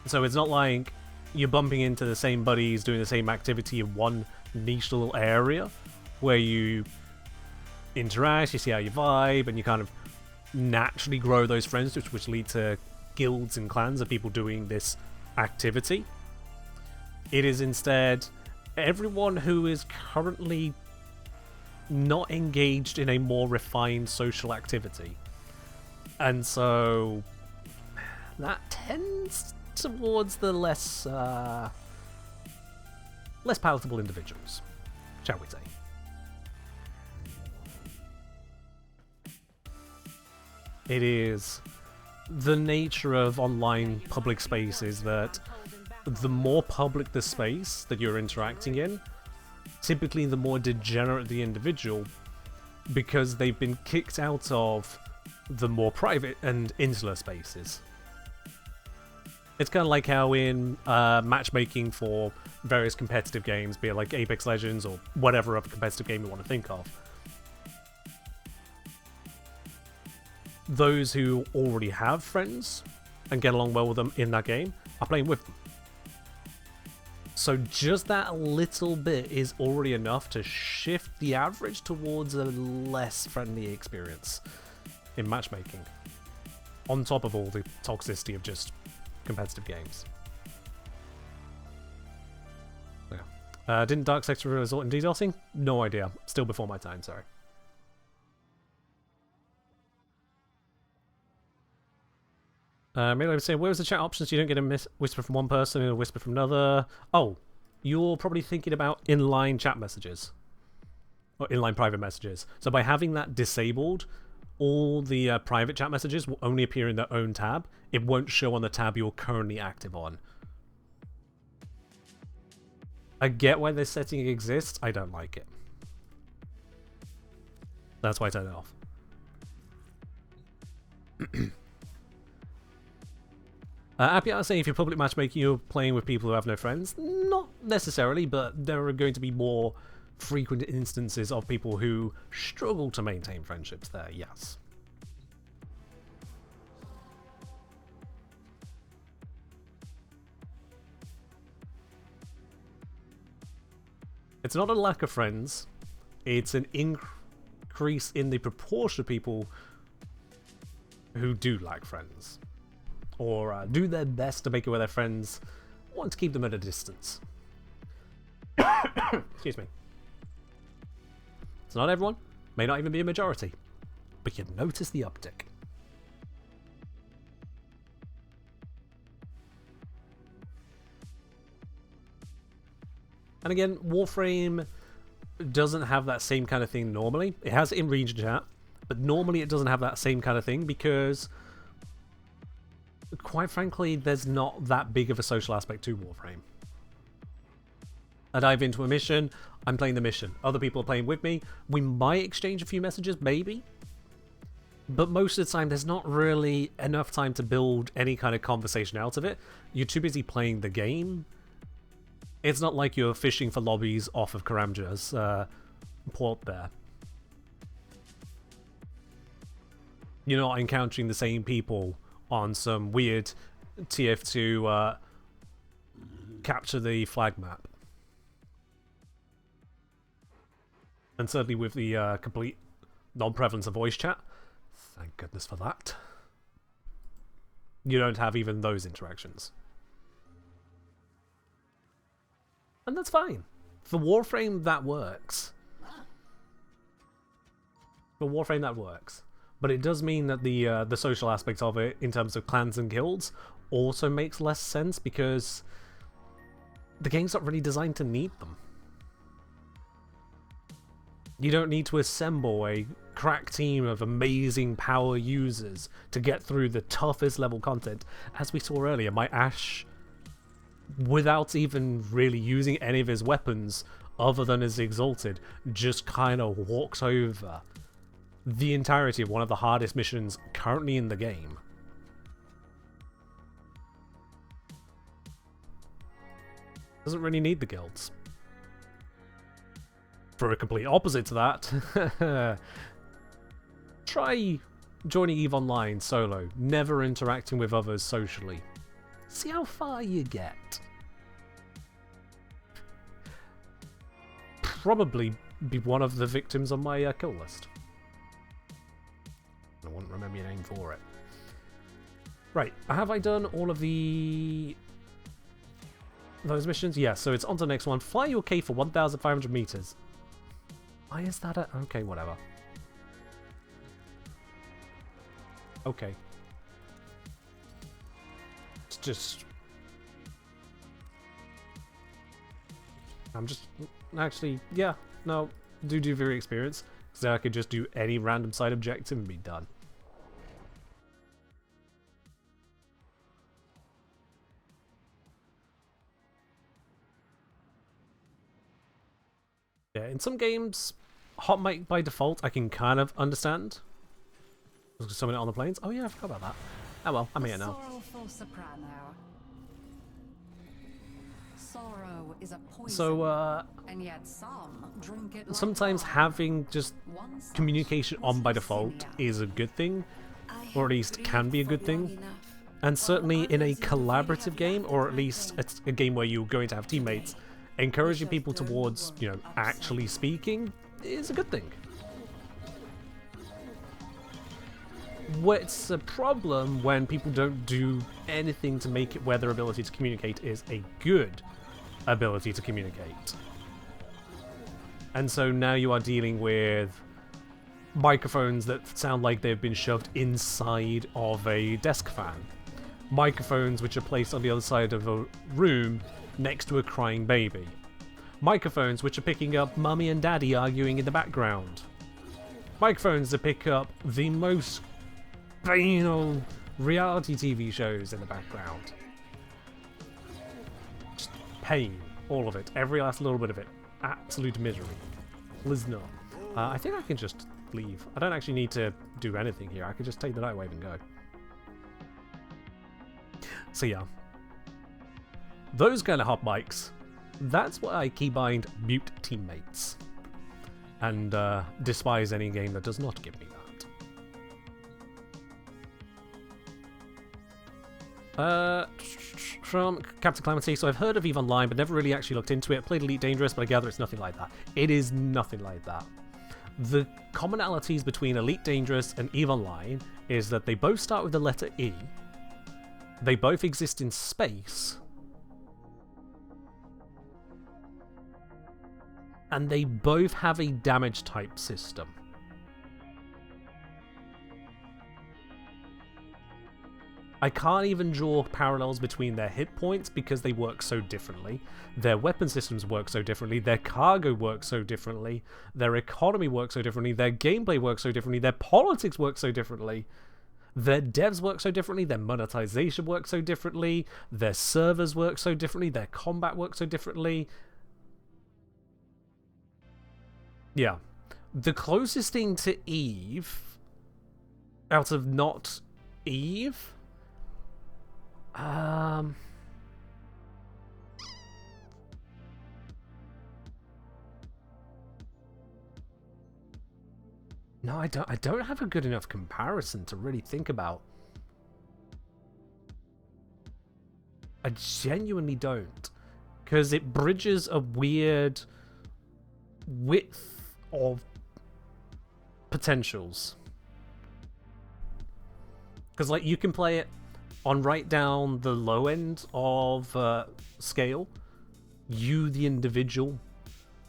So it's not like you're bumping into the same buddies doing the same activity in one niche little area where you interact, you see how you vibe, and you kind of naturally grow those friendships which lead to guilds and clans of people doing this activity. It is instead everyone who is currently not engaged in a more refined social activity. And so that tends towards the less palatable individuals, shall we say. It is the nature of online public spaces that the more public the space that you're interacting in, typically the more degenerate the individual, because they've been kicked out of the more private and insular spaces. It's kind of like how in matchmaking for various competitive games, be it like Apex Legends or whatever other competitive game you want to think of, those who already have friends and get along well with them in that game are playing with them. So just that little bit is already enough to shift the average towards a less friendly experience in matchmaking, on top of all the toxicity of just competitive games. Yeah. Didn't Dark Sector result in DDoSing? No idea. Still before my time, sorry. Maybe I would say, where was the chat options? You don't get a whisper from one person and a whisper from another. Oh, you're probably thinking about inline chat messages. Or inline private messages. So by having that disabled, all the private chat messages will only appear in their own tab. It won't show on the tab you're currently active on. I get why this setting exists. I don't like it. That's why I turned it off. Happy to say if you're public matchmaking, you're playing with people who have no friends. Not necessarily, but there are going to be more frequent instances of people who struggle to maintain friendships there, yes. It's not a lack of friends. It's an increase in the proportion of people who do lack friends. Or do their best to make it where their friends want to keep them at a distance. Excuse me. It's not everyone. May not even be a majority. But you'd notice the uptick. And again, Warframe doesn't have that same kind of thing normally. It has in region chat, but normally it doesn't have that same kind of thing because, quite frankly, there's not that big of a social aspect to Warframe. I dive into a mission, I'm playing the mission. Other people are playing with me. We might exchange a few messages, maybe. But most of the time, there's not really enough time to build any kind of conversation out of it. You're too busy playing the game. It's not like you're fishing for lobbies off of Karamja's port there. You're not encountering the same people on some weird TF2 capture the flag map. And certainly with the complete non-prevalence of voice chat. Thank goodness for that. You don't have even those interactions. And that's fine. For Warframe, that works. For Warframe, that works. But it does mean that the social aspect of it, in terms of clans and guilds, also makes less sense because the game's not really designed to need them. You don't need to assemble a crack team of amazing power users to get through the toughest level content. As we saw earlier, my Ash, without even really using any of his weapons other than his Exalted, just kind of walks over the entirety of one of the hardest missions currently in the game. Doesn't really need the guilds. For a complete opposite to that, try joining EVE Online solo, never interacting with others socially. See how far you get. Probably be one of the victims on my kill list. I won't remember your name for it. Right, have I done all of those missions? Yeah, so it's on to the next one. Fly your K for 1,500 meters. Why is that a... Okay, whatever. Okay. It's just... I'm just... Actually, yeah. No, do very experience. So I could just do any random side objective and be done. Yeah, in some games, hot mic by default I can kind of understand. There's someone on the planes. Oh yeah, I forgot about that. Oh well, I'm here now. Sorrowful soprano. Sorrow is a poison, So, and yet some drink it like sometimes wine. having just One such communication on by was default Cecilia. is a good thing, or at least can be a good thing. And certainly in a collaborative game, or at least a game where you're going to have teammates, encouraging people towards, you know, actually speaking is a good thing. What's a problem when people don't do anything to make it where their ability to communicate is a good ability to communicate. And so now you are dealing with microphones that sound like they've been shoved inside of a desk fan. Microphones which are placed on the other side of a room next to a crying baby. Microphones which are picking up mummy and daddy arguing in the background. Microphones that pick up the most banal reality TV shows in the background. Just pain. All of it. Every last little bit of it. Absolute misery. Listen up. I think I can just leave. I don't actually need to do anything here. I could just take the Nightwave and go. So yeah. Those kind of hot mics. That's why I keybind mute teammates. And despise any game that does not give me that. From Captain Calamity, so I've heard of EVE Online, but never really actually looked into it. Played Elite Dangerous, but I gather it's nothing like that. It is nothing like that. The commonalities between Elite Dangerous and EVE Online is that they both start with the letter E, they both exist in space, and they both have a damage type system. I can't even draw parallels between their hit points because they work so differently. Their weapon systems work so differently. Their cargo works so differently. Their economy works so differently. Their gameplay works so differently. Their politics work so differently. Their devs work so differently. Their monetization works so differently. Their servers work so differently. Their combat works so differently. Yeah. The closest thing to EVE, out of not EVE, no, I don't have a good enough comparison to really think about. I genuinely don't, because it bridges a weird width of potentials. Because, like, you can play it on right down the low end of scale, you, the individual,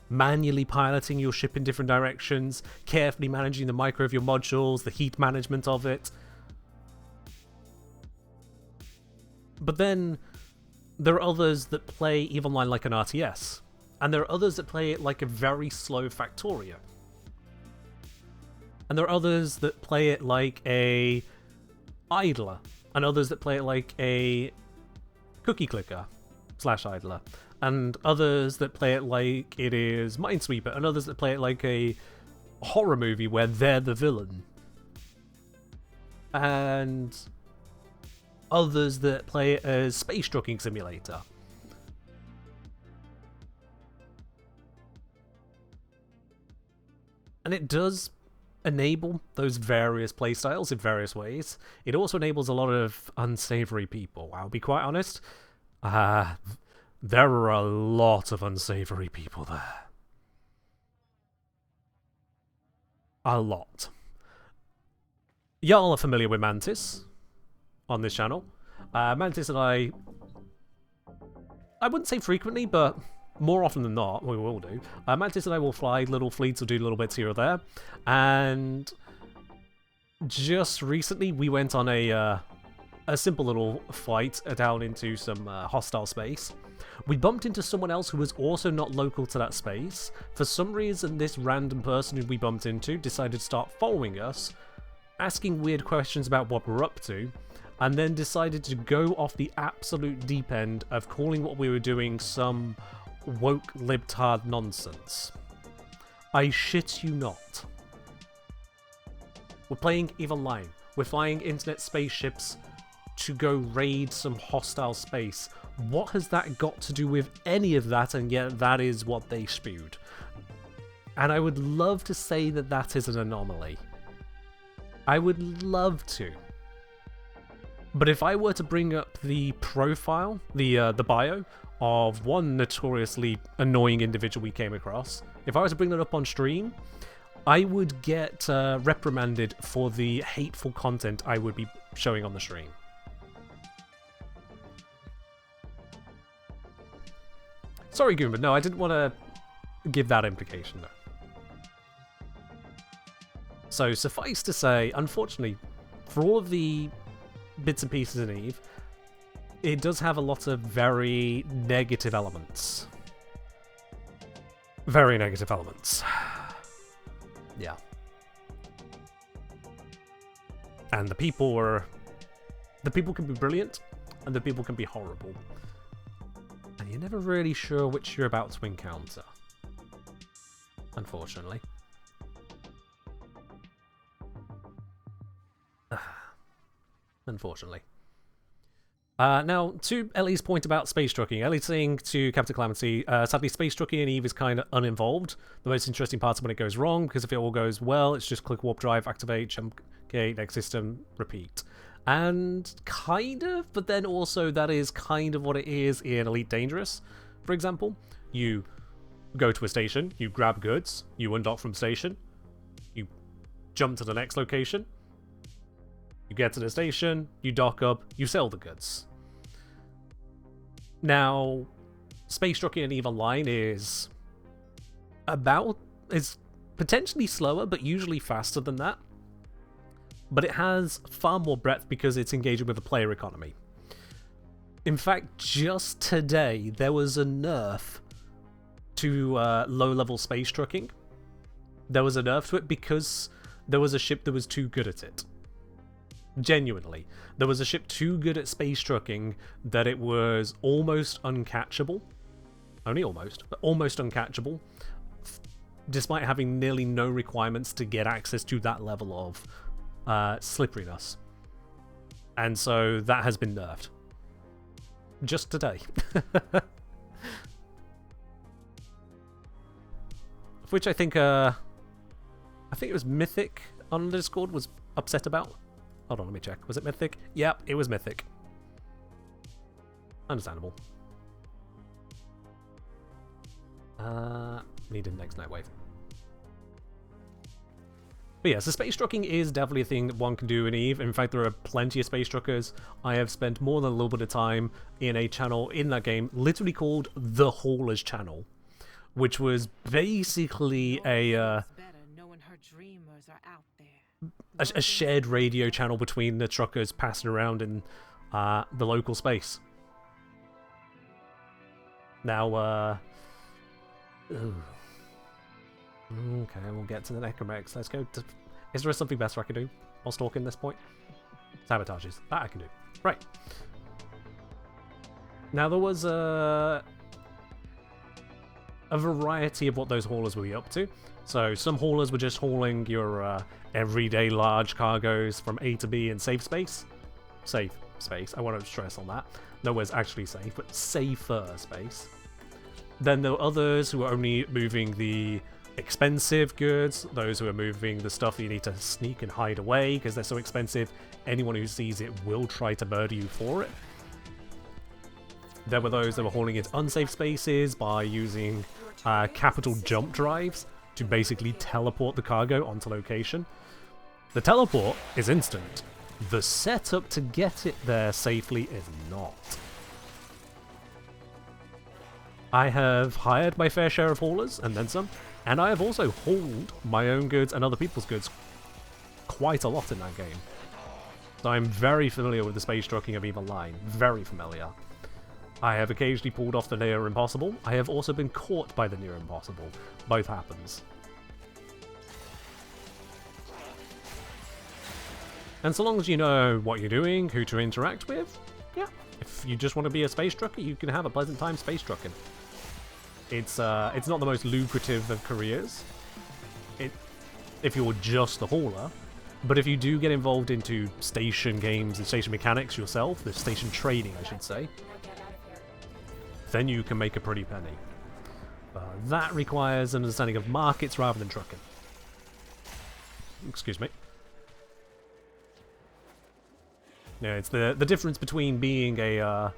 manually piloting your ship in different directions, carefully managing the micro of your modules, the heat management of it. But then there are others that play EVE Online like an RTS, and there are others that play it like a very slow Factorio. And there are others that play it like a idler, and others that play it like a cookie clicker / idler, and others that play it like it is Minesweeper, and others that play it like a horror movie where they're the villain, and others that play it as Space Trucking Simulator. And it does enable those various playstyles in various ways. It also enables a lot of unsavory people. I'll be quite honest. There are a lot of unsavory people there. A lot. Y'all are familiar with Mantis on this channel. Mantis and I wouldn't say frequently, but more often than not, we will do. Mantis and I will fly little fleets or do little bits here or there. And just recently, we went on a simple little flight down into some hostile space. We bumped into someone else who was also not local to that space. For some reason, this random person who we bumped into decided to start following us, asking weird questions about what we're up to, and then decided to go off the absolute deep end of calling what we were doing some woke libtard nonsense. I shit you not. We're playing EVE Online. We're flying internet spaceships to go raid some hostile space. What has that got to do with any of that? And yet that is what they spewed. And I would love to say that that is an anomaly. I would love to. But if I were to bring up the profile, the bio of one notoriously annoying individual we came across, if I were to bring that up on stream, I would get reprimanded for the hateful content I would be showing on the stream. Sorry, Goomba, no, I didn't want to give that implication, though. So, suffice to say, unfortunately, for all of the bits and pieces in EVE, it does have a lot of very negative elements. Very negative elements. Yeah. And the people can be brilliant, and the people can be horrible. And you're never really sure which you're about to encounter. Unfortunately. Unfortunately. Now, to Ellie's point about space trucking, Ellie saying to Captain Calamity, sadly, space trucking in EVE is kind of uninvolved. The most interesting part is when it goes wrong, because if it all goes well, it's just click warp drive, activate, jump gate, next system, repeat. And kind of, but then also that is kind of what it is in Elite Dangerous. For example, you go to a station, you grab goods, you undock from station, you jump to the next location, you get to the station, you dock up, you sell the goods. Now, space trucking in EVE Online is potentially slower, but usually faster than that. But it has far more breadth because it's engaging with the player economy. In fact, just today, there was a nerf to low-level space trucking. There was a nerf to it because there was a ship that was too good at it. Genuinely. There was a ship too good at space trucking that it was almost uncatchable. Only almost, but almost uncatchable. Despite having nearly no requirements to get access to that level of slipperiness. And so that has been nerfed. Just today. Which I think it was Mythic on the Discord was upset about. Hold on, let me check. Was it Mythic? Yep, it was Mythic. Understandable. Needed next Nightwave. But yeah, so space trucking is definitely a thing that one can do in EVE. In fact, there are plenty of space truckers. I have spent more than a little bit of time in a channel in that game, literally called The Haulers Channel, which was basically a shared radio channel between the truckers passing around in the local space. Now, okay, we'll get to the necromex. Let's go to... Is there something better I can do while stalking this point? Sabotages. That I can do. Right. Now, there was a variety of what those haulers were up to. So, some haulers were just hauling your everyday large cargoes from A to B in safe space. Safe space. I want to stress on that. Nowhere's actually safe, but safer space. Then there were others who were only moving the expensive goods, those who are moving the stuff that you need to sneak and hide away because they're so expensive, anyone who sees it will try to murder you for it. There were those that were hauling into unsafe spaces by using capital jump drives to basically teleport the cargo onto location. The teleport is instant. The setup to get it there safely is not. I have hired my fair share of haulers, and then some, and I have also hauled my own goods and other people's goods quite a lot in that game. So I'm very familiar with the space trucking of EVE Online, very familiar. I have occasionally pulled off the near impossible. I have also been caught by the near impossible. Both happens. And so long as you know what you're doing, who to interact with, yeah. If you just want to be a space trucker, you can have a pleasant time space trucking. It's not the most lucrative of careers, if you're just the hauler, but if you do get involved into station games and station mechanics yourself, the station trading I should say, then you can make a pretty penny. That requires an understanding of markets rather than trucking. Excuse me. Yeah, it's the difference between being the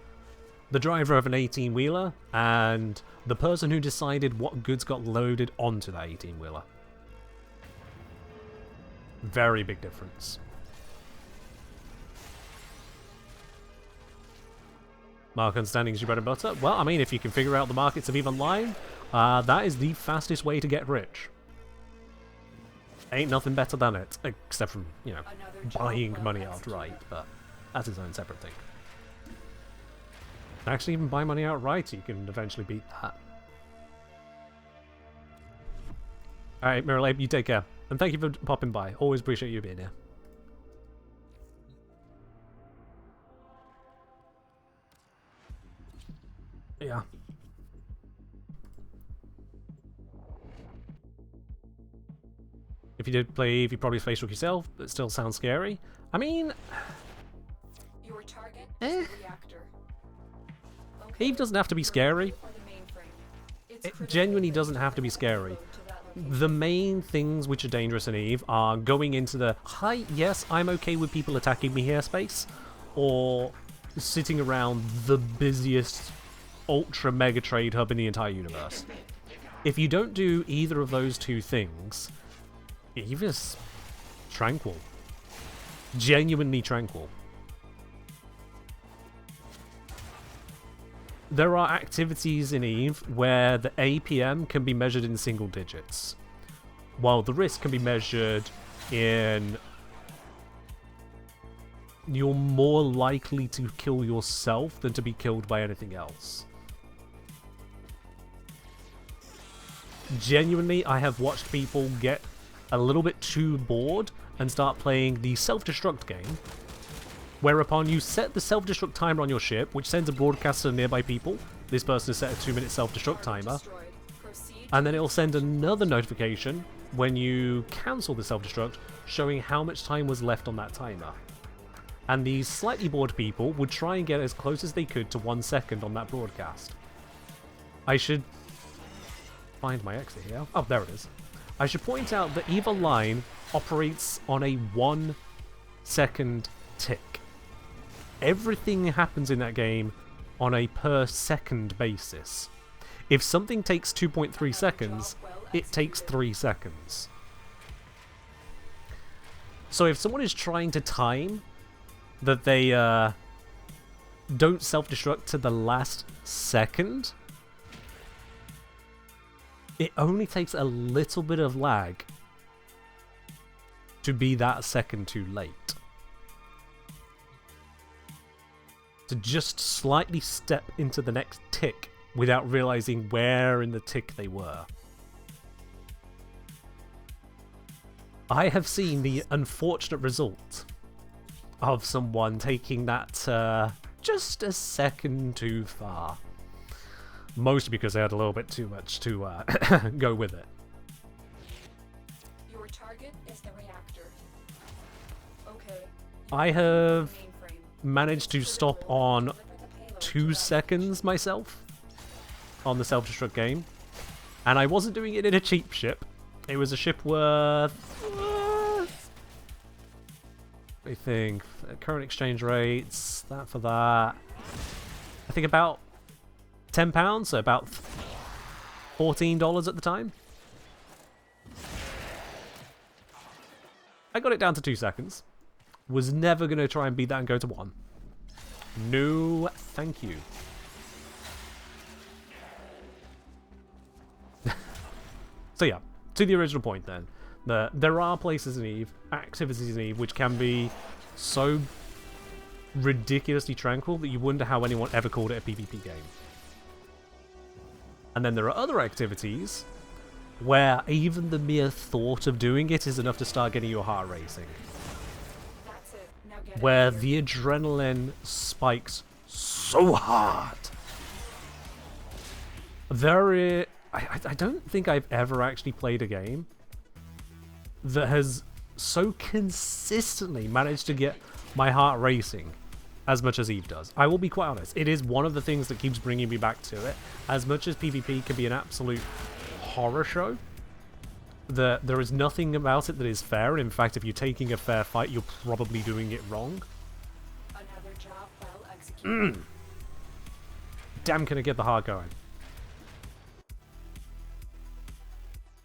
driver of an 18-wheeler and the person who decided what goods got loaded onto that 18-wheeler. Very big difference. Market understanding is your bread and butter. Well, I mean, if you can figure out the markets of EVE Online, that is the fastest way to get rich. Ain't nothing better than it, except from, you know, buying money outright, but that's its own separate thing. Actually, even buy money outright, you can eventually beat that. Alright, Miralabe, you take care. And thank you for popping by. Always appreciate you being here. Yeah. If you did play Eve, you probably space truck yourself, but it still sounds scary. I mean... Your target is the reactor. Eve doesn't have to be scary. It genuinely doesn't have to be scary. the main things which are dangerous in EVE are going into the, hi, yes, I'm okay with people attacking me here space, or sitting around the busiest ultra mega trade hub in the entire universe. If you don't do either of those two things, EVE is tranquil. Genuinely tranquil. There are activities in EVE where the APM can be measured in single digits, while the risk can be measured in you're more likely to kill yourself than to be killed by anything else. Genuinely, I have watched people get a little bit too bored and start playing the self-destruct game, whereupon you set the self-destruct timer on your ship, which sends a broadcast to nearby people. This person has set a 2-minute self-destruct timer. And then it'll send another notification when you cancel the self-destruct, showing how much time was left on that timer. And these slightly bored people would try and get as close as they could to 1 second on that broadcast. I should find my exit here. Oh, there it is. I should point out that EVE Online operates on a 1 second tick. Everything happens in that game on a per second basis. If something takes 2.3 seconds, it takes 3 seconds. So if someone is trying to time that they don't self-destruct to the last second, it only takes a little bit of lag to be that second too late. To just slightly step into the next tick without realizing where in the tick they were. I have seen the unfortunate result of someone taking that just a second too far. Mostly because they had a little bit too much to go with it. Your target is the reactor. Okay. I have managed to stop on 2 seconds myself on the self-destruct game. And I wasn't doing it in a cheap ship. It was a ship worth, I think, current exchange rates, that for that, I think about £10, so about $14 at the time. I got it down to 2 seconds. Was never going to try and beat that and go to 1. No, thank you. So yeah, to the original point then. There are places in EVE, activities in EVE, which can be so ridiculously tranquil that you wonder how anyone ever called it a PvP game. And then there are other activities where even the mere thought of doing it is enough to start getting your heart racing. Where the adrenaline spikes so hard. I don't think I've ever actually played a game that has so consistently managed to get my heart racing as much as EVE does. I will be quite honest, it is one of the things that keeps bringing me back to it. As much as PvP can be an absolute horror show, there is nothing about it that is fair, and in fact, if you're taking a fair fight, you're probably doing it wrong. Another job well executed. Damn, can I get the heart going.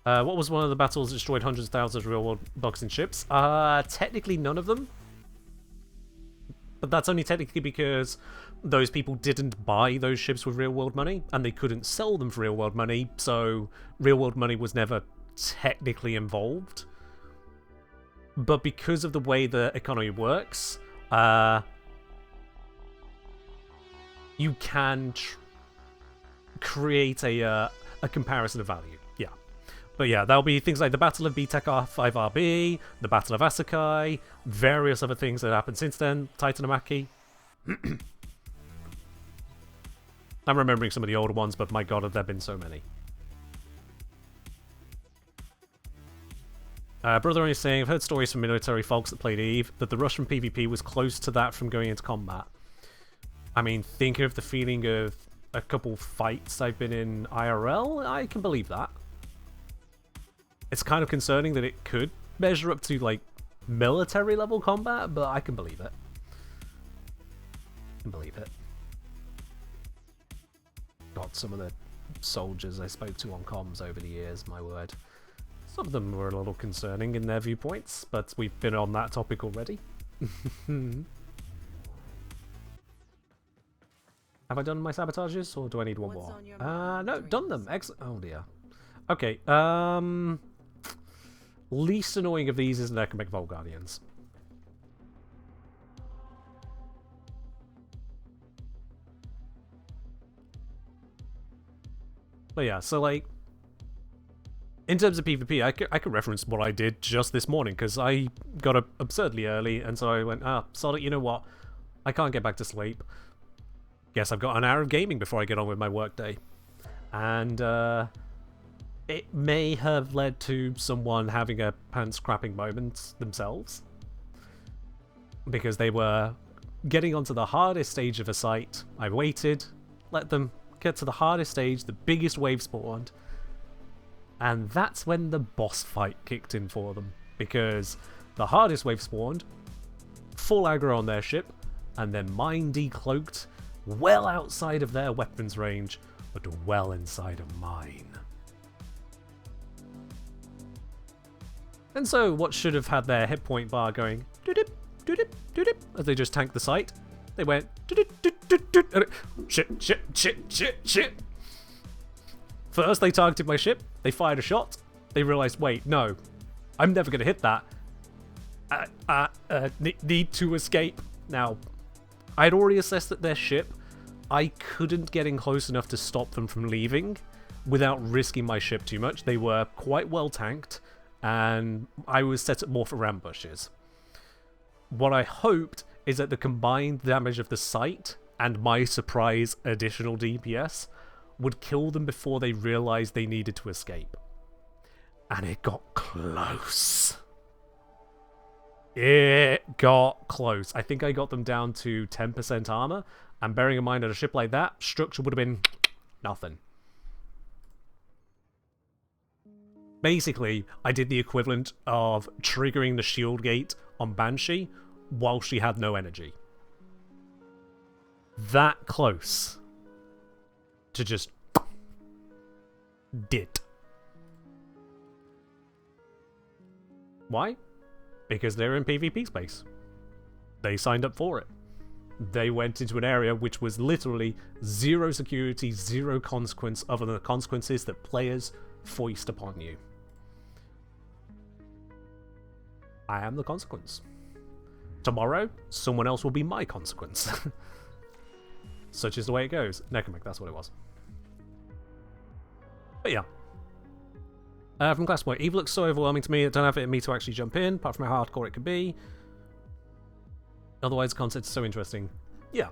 What was one of the battles that destroyed hundreds of thousands of real-world bugs and ships? Technically none of them. But that's only technically because those people didn't buy those ships with real-world money, and they couldn't sell them for real-world money, so real-world money was never technically involved. But because of the way the economy works, you can create a comparison of value. Yeah. But yeah, that'll be things like the Battle of B-Tech-5RB, the Battle of Asakai, various other things that happened since then, Titanomaki. I'm remembering some of the older ones, but my god, have there been so many. Brother is saying, I've heard stories from military folks that played EVE that the rush from PvP was close to that from going into combat. I mean, think of the feeling of a couple fights I've been in IRL, I can believe that. it's kind of concerning that it could measure up to, like, military level combat, but I can believe it. I can believe it. God, some of the soldiers I spoke to on comms over the years, my word. Some of them were a little concerning in their viewpoints, but we've been on that topic already. Have I done my sabotages, or do I need one more? No, done them. Excellent. Oh dear. Okay, least annoying of these is Necromic Vault Guardians. But yeah, so like, in terms of PvP, I can reference what I did just this morning, because I got up absurdly early, and so I went, Sonic, you know what? I can't get back to sleep. Guess I've got an hour of gaming before I get on with my workday. And, it may have led to someone having a pants-crapping moment themselves. Because they were getting onto the hardest stage of a site. I waited, let them get to the hardest stage, the biggest wave spawned, and that's when the boss fight kicked in for them, because the hardest wave spawned, full aggro on their ship, and then mine decloaked well outside of their weapons range, but well inside of mine. And so what should have had their hit point bar going doo-dip, doo-dip, doo-dip, as they just tanked the site, they went shit. First they targeted my ship, they fired a shot, they realized, wait, no, I'm never gonna hit that. Need to escape. Now, I'd already assessed that their ship, I couldn't get in close enough to stop them from leaving without risking my ship too much. They were quite well tanked, and I was set up more for ambushes. What I hoped is that the combined damage of the site and my surprise additional DPS would kill them before they realized they needed to escape. And it got close. It got close. I think I got them down to 10% armor, and bearing in mind that a ship like that, structure would have been nothing. Basically, I did the equivalent of triggering the shield gate on Banshee while she had no energy. That close to just did. Why? Because they're in PvP space. They signed up for it. They went into an area which was literally zero security, zero consequence other than the consequences that players foist upon you. I am the consequence. Tomorrow, someone else will be my consequence. Such is the way it goes. Necromic, that's what it was. But yeah. From Class Point, Eve looks so overwhelming to me, I don't have it in me to actually jump in, apart from how hardcore it could be. Otherwise, the concept is so interesting. Yeah.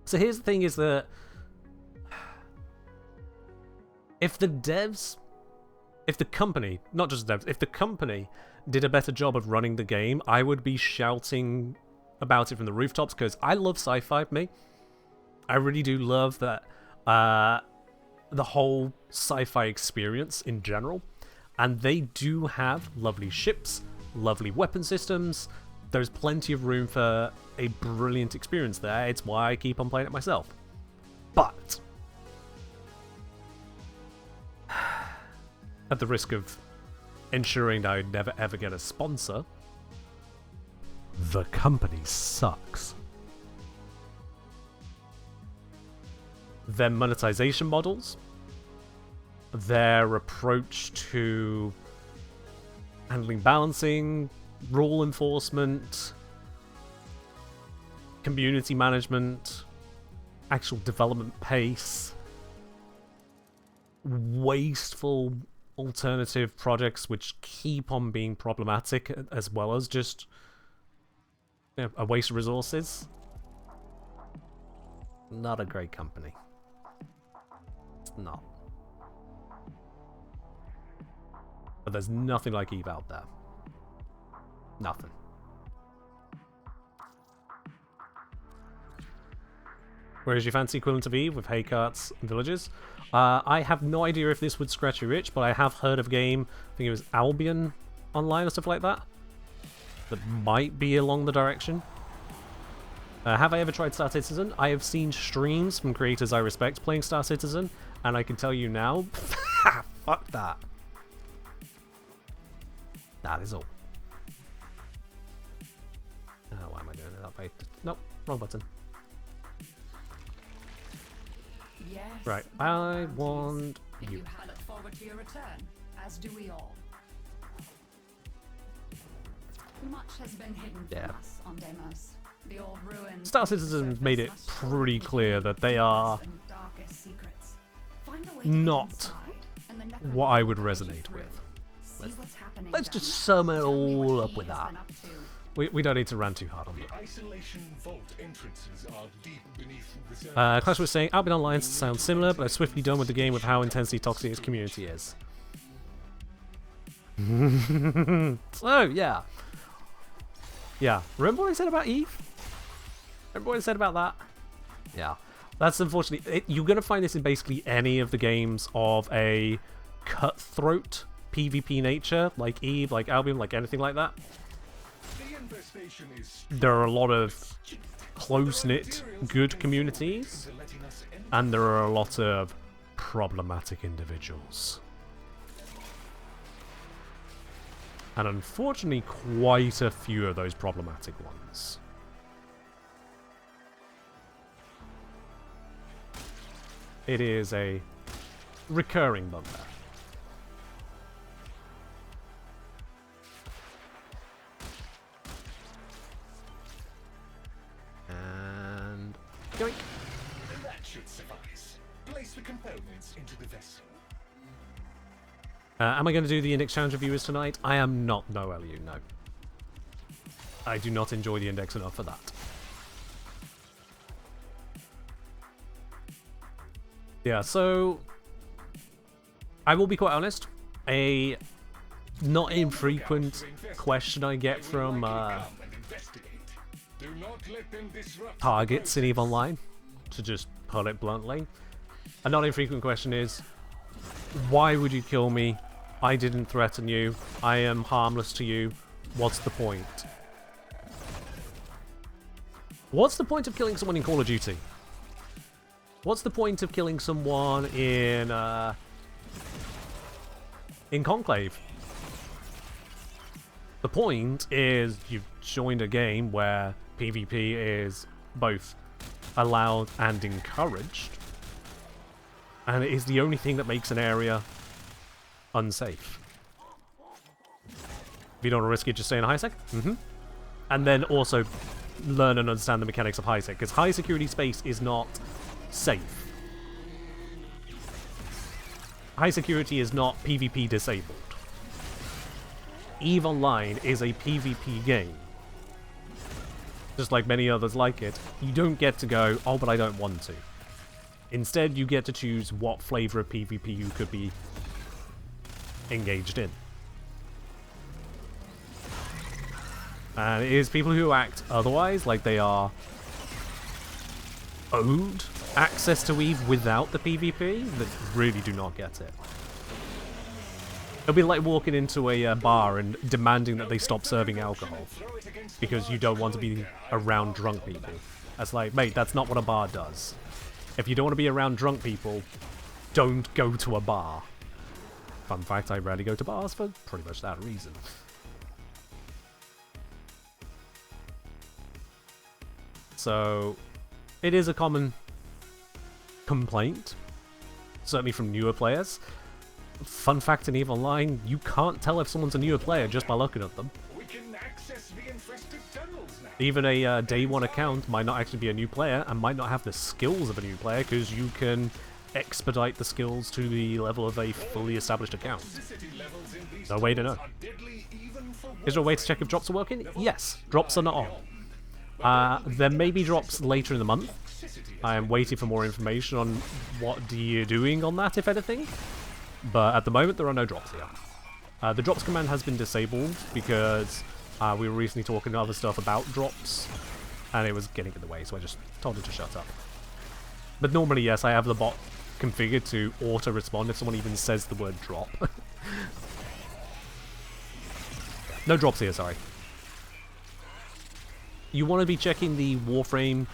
So here's the thing, is that if the devs, if the company, not just the devs, if the company did a better job of running the game, I would be shouting about it from the rooftops, because I love sci-fi, me. I really do love that, the whole sci-fi experience in general. And they do have lovely ships, lovely weapon systems. There's plenty of room for a brilliant experience there. It's why I keep on playing it myself. But at the risk of ensuring that I'd never ever get a sponsor, the company sucks. Their monetization models, their approach to handling balancing, rule enforcement, community management, actual development pace, wasteful alternative projects which keep on being problematic, as well as just, you know, a waste of resources. Not a great company. It's not. But there's nothing like Eve out there. Nothing. Whereas your fancy equivalent of Eve with hay carts and villages. I have no idea if this would scratch your itch, but I have heard of a game, I think it was Albion Online or stuff like that, that might be along the direction. Have I ever tried Star Citizen? I have seen streams from creators I respect playing Star Citizen, and I can tell you now, fuck that. That is all. Why am I doing it that way? Nope, wrong button. Yes, Right, there are I bounties. want And you. you look forward to your return, as do we all. Much has been hidden Yeah. from us on Deimos. The old ruins. Star Citizen's made it pretty clear that they are not what I would resonate with. Let's just sum it all up with that. We don't need to run too hard on that. Isolation vault entrances are deep beneath the Clash was saying, Albion Online sounds similar, but I'm swiftly done with the game with how intensely toxic its community is. So, yeah. Yeah. Remember what I said about Eve? Remember what I said about that? Yeah. That's unfortunately... you're going to find this in basically any of the games of a cutthroat PvP nature, like Eve, like Albion, like anything like that. There are a lot of close-knit, good communities, and there are a lot of problematic individuals. And unfortunately, quite a few of those problematic ones. It is a recurring bugbear. And yoink. That should suffice. Place the components into the vessel. Am I going to do the index challenge reviewers tonight? I am not. No, LU, no. I do not enjoy the index enough for that. Yeah, so I will be quite honest. A not infrequent question I get from targets in EVE Online, to just put it bluntly. A not infrequent question is, why would you kill me? I didn't threaten you. I am harmless to you. What's the point? What's the point of killing someone in Call of Duty? What's the point of killing someone in Conclave? The point is you've joined a game where PvP is both allowed and encouraged, and it is the only thing that makes an area unsafe. If you don't want to risk it, just stay in a high sec. And then also learn and understand the mechanics of high sec, because high security space is not safe. High security is not PvP disabled. EVE Online is a PvP game. Just like many others like it, you don't get to go, oh, but I don't want to. Instead, you get to choose what flavor of PvP you could be engaged in. And it is people who act otherwise, like they are owed access to EVE without the PvP, that really do not get it. It'll be like walking into a bar and demanding that they stop serving alcohol because you don't want to be around drunk people. That's like, mate, that's not what a bar does. If you don't want to be around drunk people, don't go to a bar. Fun fact, I rarely go to bars for pretty much that reason. So, it is a common complaint, certainly from newer players. Fun fact in EVE Online, you can't tell if someone's a newer player just by looking at them. We can access the infested tunnels now. Even a day one account might not actually be a new player and might not have the skills of a new player, because you can expedite the skills to the level of a fully established account. No way to know. Is there a way to check if drops are working? Yes, drops are not on. There may be drops later in the month. I am waiting for more information on what you're doing on that, if anything. But at the moment, there are no drops here. The drops command has been disabled because we were recently talking other stuff about drops, and it was getting in the way, so I just told it to shut up. But normally, yes, I have the bot configured to auto-respond if someone even says the word drop. No drops here, sorry. You want to be checking the Warframe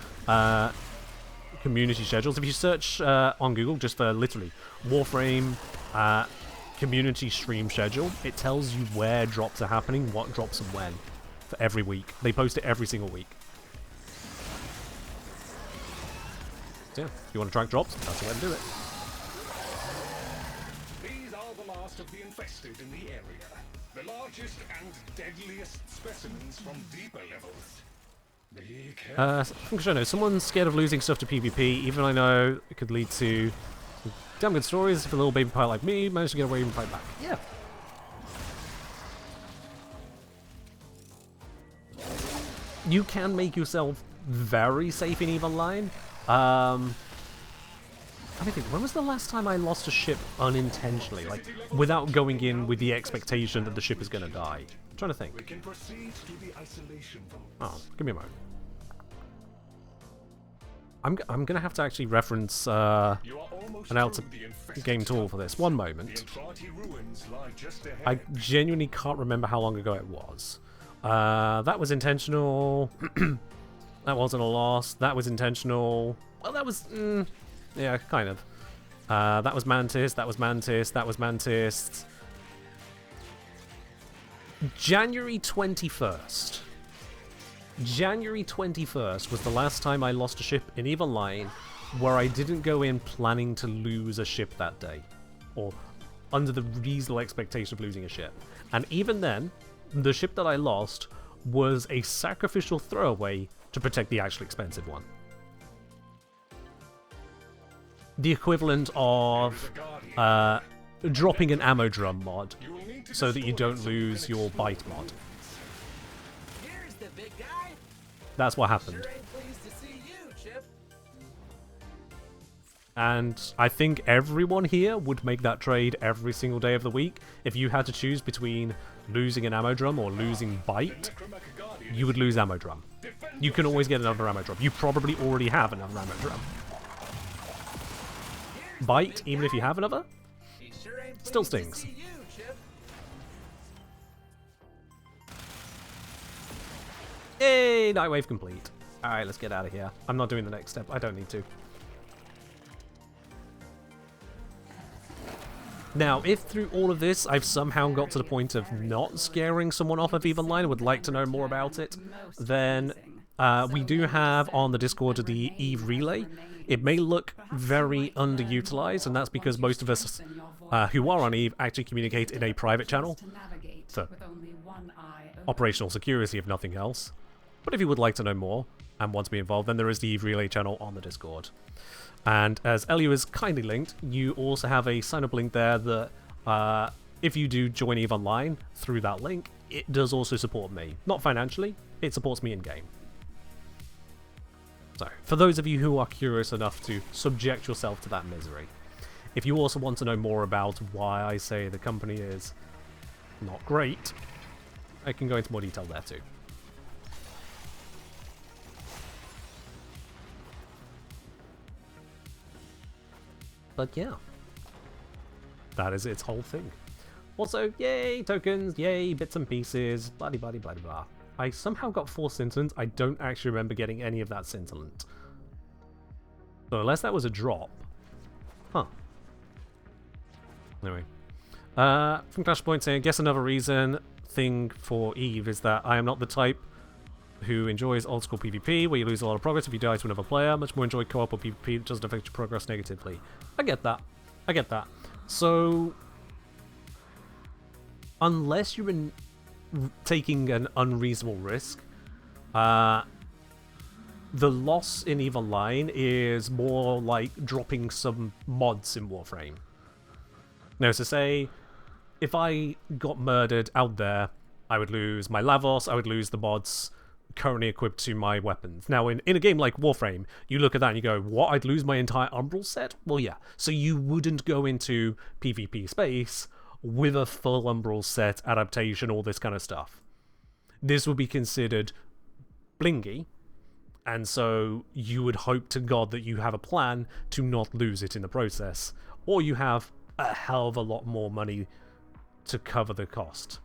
community schedules. If you search on Google just for literally Warframe community stream schedule, it tells you where drops are happening, what drops and when, for every week. They post it every single week. So yeah, if you want to track drops, that's the way to do it. These are the last of the infested in the area. The largest and deadliest specimens from deeper levels. Be careful. I think I should know. Someone's scared of losing stuff to PvP, even I know it could lead to some damn good stories if a little baby pie like me managed to get away and fight back. Yeah. You can make yourself very safe in EVE Online. I think, when was the last time I lost a ship unintentionally? Like, without going in with the expectation that the ship is going to die? I'm trying to think. We can proceed to the isolation vault. Oh, give me a moment. I'm going to have to actually reference You are almost an out through the infested game tool for this. One The moment. Entrati ruins lie just ahead. I genuinely can't remember how long ago it was. That was intentional. That wasn't a loss. That was intentional. Well, that was... yeah, kind of. That was Mantis. That was Mantis. That was Mantis. January 21st. January 21st was the last time I lost a ship in EVE Online where I didn't go in planning to lose a ship that day. Or under the reasonable expectation of losing a ship. And even then, the ship that I lost was a sacrificial throwaway to protect the actually expensive one. The equivalent of dropping an ammo drum mod so that you don't lose your bite mod. Here's the big guy. That's what happened. Sure ain't pleased to see you, Chip. And I think everyone here would make that trade every single day of the week. If you had to choose between losing an ammo drum or losing bite, you would lose ammo drum. You can always get another ammo drum. You probably already have another ammo drum. Bite, even if you have another, He sure ain't pleased still to stings. see you, Chip. Hey, Nightwave complete. Alright, let's get out of here. I'm not doing the next step. I don't need to. Now, if through all of this I've somehow got to the point of not scaring someone off of EVE Online and would like to know more about it, then we do have on the Discord the EVE Relay. It may look very underutilized, and that's because most of us who are on EVE actually communicate in a private channel for operational security, if nothing else. But if you would like to know more and want to be involved, then there is the EVE Relay channel on the Discord. And as Elio is kindly linked, you also have a sign-up link there that if you do join EVE Online through that link, it does also support me. Not financially, it supports me in-game. So, for those of you who are curious enough to subject yourself to that misery, if you also want to know more about why I say the company is not great, I can go into more detail there too. But yeah, that is its whole thing. Also, yay tokens, yay bits and pieces, blah blah blah blah blah. I somehow got 4 scintillants. I don't actually remember getting any of that scintillant. So unless that was a drop. Huh. Anyway. From Flashpoint saying, I guess another thing for EVE is that I am not the type who enjoys old school PvP, where you lose a lot of progress if you die to another player. Much more enjoy co-op or PvP that doesn't affect your progress negatively. I get that. I get that. So, unless you're taking an unreasonable risk, the loss in EVE Online is more like dropping some mods in Warframe. Now, so say, if I got murdered out there, I would lose my Lavos, I would lose the mods currently equipped to my weapons. Now, in a game like Warframe, you look at that and you go, what, I'd lose my entire Umbral set? Well, yeah. So you wouldn't go into PvP space with a full Umbral set, adaptation, all this kind of stuff. This would be considered blingy, And so you would hope to God that you have a plan to not lose it in the process. Or you have a hell of a lot more money to cover the cost.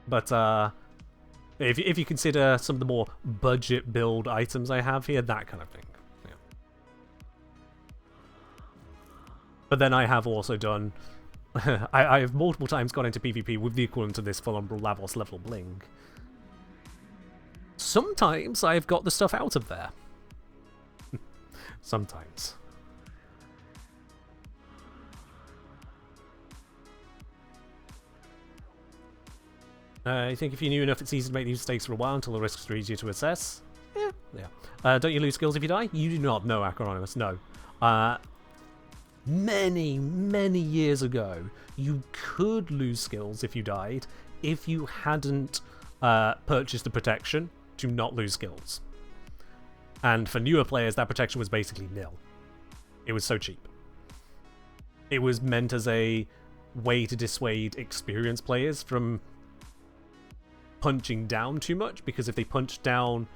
But if you consider some of the more budget build items I have here, that kind of thing. Yeah. But then I have also done... I have multiple times gone into PvP with the equivalent of this full-on Lavos level bling. Sometimes I've got the stuff out of there. Sometimes. I think if you knew enough, it's easy to make these mistakes for a while until the risks are easier to assess. Yeah. Don't you lose skills if you die? You do not know, Acronymus, no. Many, many years ago, you could lose skills if you died if you hadn't purchased the protection to not lose skills. And for newer players, that protection was basically nil. It was so cheap. It was meant as a way to dissuade experienced players from punching down too much, because if they punched down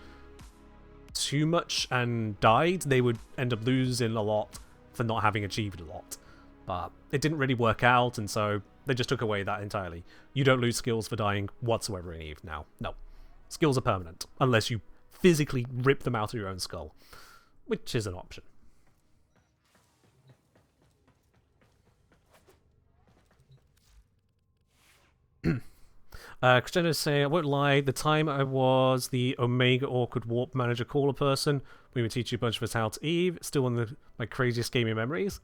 too much and died, they would end up losing a lot for not having achieved a lot. But it didn't really work out, and so they just took away that entirely. You don't lose skills for dying whatsoever in EVE now. No. Skills are permanent, unless you physically rip them out of your own skull, which is an option. Christiana is saying, I won't lie, the time I was the Omega Awkward Warp Manager Caller person, we would teach you a bunch of us how to EVE, still one of my craziest gaming memories.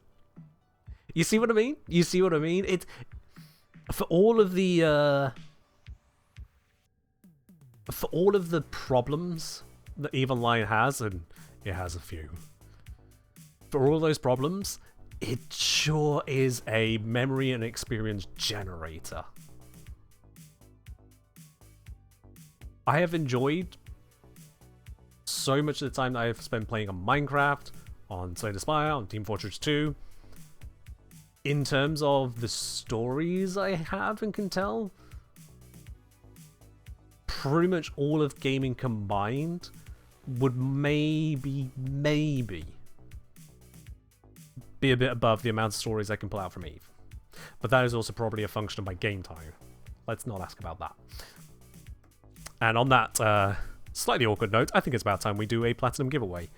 You see what I mean? You see what I mean? It's for all of the problems that EVE Online has, and it has a few. For all those problems, it sure is a memory and experience generator. I have enjoyed so much of the time that I have spent playing on Minecraft, on Slay the Spire, on Team Fortress 2. In terms of the stories I have and can tell, pretty much all of gaming combined would maybe be a bit above the amount of stories I can pull out from EVE. But that is also probably a function of my game time. Let's not ask about that. And on that slightly awkward note, I think it's about time we do a platinum giveaway.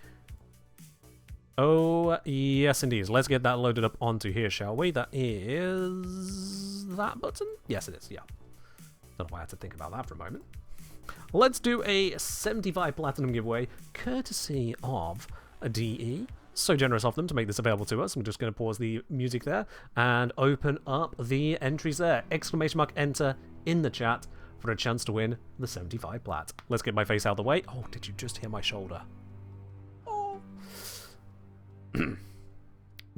Oh, yes indeed. Let's get that loaded up onto here, shall we? That is... that button? Yes, it is, yeah. Don't know why I had to think about that for a moment. Let's do a 75 platinum giveaway, courtesy of a DE. So generous of them to make this available to us. I'm just going to pause the music there and open up the entries there. Exclamation mark enter in the chat for a chance to win the 75 plat. Let's get my face out of the way. Oh, did you just hear my shoulder? Oh.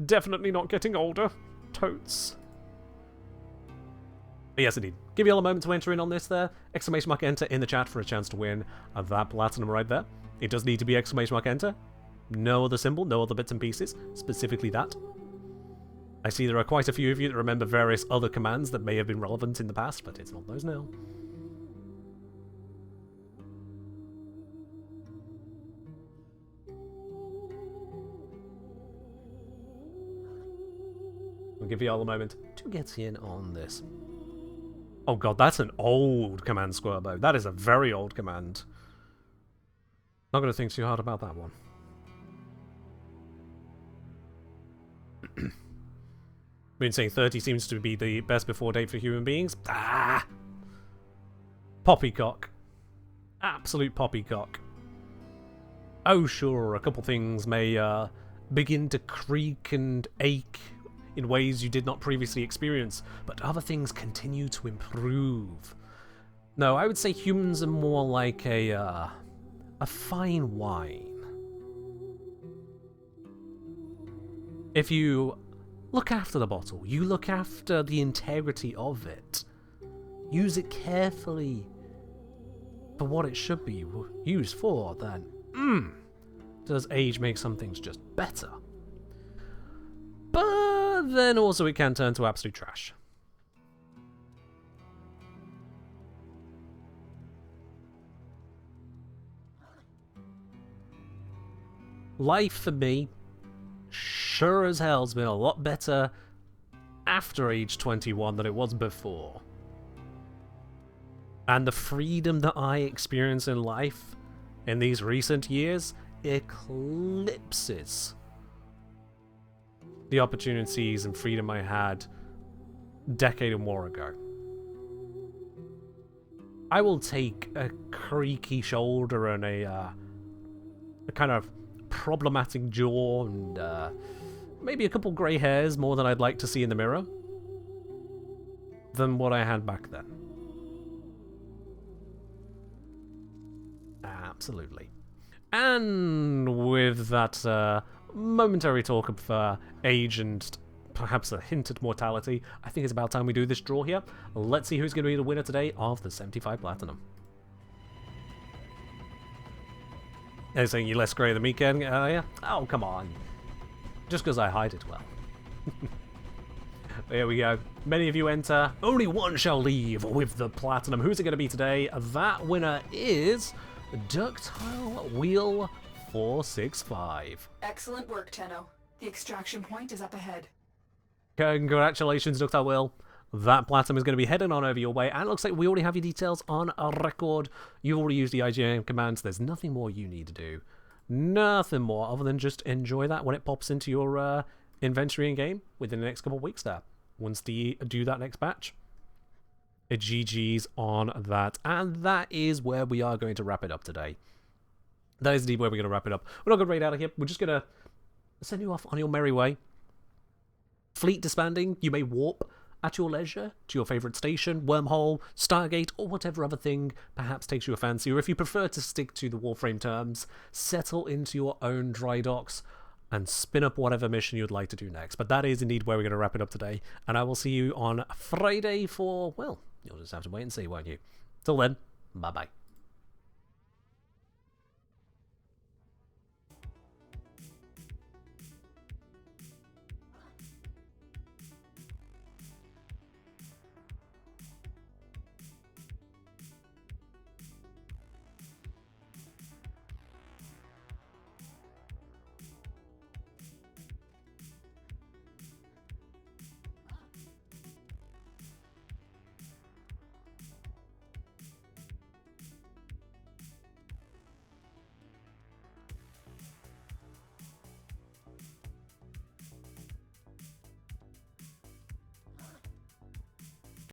Definitely not getting older. Totes. But yes, indeed. Give you all a moment to enter in on this there. Exclamation mark enter in the chat for a chance to win that platinum right there. It does need to be exclamation mark enter. No other symbol, no other bits and pieces. Specifically that. I see there are quite a few of you that remember various other commands that may have been relevant in the past, but it's not those now. We'll give you all a moment to get in on this. Oh god, that's an old command, Squirbo. That is a very old command. Not going to think too hard about that one. Been saying 30 seems to be the best before date for human beings. Ah! Poppycock. Absolute poppycock. Oh sure, a couple things may begin to creak and ache in ways you did not previously experience, but other things continue to improve. No, I would say humans are more like a fine wine. If you look after the bottle, you look after the integrity of it, use it carefully for what it should be used for, then does age make some things just better. But then also it can turn to absolute trash. Life for me, sure as hell's been a lot better after age 21 than it was before. And the freedom that I experience in life in these recent years eclipses the opportunities and freedom I had a decade or more ago. I will take a creaky shoulder and a kind of problematic jaw and maybe a couple grey hairs more than I'd like to see in the mirror than what I had back then. Absolutely. And with that momentary talk of age and perhaps a hint at mortality, I think it's about time we do this draw here. Let's see who's going to be the winner today of the 75 Platinum. They're saying you're less grey than me, Ken? Yeah? Oh, come on. Just because I hide it well. There we go. Many of you enter. Only one shall leave with the Platinum. Who's it going to be today? That winner is Ductile Wheel 465. Excellent work, Tenno. The extraction point is up ahead. Congratulations, Ductile Wheel. That Platinum is going to be heading on over your way, and it looks like we already have your details on a record. You've already used the IGM commands. There's nothing more you need to do. Nothing more other than just enjoy that when it pops into your inventory in game within the next couple of weeks there. Once you do that next batch, a GG's on that. And that is where we are going to wrap it up today. That is indeed where we're going to wrap it up. We're not going to raid out of here. We're just going to send you off on your merry way. Fleet disbanding. You may warp at your leisure to your favourite station, wormhole, Stargate, or whatever other thing perhaps takes your fancy. Or if you prefer to stick to the Warframe terms, settle into your own dry docks and spin up whatever mission you'd like to do next. But that is indeed where we're going to wrap it up today. And I will see you on Friday for, well, you'll just have to wait and see, won't you? Till then, bye-bye.